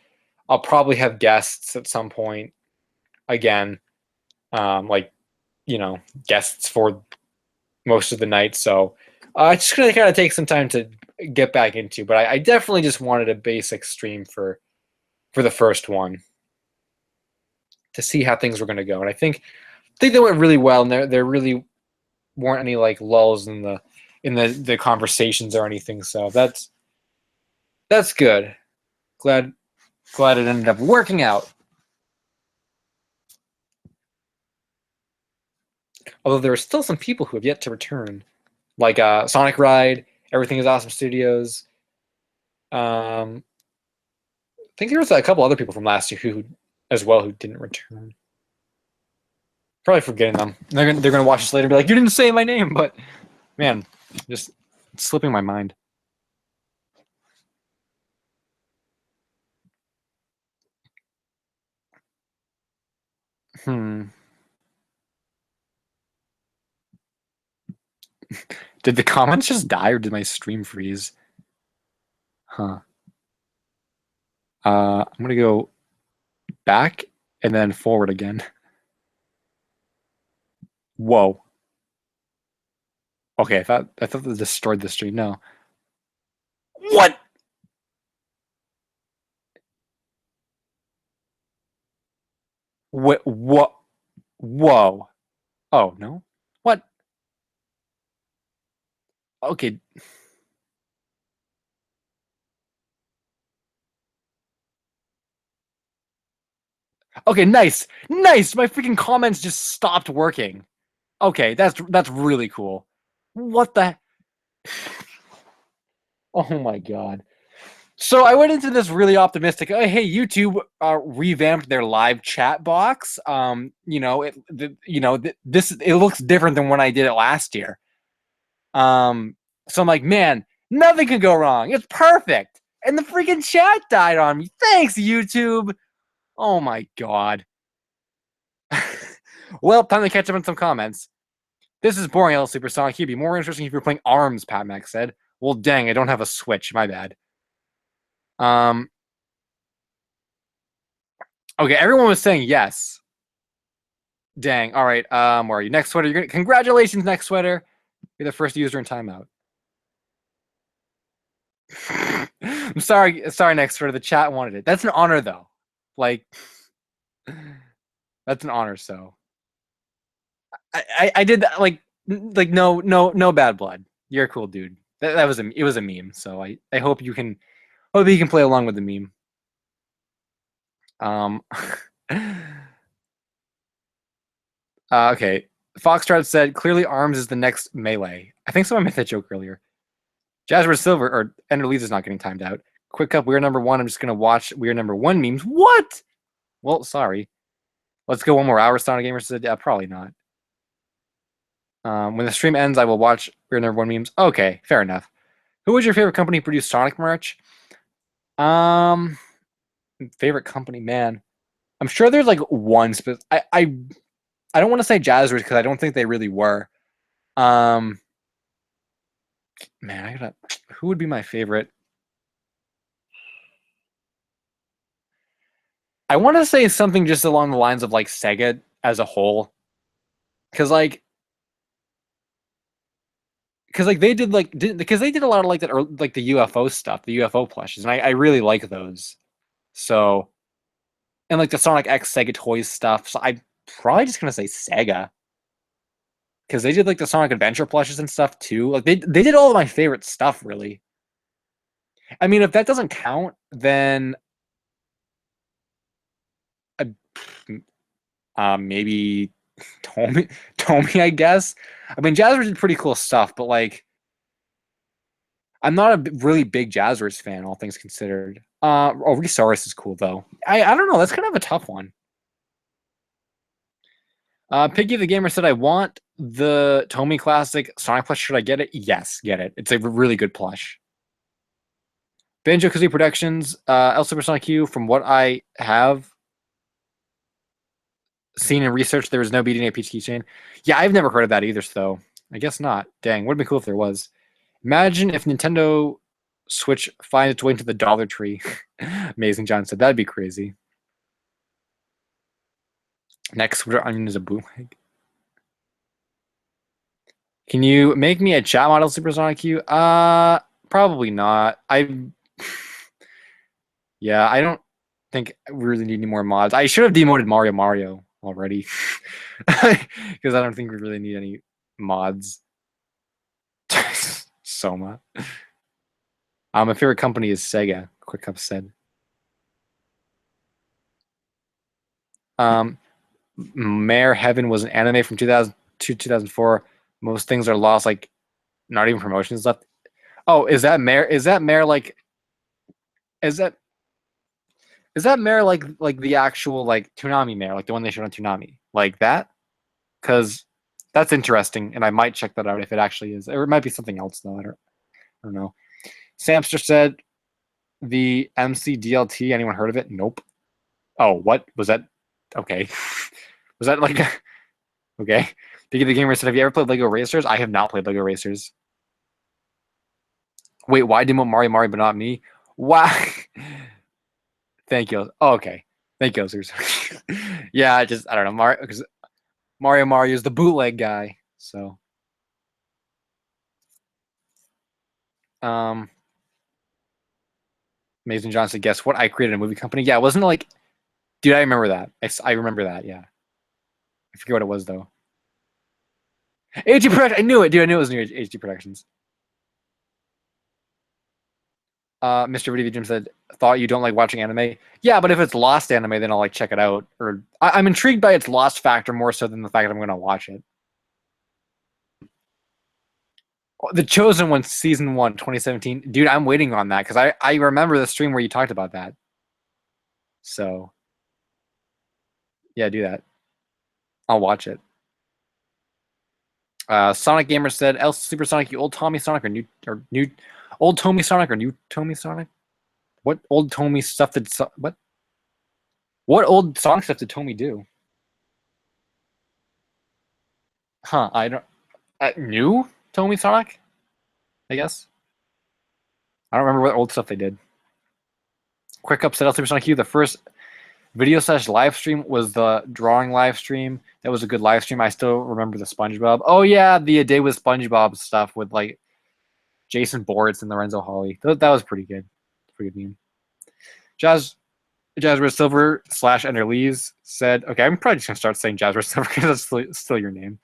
S1: I'll probably have guests at some point again, guests for most of the night. So it's just gonna kind of take some time to get back into, but I definitely just wanted a basic stream for the first one to see how things were going to go. And I think they went really well, and there really weren't any lulls in the conversations or anything. So that's good. Glad it ended up working out. Although there are still some people who have yet to return, like Sonic Ride, Everything is Awesome Studios. I think there was a couple other people from last year who didn't return. Probably forgetting them. They're gonna watch this later and be like, "You didn't say my name," but man, just slipping my mind. Did the comments just die, or did my stream freeze? Huh. I'm gonna go back and then forward again. Whoa. Okay, I thought they destroyed the stream. No. What? What? Whoa. Oh, no? What? Okay. Okay, nice. Nice. My freaking comments just stopped working. Okay, that's really cool. What the? Oh my god. So I went into this really optimistic. Hey, YouTube revamped their live chat box. This it looks different than when I did it last year. So I'm like, man, nothing can go wrong. It's perfect. And the freaking chat died on me. Thanks, YouTube. Oh my god. Well, time to catch up on some comments. This is boring, L Supersonic. It'd be more interesting if you were playing ARMS, Pat Mac said. Well, dang, I don't have a Switch. My bad. Um, okay, everyone was saying yes. Dang. All right. Where are you? Next sweater. Congratulations, next sweater. You're the first user in timeout. I'm sorry. Sorry, next sweater. The chat wanted it. That's an honor, though. Like, that's an honor. So, I did that. Like no bad blood. You're a cool dude. That was it was a meme. So I hope you can play along with the meme. Um. Okay. Foxtrot said clearly Arms is the next melee. I think someone made that joke earlier. Jasper Silver or Ender Leeds is not getting timed out. Quick up, we're number one. I'm just gonna watch we're number one memes. What? Well, sorry. Let's go one more hour. Sonic Gamer said, yeah, probably not. When the stream ends, I will watch we're number one memes. Okay, fair enough. Who was your favorite company to produce Sonic merch? Um, favorite company, man. I'm sure there's like one. I don't want to say Jazzers because I don't think they really were. Um, man, who would be my favorite? I want to say something just along the lines of like Sega as a whole, because they did because they did a lot of like that or like the UFO stuff, the UFO plushes, and I really like those. So and like the Sonic X Sega Toys stuff. So I'm probably just gonna say Sega because they did like the Sonic Adventure plushes and stuff too. Like they did all of my favorite stuff really. I mean, if that doesn't count, then maybe Tomy, I guess. I mean, Jazzers did pretty cool stuff, but like, I'm not a really big Jazzers fan, all things considered. Resaurus is cool though. I don't know. That's kind of a tough one. Piggy the Gamer said, "I want the Tomy Classic Sonic plush. Should I get it? Yes, get it. It's a really good plush." Banjo Kazooie Productions, El Supersonic Q. From what I have seen and researched, there was no beating a Peach keychain. Yeah, I've never heard of that either, so I guess not. Dang, would have been cool if there was. Imagine if Nintendo Switch finds its way into the Dollar Tree. Amazing John said, that'd be crazy. Next, Twitter Onion is a bootleg. Can you make me a chat model Supersonic Q? Probably not. Yeah, I don't think I really need any more mods. I should have demoted Mario already. Because I don't think we really need any mods. Soma. My favorite company is Sega, Quick Up said. Mare Heaven was an anime from 2002 2004. Most things are lost, like not even promotions left. Oh, is that Mare? Is that Mare like? Is that Mare like the actual like Toonami Mare, like the one they showed on Toonami, like that? Because that's interesting, and I might check that out if it actually is. Or it might be something else though. I don't know. Samster said the MC DLT. Anyone heard of it? Nope. Oh, what was that? Okay, was that like okay? Biggie the Gamer said, "Have you ever played Lego Racers?" I have not played Lego Racers. Wait, why demo Mario but not me? Why? Thank you. Oh, okay. Thank you. Yeah, I don't know. Mario is the bootleg guy. So, um, Mason John said, guess what? I created a movie company. Yeah, wasn't it like, dude, I remember that. I remember that, yeah. I forget what it was, though. HD Productions. I knew it, dude. I knew it was near HD Productions. Mr. Video Jim said, thought you don't like watching anime. Yeah, but if it's Lost anime, then I'll like check it out. Or I'm intrigued by its Lost factor more so than the fact that I'm going to watch it. The Chosen One, Season 1, 2017. Dude, I'm waiting on that because I remember the stream where you talked about that. So, yeah, do that. I'll watch it. Sonic Gamer said, "El Supersonic, you old Tommy Sonic or new old Tommy Sonic or new Tommy Sonic? What old Tommy stuff did what? What old Sonic stuff did Tommy do? Huh? I don't. New Tommy Sonic? I guess. I don't remember what old stuff they did. Quick upset, El Supersonic you. The first video / live stream was the drawing live stream. That was a good live stream. I still remember the SpongeBob. Oh yeah, the A Day with SpongeBob stuff with like Jason Boritz and Lorenzo Holly. That was pretty good. Pretty good meme. Jazzra Silver / Ender Lees said, okay, I'm probably just gonna start saying Jazzra Silver because that's still your name.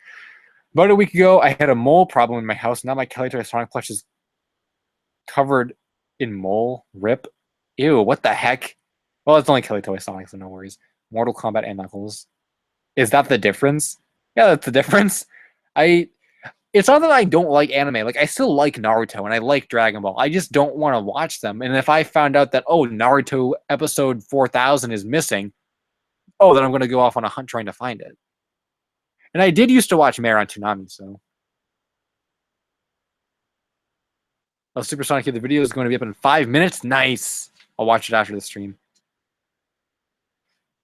S1: About a week ago, I had a mole problem in my house. Now my Kelly Toy Sonic plush is covered in mole. Rip. Ew, what the heck? Well, it's only Kelly Toy Sonic, so no worries. Mortal Kombat and Knuckles. Is that the difference? Yeah, that's the difference. It's not that I don't like anime. Like, I still like Naruto and I like Dragon Ball. I just don't want to watch them. And if I found out that, oh, Naruto episode 4000 is missing, oh, then I'm going to go off on a hunt trying to find it. And I did used to watch Mare on Toonami, so. Oh, Supersonic, the video is going to be up in 5 minutes. Nice. I'll watch it after the stream.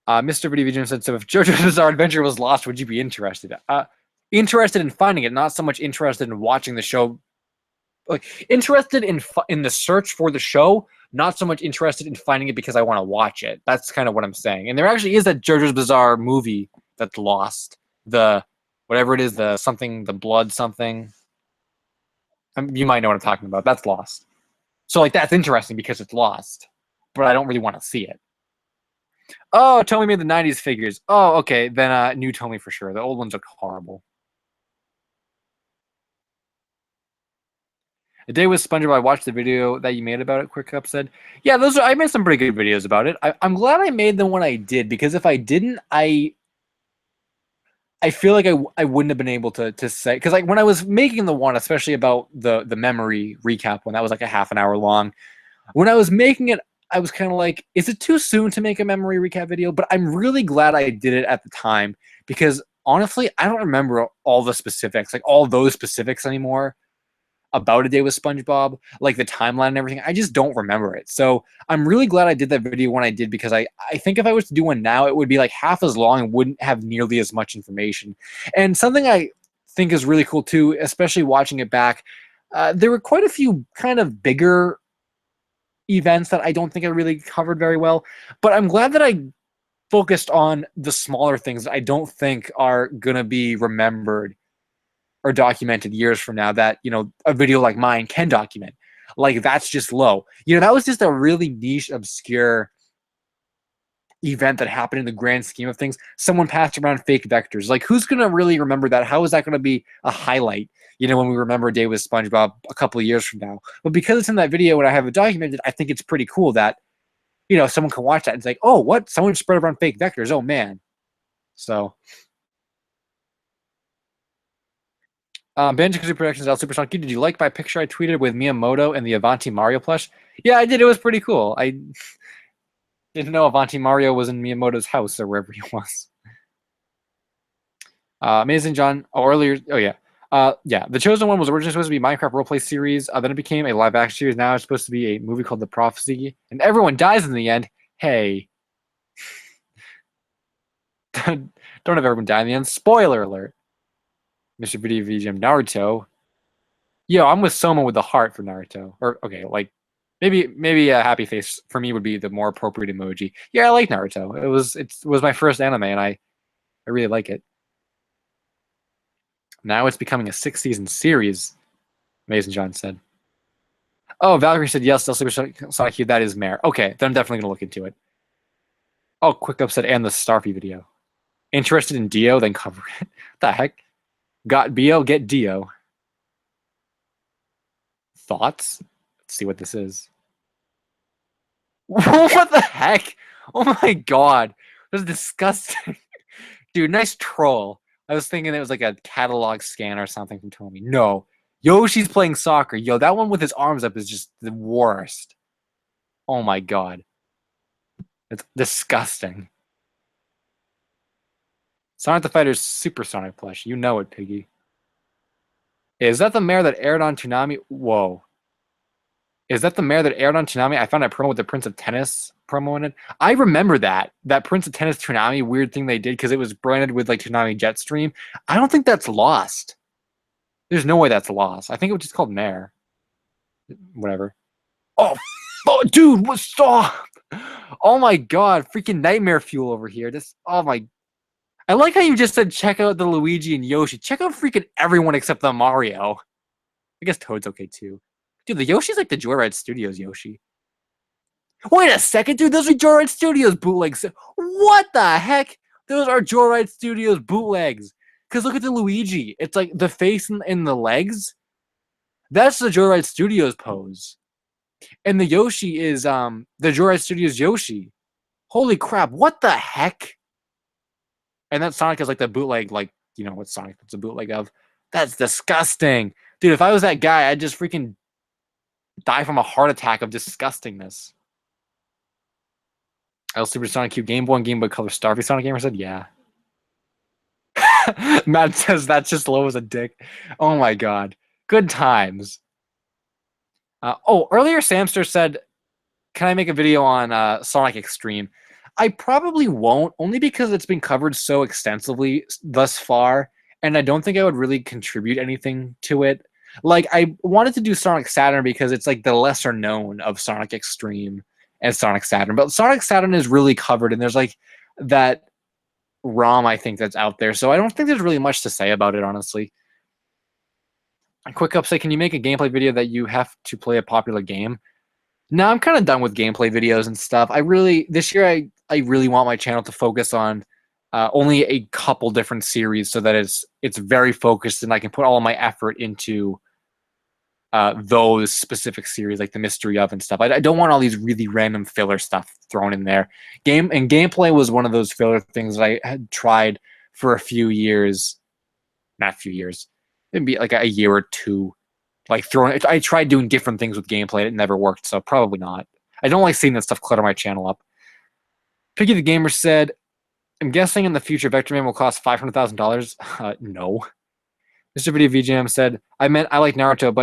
S1: Mr. Video Vision said, so if JoJo's Bizarre Adventure was lost, would you be interested? Interested in finding it, not so much interested in watching the show. Like, interested in the search for the show, not so much interested in finding it because I want to watch it. That's kind of what I'm saying. And there actually is that JoJo's Bizarre movie that's lost. The whatever it is, the blood something. You might know what I'm talking about. That's lost. So like that's interesting because it's lost, but I don't really want to see it. Oh, Tomy made the 90s figures. Oh, okay. Then new Tomy for sure. The old ones look horrible. A Day with SpongeBob, I watched the video that you made about it, Quick Up said. Yeah, I made some pretty good videos about it. I'm glad I made them when I did, because if I didn't, I feel like I wouldn't have been able to say, because like when I was making the one, especially about the memory recap one, that was like a half an hour long. When I was making it, I was kind of like, is it too soon to make a memory recap video? But I'm really glad I did it at the time, because honestly, I don't remember all the specifics, like all those specifics anymore about A Day with SpongeBob, like the timeline and everything. I just don't remember it. So I'm really glad I did that video when I did, because I think if I was to do one now, it would be like half as long and wouldn't have nearly as much information. And something I think is really cool too, especially watching it back, there were quite a few kind of bigger events that I don't think I really covered very well, but I'm glad that I focused on the smaller things that I don't think are gonna be remembered or documented years from now, that, you know, a video like mine can document. Like, that's just low. You know, that was just a really niche, obscure event that happened in the grand scheme of things. Someone passed around fake vectors. Like, who's going to really remember that? How is that going to be a highlight, you know, when we remember A Day with SpongeBob a couple of years from now? But because it's in that video and I have it documented, I think it's pretty cool that, you know, someone can watch that and say, oh, what? Someone spread around fake vectors. Oh, man. So... Banjo-Kazooie Productions, El Supersonic. Did you like my picture I tweeted with Miyamoto and the Avanti Mario plush? Yeah, I did. It was pretty cool. I didn't know Avanti Mario was in Miyamoto's house or wherever he was. Amazing John. Oh, earlier. Oh, yeah. Yeah, The Chosen One was originally supposed to be a Minecraft roleplay series. Then it became a live-action series. Now it's supposed to be a movie called The Prophecy. And everyone dies in the end. Hey. Don't have everyone die in the end. Spoiler alert. Mr. Video VGM Naruto. Yo, I'm with Soma with the heart for Naruto. Or okay, like maybe a happy face for me would be the more appropriate emoji. Yeah, I like Naruto. It was my first anime, and I really like it. Now it's becoming a 6-season series, Mason John said. Oh, Valkyrie said yes. Still Sonic Q. That is Mare. Okay, then I'm definitely gonna look into it. Oh, Quick Up said and the Starfy video. Interested in Dio? Then cover it. The heck? Got Bio? Get Dio. Thoughts? Let's see what this is. What the heck? Oh my god. This is disgusting. Dude, nice troll. I was thinking it was like a catalog scan or something from Tomy. No. Yoshi's playing soccer. Yo, that one with his arms up is just the worst. Oh my god. It's disgusting. Sonic the Fighter's Supersonic plush. You know it, Piggy. Is that the mare that aired on Toonami? Whoa. Is that the mare that aired on Toonami? I found a promo with the Prince of Tennis promo in it. I remember that Prince of Tennis Toonami weird thing they did because it was branded with like Toonami Jetstream. I don't think that's lost. There's no way that's lost. I think it was just called Mare. Whatever. Oh, dude, what? Stop! Oh my god, freaking nightmare fuel over here. This. Oh my. I like how you just said check out the Luigi and Yoshi. Check out freaking everyone except the Mario. I guess Toad's okay too. Dude, the Yoshi's like the Joyride Studios Yoshi. Wait a second, dude. Those are Joyride Studios bootlegs. What the heck? Those are Joyride Studios bootlegs. Because look at the Luigi. It's like the face and the legs. That's the Joyride Studios pose. And the Yoshi is the Joyride Studios Yoshi. Holy crap. What the heck? And that Sonic is like the bootleg, like, you know what Sonic that's a bootleg of. That's disgusting. Dude, if I was that guy, I'd just freaking die from a heart attack of disgustingness. L Super Sonic Q Game Boy and Game Boy Color Starfy Sonic Gamer said, yeah. Matt says that's just low as a dick. Oh my god. Good times. Earlier Samster said, can I make a video on Sonic Extreme? I probably won't, only because it's been covered so extensively thus far, and I don't think I would really contribute anything to it. Like, I wanted to do Sonic Saturn because it's like the lesser known of Sonic Extreme and Sonic Saturn. But Sonic Saturn is really covered, and there's like that ROM, I think, that's out there. So I don't think there's really much to say about it, honestly. A quick upside, can you make a gameplay video that you have to play a popular game? No, I'm kind of done with gameplay videos and stuff. This year, I really want my channel to focus on only a couple different series so that it's very focused and I can put all my effort into those specific series, like the Mystery of and stuff. I don't want all these really random filler stuff thrown in there. Gameplay was one of those filler things that I had tried for a few years. Not a few years. It'd be like a year or two. Like I tried doing different things with gameplay. It never worked, so probably not. I don't like seeing that stuff clutter my channel up. Piggy the Gamer said, I'm guessing in the future Vector Man will cost $500,000. No. Mr. Video VGM said, I like Naruto,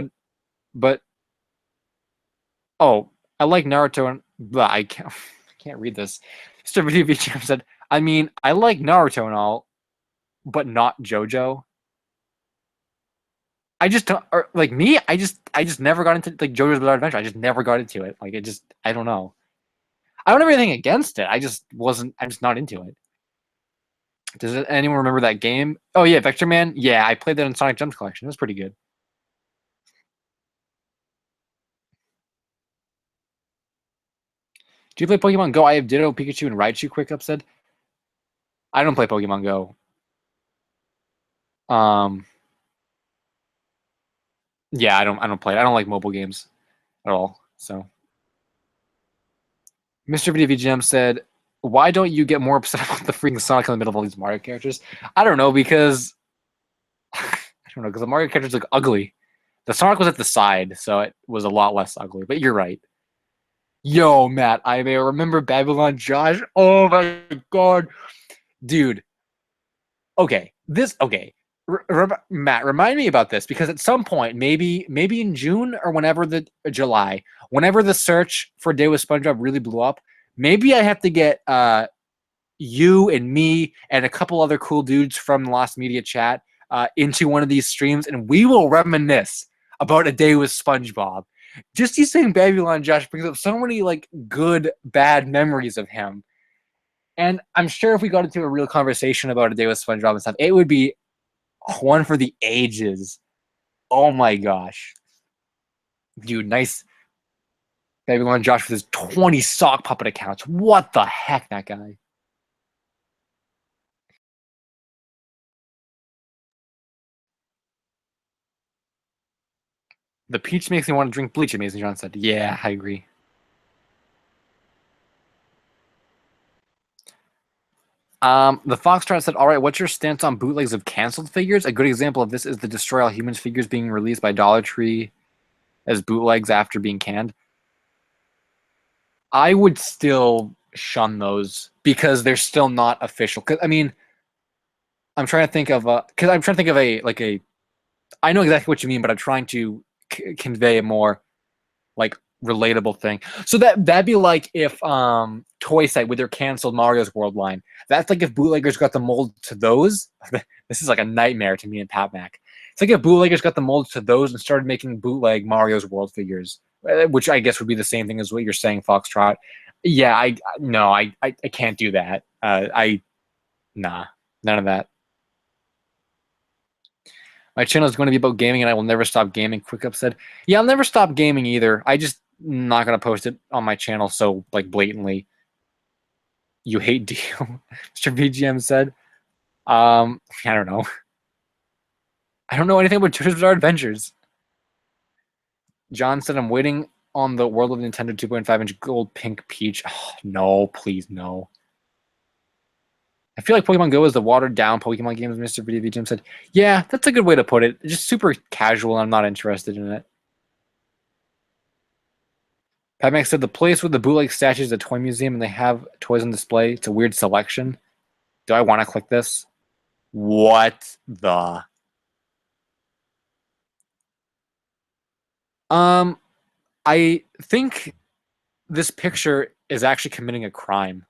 S1: but I like Naruto and blah, I can't read this. Mr. Video VGM said, I like Naruto and all, but not JoJo. I just don't, or like me, I just never got into like JoJo's Bizarre Adventure. I just never got into it. Like I don't know. I don't have anything against it. I'm just not into it. Does anyone remember that game? Oh yeah, Vector Man. Yeah, I played that in Sonic Gems Collection. It was pretty good. Do you play Pokemon Go? I have Ditto, Pikachu, and Raichu. Quick Up said. I don't play Pokemon Go. Yeah, I don't play it. I don't like mobile games at all. So, Mr. Video VGM said, "Why don't you get more upset about the freaking Sonic in the middle of all these Mario characters?" I don't know because the Mario characters look ugly. The Sonic was at the side, so it was a lot less ugly. But you're right. Yo, Matt, I may remember Babylon Josh. Oh my god, dude. Okay, Matt, remind me about this because at some point, maybe in June or whenever whenever the search for Day with SpongeBob really blew up, maybe I have to get you and me and a couple other cool dudes from the Lost Media chat into one of these streams, and we will reminisce about A Day with SpongeBob. Just you saying Babylon Josh brings up so many like good, bad memories of him. And I'm sure if we got into a real conversation about A Day with SpongeBob and stuff, it would be one for the ages. Oh my gosh. Dude, nice Babylon Josh with his 20 sock puppet accounts. What the heck, that guy? The peach makes me want to drink bleach, Amazing John said. Yeah, I agree. The Foxtrot said, all right, what's your stance on bootlegs of canceled figures? A good example of this is the Destroy All Humans figures being released by Dollar Tree as bootlegs after being canned. I would still shun those because they're still not official. Cause I mean, I'm trying to think of a I know exactly what you mean, but I'm trying to convey a more like relatable thing. So that'd be like if Toy Site with their canceled Mario's World line. That's like if bootleggers got the mold to those. This is like a nightmare to me and Pat Mac. It's like if bootleggers got the mold to those and started making bootleg Mario's World figures, which I guess would be the same thing as what you're saying, Foxtrot. Yeah, I can't do that. Nah, none of that. My channel is going to be about gaming, and I will never stop gaming. Quick Up said, "Yeah, I'll never stop gaming either. I just not gonna post it on my channel so like blatantly." You hate Dio, Mr. VGM said. I don't know. I don't know anything about JoJo's Bizarre Adventures. John said, "I'm waiting on the World of Nintendo 2.5-inch gold pink peach." Oh, no, please no. I feel like Pokemon Go is the watered down Pokemon games. Mr. Video VGM said, "Yeah, that's a good way to put it. It's just super casual. I'm not interested in it." Pat Max said the place with the bootleg statues is a toy museum and they have toys on display. It's a weird selection. Do I want to click this? What the? Um, I think this picture is actually committing a crime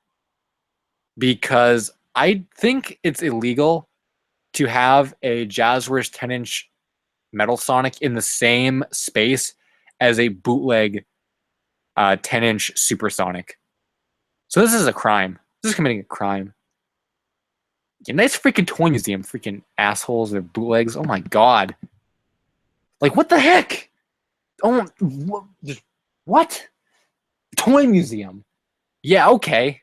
S1: because I think it's illegal to have a Jazzwares 10-inch Metal Sonic in the same space as a bootleg 10-inch Supersonic. So this is a crime. This is committing a crime. Yeah, nice freaking toy museum, freaking assholes. They're bootlegs. Oh my god. Like, what the heck? Oh, what? Toy museum. Yeah, okay.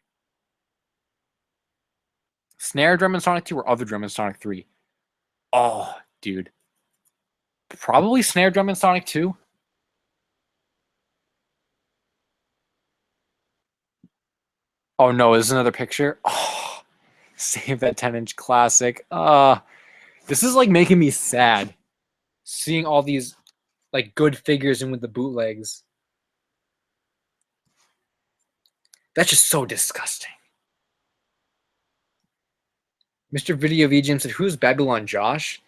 S1: Snare drum in Sonic 2 or other drum in Sonic 3? Oh, dude. Probably snare drum in Sonic 2. Oh no, is another picture? Oh, save that 10-inch classic. This is like making me sad. Seeing all these like good figures in with the bootlegs. That's just so disgusting. Mr. Video VGM said, "Who's Babylon Josh?"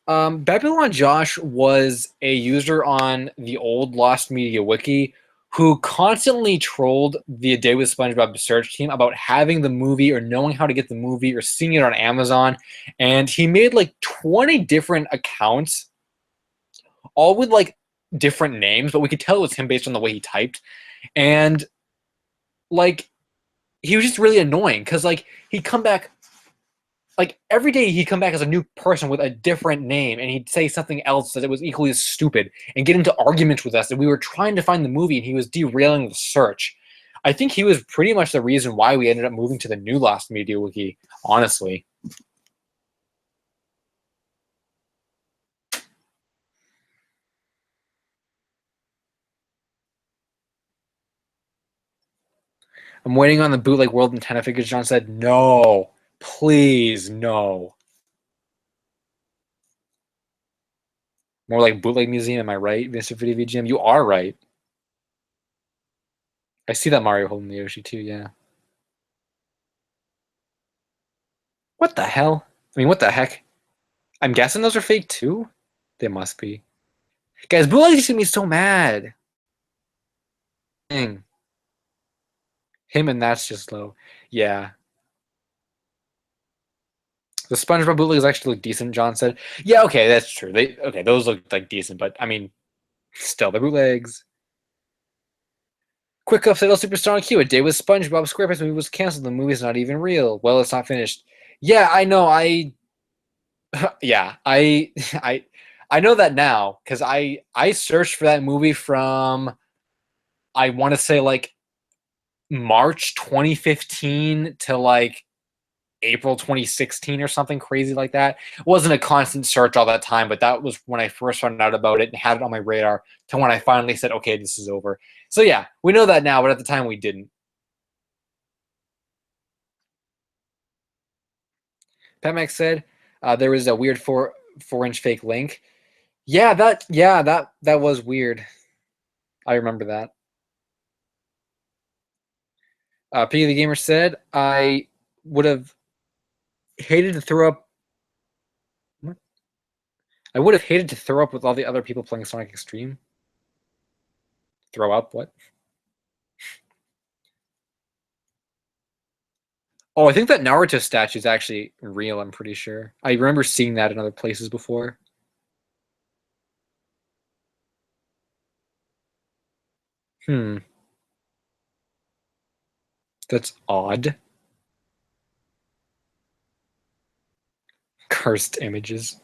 S1: Babylon Josh was a user on the old Lost Media Wiki who constantly trolled the A Day with SpongeBob search team about having the movie or knowing how to get the movie or seeing it on Amazon. And he made like 20 different accounts, all with like different names, but we could tell it was him based on the way he typed. And like, he was just really annoying because like he'd come back like every day he'd come back as a new person with a different name and he'd say something else that was equally as stupid and get into arguments with us, and we were trying to find the movie and he was derailing the search. I think he was pretty much the reason why we ended up moving to the new Lost Media Wiki, honestly. I'm waiting on the bootleg World Nintendo figures. John said, no, please, no. More like bootleg museum, am I right, Mr. Video VGM? You are right. I see that Mario holding the Yoshi too, yeah. What the hell? I mean, what the heck? I'm guessing those are fake too? They must be. Guys, bootlegs used to me so mad. Dang. Him and that's just low. Yeah. The SpongeBob bootlegs actually look decent, John said. Yeah, okay, that's true. Those look like decent, but I mean, still, the bootlegs. Quick up said, "El Superstar Q. A Day with SpongeBob SquarePants movie was canceled. The movie's not even real. Well, it's not finished." Yeah, I know. Yeah, I know that now because I searched for that movie from I want to say like March 2015 to like April 2016 or something crazy like that. It wasn't a constant search all that time, but that was when I first found out about it and had it on my radar to when I finally said, okay, this is over. So yeah, we know that now, but at the time we didn't. Pat Max said there was a weird 4-inch fake link. That was weird. I remember that. Piggy the Gamer said I would have hated to throw up. What? I would have hated to throw up with all the other people playing Sonic Extreme. Throw up? What? Oh, I think that Naruto statue is actually real, I'm pretty sure. I remember seeing that in other places before. Hmm. That's odd. Cursed images.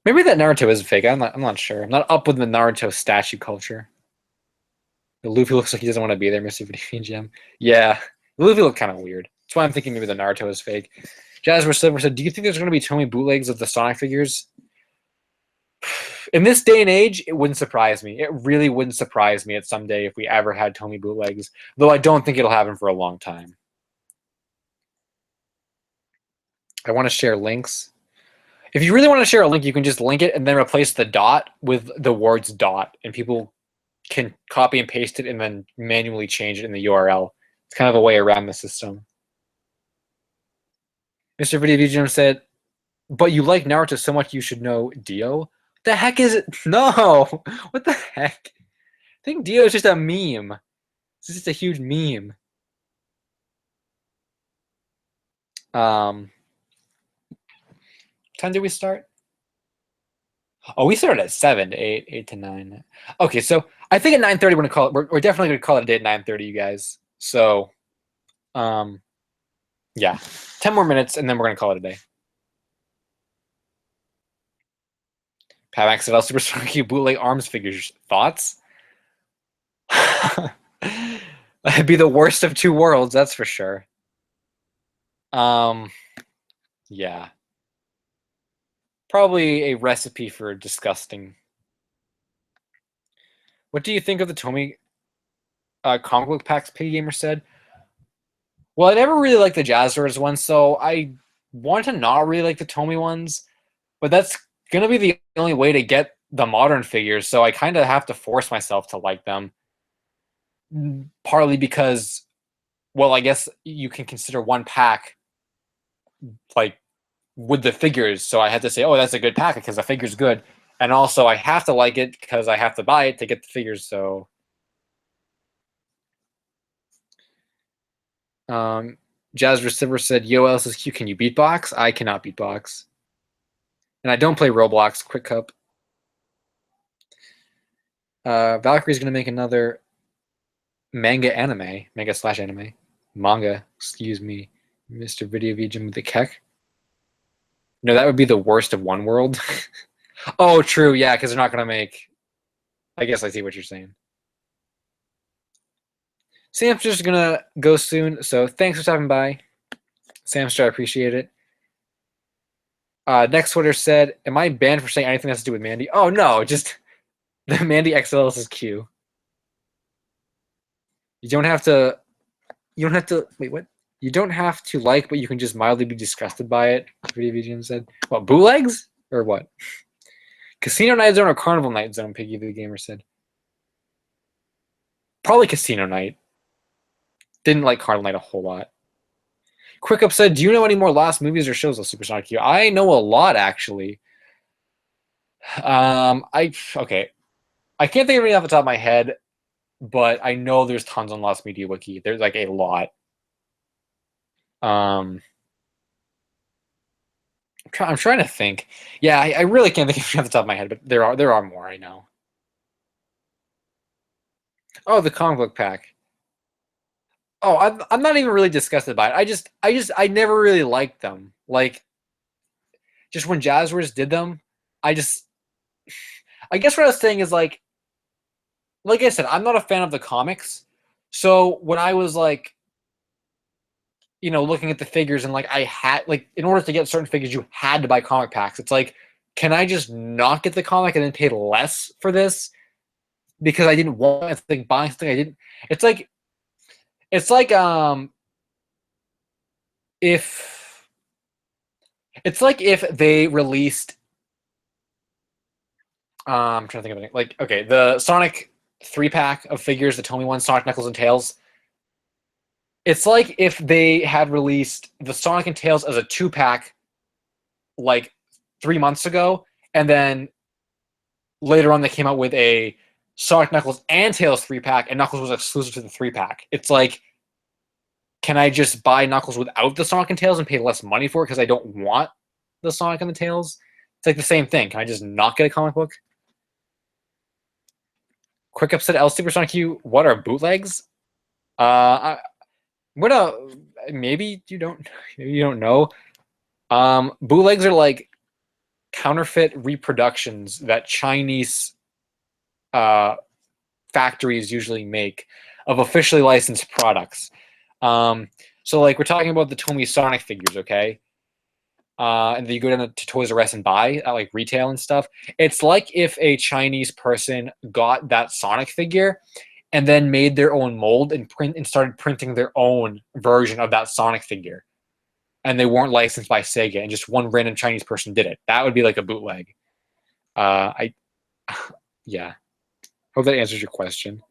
S1: Maybe that Naruto is fake. I'm not sure. I'm not up with the Naruto statue culture. Luffy looks like he doesn't want to be there, Mr. Video Gem. Yeah. Luffy looked kind of weird. That's why I'm thinking maybe the Naruto is fake. Jasper Silver said, do you think there's going to be Tomy bootlegs of the Sonic figures? In this day and age, it wouldn't surprise me. It really wouldn't surprise me at someday if we ever had Tomy bootlegs, though I don't think it'll happen for a long time. I want to share links. If you really want to share a link, you can just link it and then replace the dot with the words dot, and people can copy and paste it and then manually change it in the URL. It's kind of a way around the system. Mr. Video Vijay said, but you like Naruto so much you should know Dio? The heck is it? No! What the heck? I think Dio is just a meme. It's just a huge meme. Time did we start? Oh, we started at 7 to 8, 8 to 9. Okay, so I think at 9:30 we're gonna call it. We're definitely gonna call it a day at 9:30, you guys. So, yeah, 10 more minutes, and then we're gonna call it a day. Pat Max said, "I'll super strong bootleg arms figures. Thoughts?" That'd be the worst of two worlds, that's for sure. Yeah. Probably a recipe for disgusting. What do you think of the Tomy comic book packs? Piggy Gamer said. Well, I never really liked the Jazzers ones, so I want to not really like the Tomy ones, but that's gonna be the only way to get the modern figures, so I kind of have to force myself to like them. Partly because, well, I guess you can consider one pack like with the figures, so I had to say, oh, that's a good pack because the figure's good, and also I have to like it because I have to buy it to get the figures. So, Jazz Receiver said, "Yo, lssq, can you beatbox? I cannot beatbox, and I don't play Roblox. Quick cup." Valkyrie's gonna make another manga slash anime, manga. Excuse me, Mr. Video Vijay with the Keck. No, that would be the worst of one world. Oh, true. Yeah, because they're not going to make... I guess I see what you're saying. Samster's going to go soon, so thanks for stopping by. Samster, I appreciate it. Next Twitter said, am I banned for saying anything that has to do with Mandy? Oh, no, just the Mandy XLS is Q. You don't have to... Wait, what? You don't have to like, but you can just mildly be disgusted by it. Video VGM said. What, bootlegs? Or what? Casino Night Zone or Carnival Night Zone, Piggy the Gamer said. Probably Casino Night. Didn't like Carnival Night a whole lot. Quick Up said, do you know any more last movies or shows of Supersonic Q? I know a lot, actually. Okay. I can't think of any off the top of my head, but I know there's tons on Lost Media Wiki. There's like a lot. I'm trying to think. Yeah, I really can't think of any off the top of my head, but there are more, I know. Oh, the comic book pack. Oh, I'm not even really disgusted by it. I never really liked them. Like, just when Jazzwares did them, I guess what I was saying is like, like I said, I'm not a fan of the comics. So when I was like, looking at the figures and like I had like in order to get certain figures, you had to buy comic packs. It's like, can I just not get the comic and then pay less for this because I didn't want to think buying something I didn't. It's like if it's like if they released I'm trying to think of it. Like, okay, the Sonic 3-pack of figures, the Tomy one, Sonic, Knuckles, and Tails. It's like if they had released the Sonic and Tails as a 2-pack like 3 months ago, and then later on they came out with a Sonic, Knuckles, and Tails 3-pack, and Knuckles was exclusive to the 3-pack. It's like, can I just buy Knuckles without the Sonic and Tails and pay less money for it because I don't want the Sonic and the Tails? It's like the same thing. Can I just not get a comic book? Quick upset L Super Sonic Q. What are bootlegs? What maybe you don't know. Bootlegs are like counterfeit reproductions that Chinese factories usually make of officially licensed products. So like we're talking about the Tomy Sonic figures, okay? And then you go down to Toys R Us and buy at like retail and stuff. It's like if a Chinese person got that Sonic figure and then made their own mold and started printing their own version of that Sonic figure. And they weren't licensed by Sega, and just one random Chinese person did it. That would be like a bootleg. Yeah. Hope that answers your question.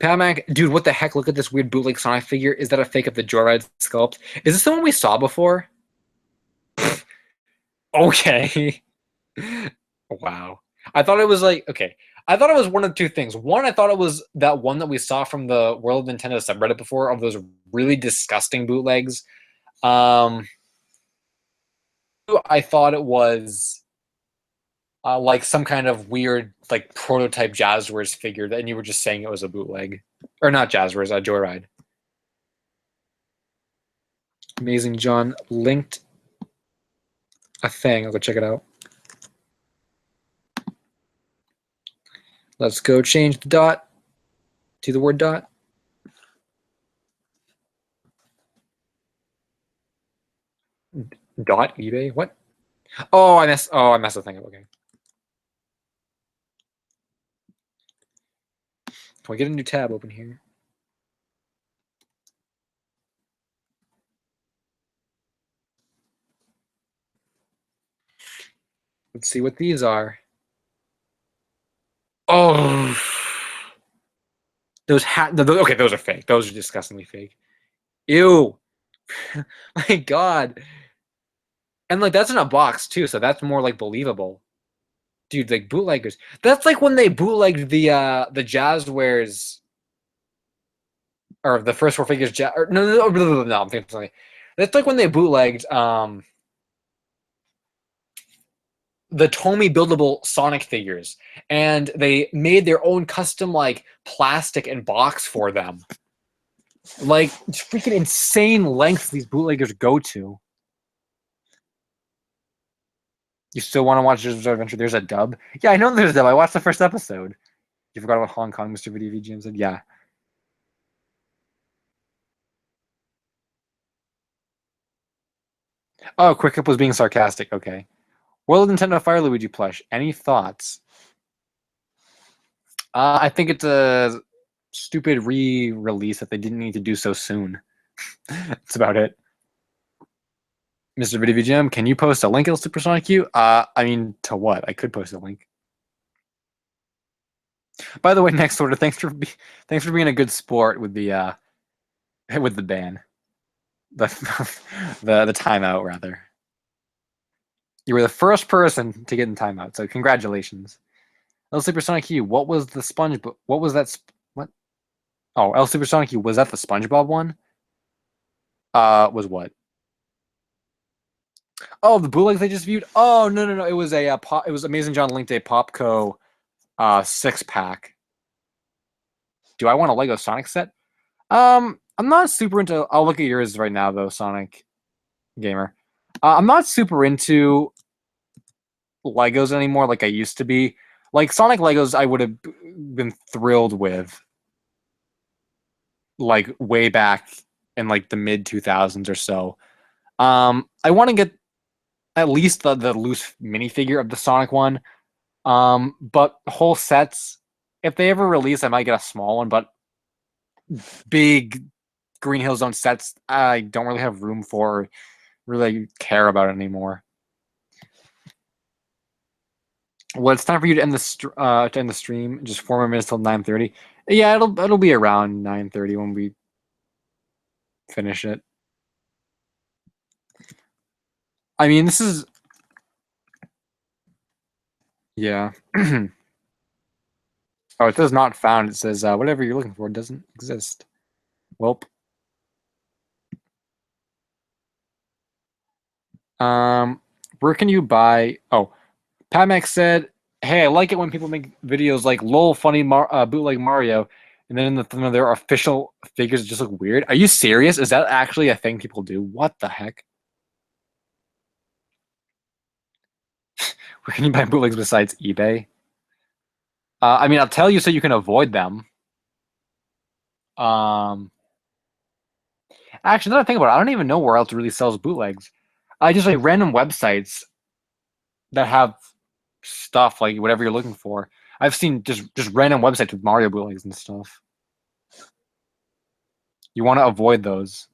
S1: Pamac, dude, what the heck? Look at this weird bootleg Sonic figure. Is that a fake of the Joyride sculpt? Is this the one we saw before? Okay. Wow. I thought it was like, okay. I thought it was one of two things. One, I thought it was that one that we saw from the World of Nintendo subreddit before of those really disgusting bootlegs. I thought it was like some kind of weird like prototype Jazzwares figure, and you were just saying it was a bootleg. Or not Jazzwares, Joyride. Amazing John linked a thing. I'll go check it out. Let's go change the dot to the word dot. Dot eBay? What? Oh, I messed the thing up. Okay. Can we get a new tab open here? Let's see what these are. Oh, okay, those are fake. Those are disgustingly fake. Ew. My God. And like that's in a box too, so that's more like believable. Dude, like bootleggers. That's like when they bootlegged the Jazzwares or the first four figures. No, I'm thinking something. That's like when they bootlegged the Tomy buildable Sonic figures, and they made their own custom like plastic and box for them. Like freaking insane lengths these bootleggers go to. You still want to watch JoJo's Adventure? There's a dub. Yeah, I know there's a dub. I watched the first episode. You forgot about Hong Kong, Mr. Video VGM said. Yeah. Oh, Quick Up was being sarcastic. Okay. World of Nintendo Fire Luigi plush. Any thoughts? I think it's a stupid re-release that they didn't need to do so soon. That's about it. Mr. Video VGM, can you post a link to Supersonic Q? I mean, to what? I could post a link. By the way, next order, thanks for being a good sport with the ban, the timeout rather. You were the first person to get in timeout, so congratulations. El Supersonic Q, what was the SpongeBob? What was that? What? Oh, El Supersonic Q, was that the SpongeBob one? Was what? Oh, the bootlegs they just viewed. Oh no! It was a pop. It was Amazing John linked a Popco 6-pack. Do I want a Lego Sonic set? I'm not super into. I'll look at yours right now though, Sonic Gamer. I'm not super into Legos anymore like I used to be. Like Sonic Legos, I would have been thrilled with, like way back in like the mid 2000s or so. I want to get at least the loose minifigure of the Sonic one. But whole sets, if they ever release, I might get a small one. But big Green Hill Zone sets, I don't really have room for, really care about it anymore. Well, it's time for you to end the stream. Just 4 more minutes till 9:30. Yeah, it'll be around 9:30 when we finish it. I mean, this is yeah. Oh, it says not found. It says whatever you're looking for doesn't exist. Welp. Where can you buy? Oh, Patmax said, "Hey, I like it when people make videos like lol funny bootleg Mario, and then in the thumbnail there are official figures that just look weird." Are you serious? Is that actually a thing people do? What the heck? Where can you buy bootlegs besides eBay? I mean, I'll tell you so you can avoid them. Actually, now that I think about it, I don't even know where else really sells bootlegs. I just like random websites that have stuff like whatever you're looking for. I've seen just random websites with Mario bootlegs and stuff. You want to avoid those.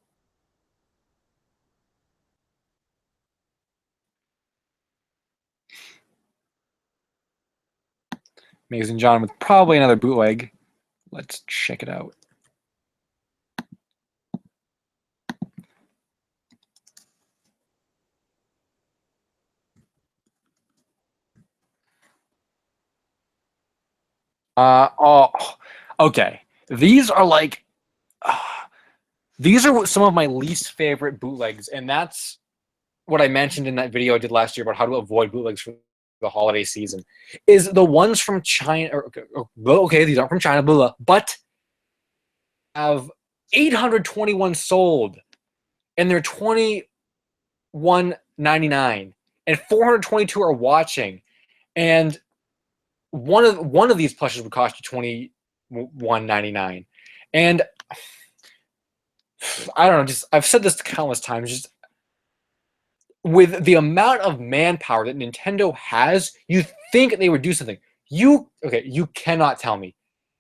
S1: Amazing John with probably another bootleg. Let's check it out. Oh, okay. These are like, these are some of my least favorite bootlegs, and that's what I mentioned in that video I did last year about how to avoid bootlegs for the holiday season. Is the ones from China? Okay, these aren't from China, blah, but have 821 sold, and they're 21.99, and 422 are watching, and one of these plushes would cost you 21.99, and I don't know. Just I've said this countless times. Just with the amount of manpower that Nintendo has, you think they would do something. You cannot tell me.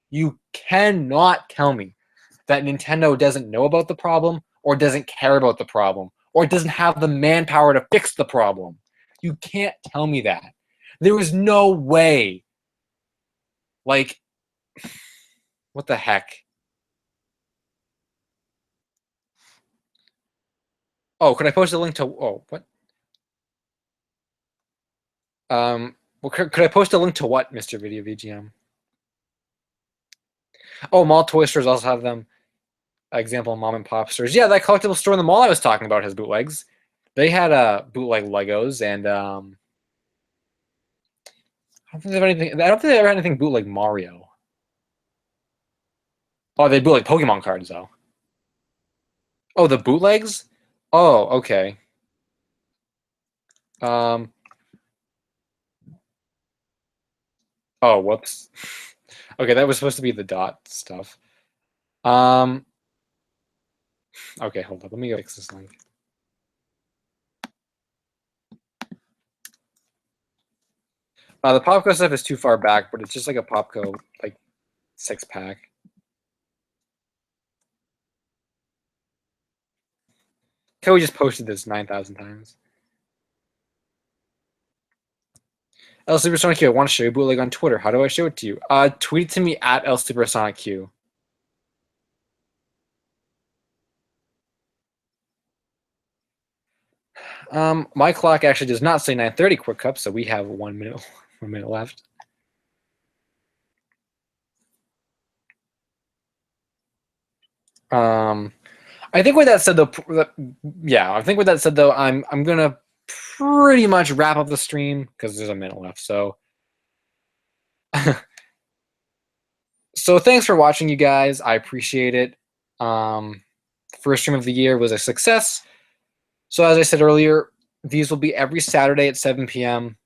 S1: You cannot tell me that Nintendo doesn't know about the problem or doesn't care about the problem or doesn't have the manpower to fix the problem. You can't tell me that. There is no way. Like, what the heck? Oh, could I post a link to? Oh, what? Well, could I post a link to what, Mr. Video VGM? Oh, mall toy stores also have them. Example, mom and pop stores. Yeah, that collectible store in the mall I was talking about has bootlegs. They had bootleg Legos, and I don't think they have anything. I don't think they ever had anything bootleg Mario. Oh, they bootleg Pokemon cards though. Oh, the bootlegs. Oh, okay. Um. Oh, whoops. Okay, that was supposed to be the dot stuff. Um. Okay, hold up. Let me go fix this link. The Popco stuff is too far back, but it's just like a Popco like 6-pack. Okay, we just posted this 9,000 times. L Supersonic Q, I want to show you bootleg on Twitter. How do I show it to you? Tweet it to me at L Supersonic Q. My clock actually does not say 9:30 quick cup, so we have 1 minute, 1 minute left. I think with that said, though, yeah, I think with that said, though, I'm gonna pretty much wrap up the stream because there's a minute left. So, so thanks for watching, you guys. I appreciate it. First stream of the year was a success. So as I said earlier, these will be every Saturday at 7 p.m.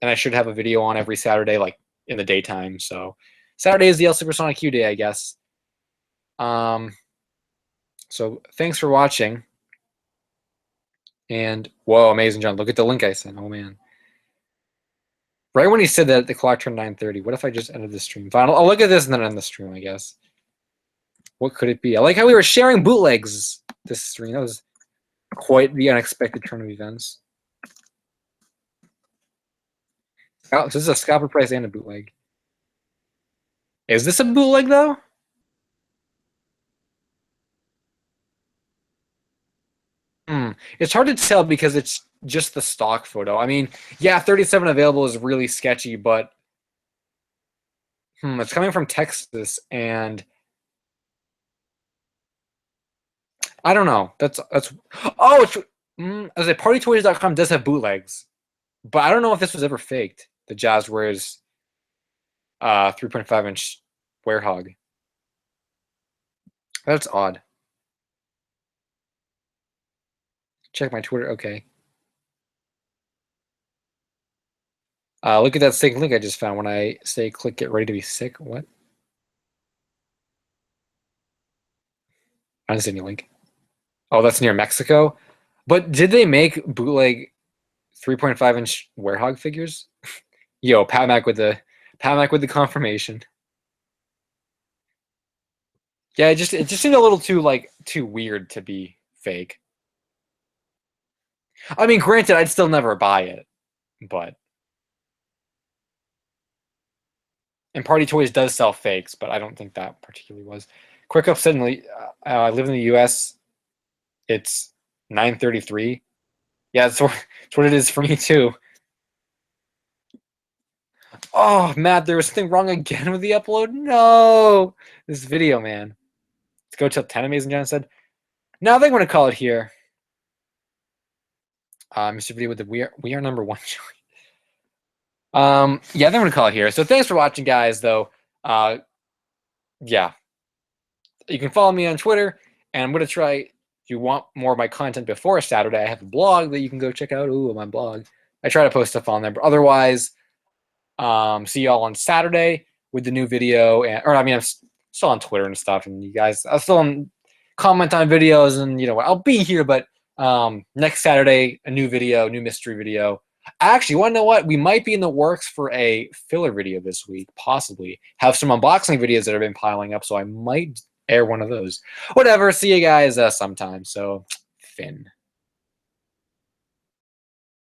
S1: And I should have a video on every Saturday, like in the daytime. So Saturday is the El Supersonic Q day, I guess. So thanks for watching. And whoa, amazing, John. Look at the link I sent. Oh man. Right when he said that the clock turned 9:30. What if I just ended the stream? Fine, I'll look at this and then end the stream, I guess. What could it be? I like how we were sharing bootlegs this stream. That was quite the unexpected turn of events. Oh, this is a scalper price and a bootleg. Is this a bootleg though? It's hard to tell because it's just the stock photo. I mean, yeah, 37 available is really sketchy, but it's coming from Texas, and I don't know. That's oh, it's as a partytoys.com does have bootlegs, but I don't know if this was ever faked. The Jazzwares 3.5-inch werehog. That's odd. Check my Twitter. Okay. Look at that sick link I just found when I say click get ready to be sick. What? I didn't see any link. Oh, that's near Mexico. But did they make bootleg 3.5-inch werehog figures? Yo, Pat Mac with the confirmation. Yeah, it just seemed a little too weird to be fake. I mean, granted, I'd still never buy it, but and Party Toys does sell fakes, but I don't think that particularly was. Quick up suddenly, I live in the U.S. It's 9:33. Yeah, that's what it is for me too. Oh, Matt, there was something wrong again with the upload. No, this video, man. Let's go till 10. Amazing John said. Now I think I'm gonna call it here. Mr. Video with the we are number 1. Yeah, I think I'm gonna call it here. So thanks for watching, guys. Though, yeah, you can follow me on Twitter, and I'm gonna try. If you want more of my content before Saturday, I have a blog that you can go check out. Ooh, my blog. I try to post stuff on there, but otherwise, see y'all on Saturday with the new video. Or I mean, I'm still on Twitter and stuff, and you guys, I'll still comment on videos, and you know what, I'll be here. But next Saturday, a new video, new mystery video. Actually, you want to know what? We might be in the works for a filler video this week, possibly. Have some unboxing videos that have been piling up, so I might air one of those. Whatever. See you guys sometime. So, Finn.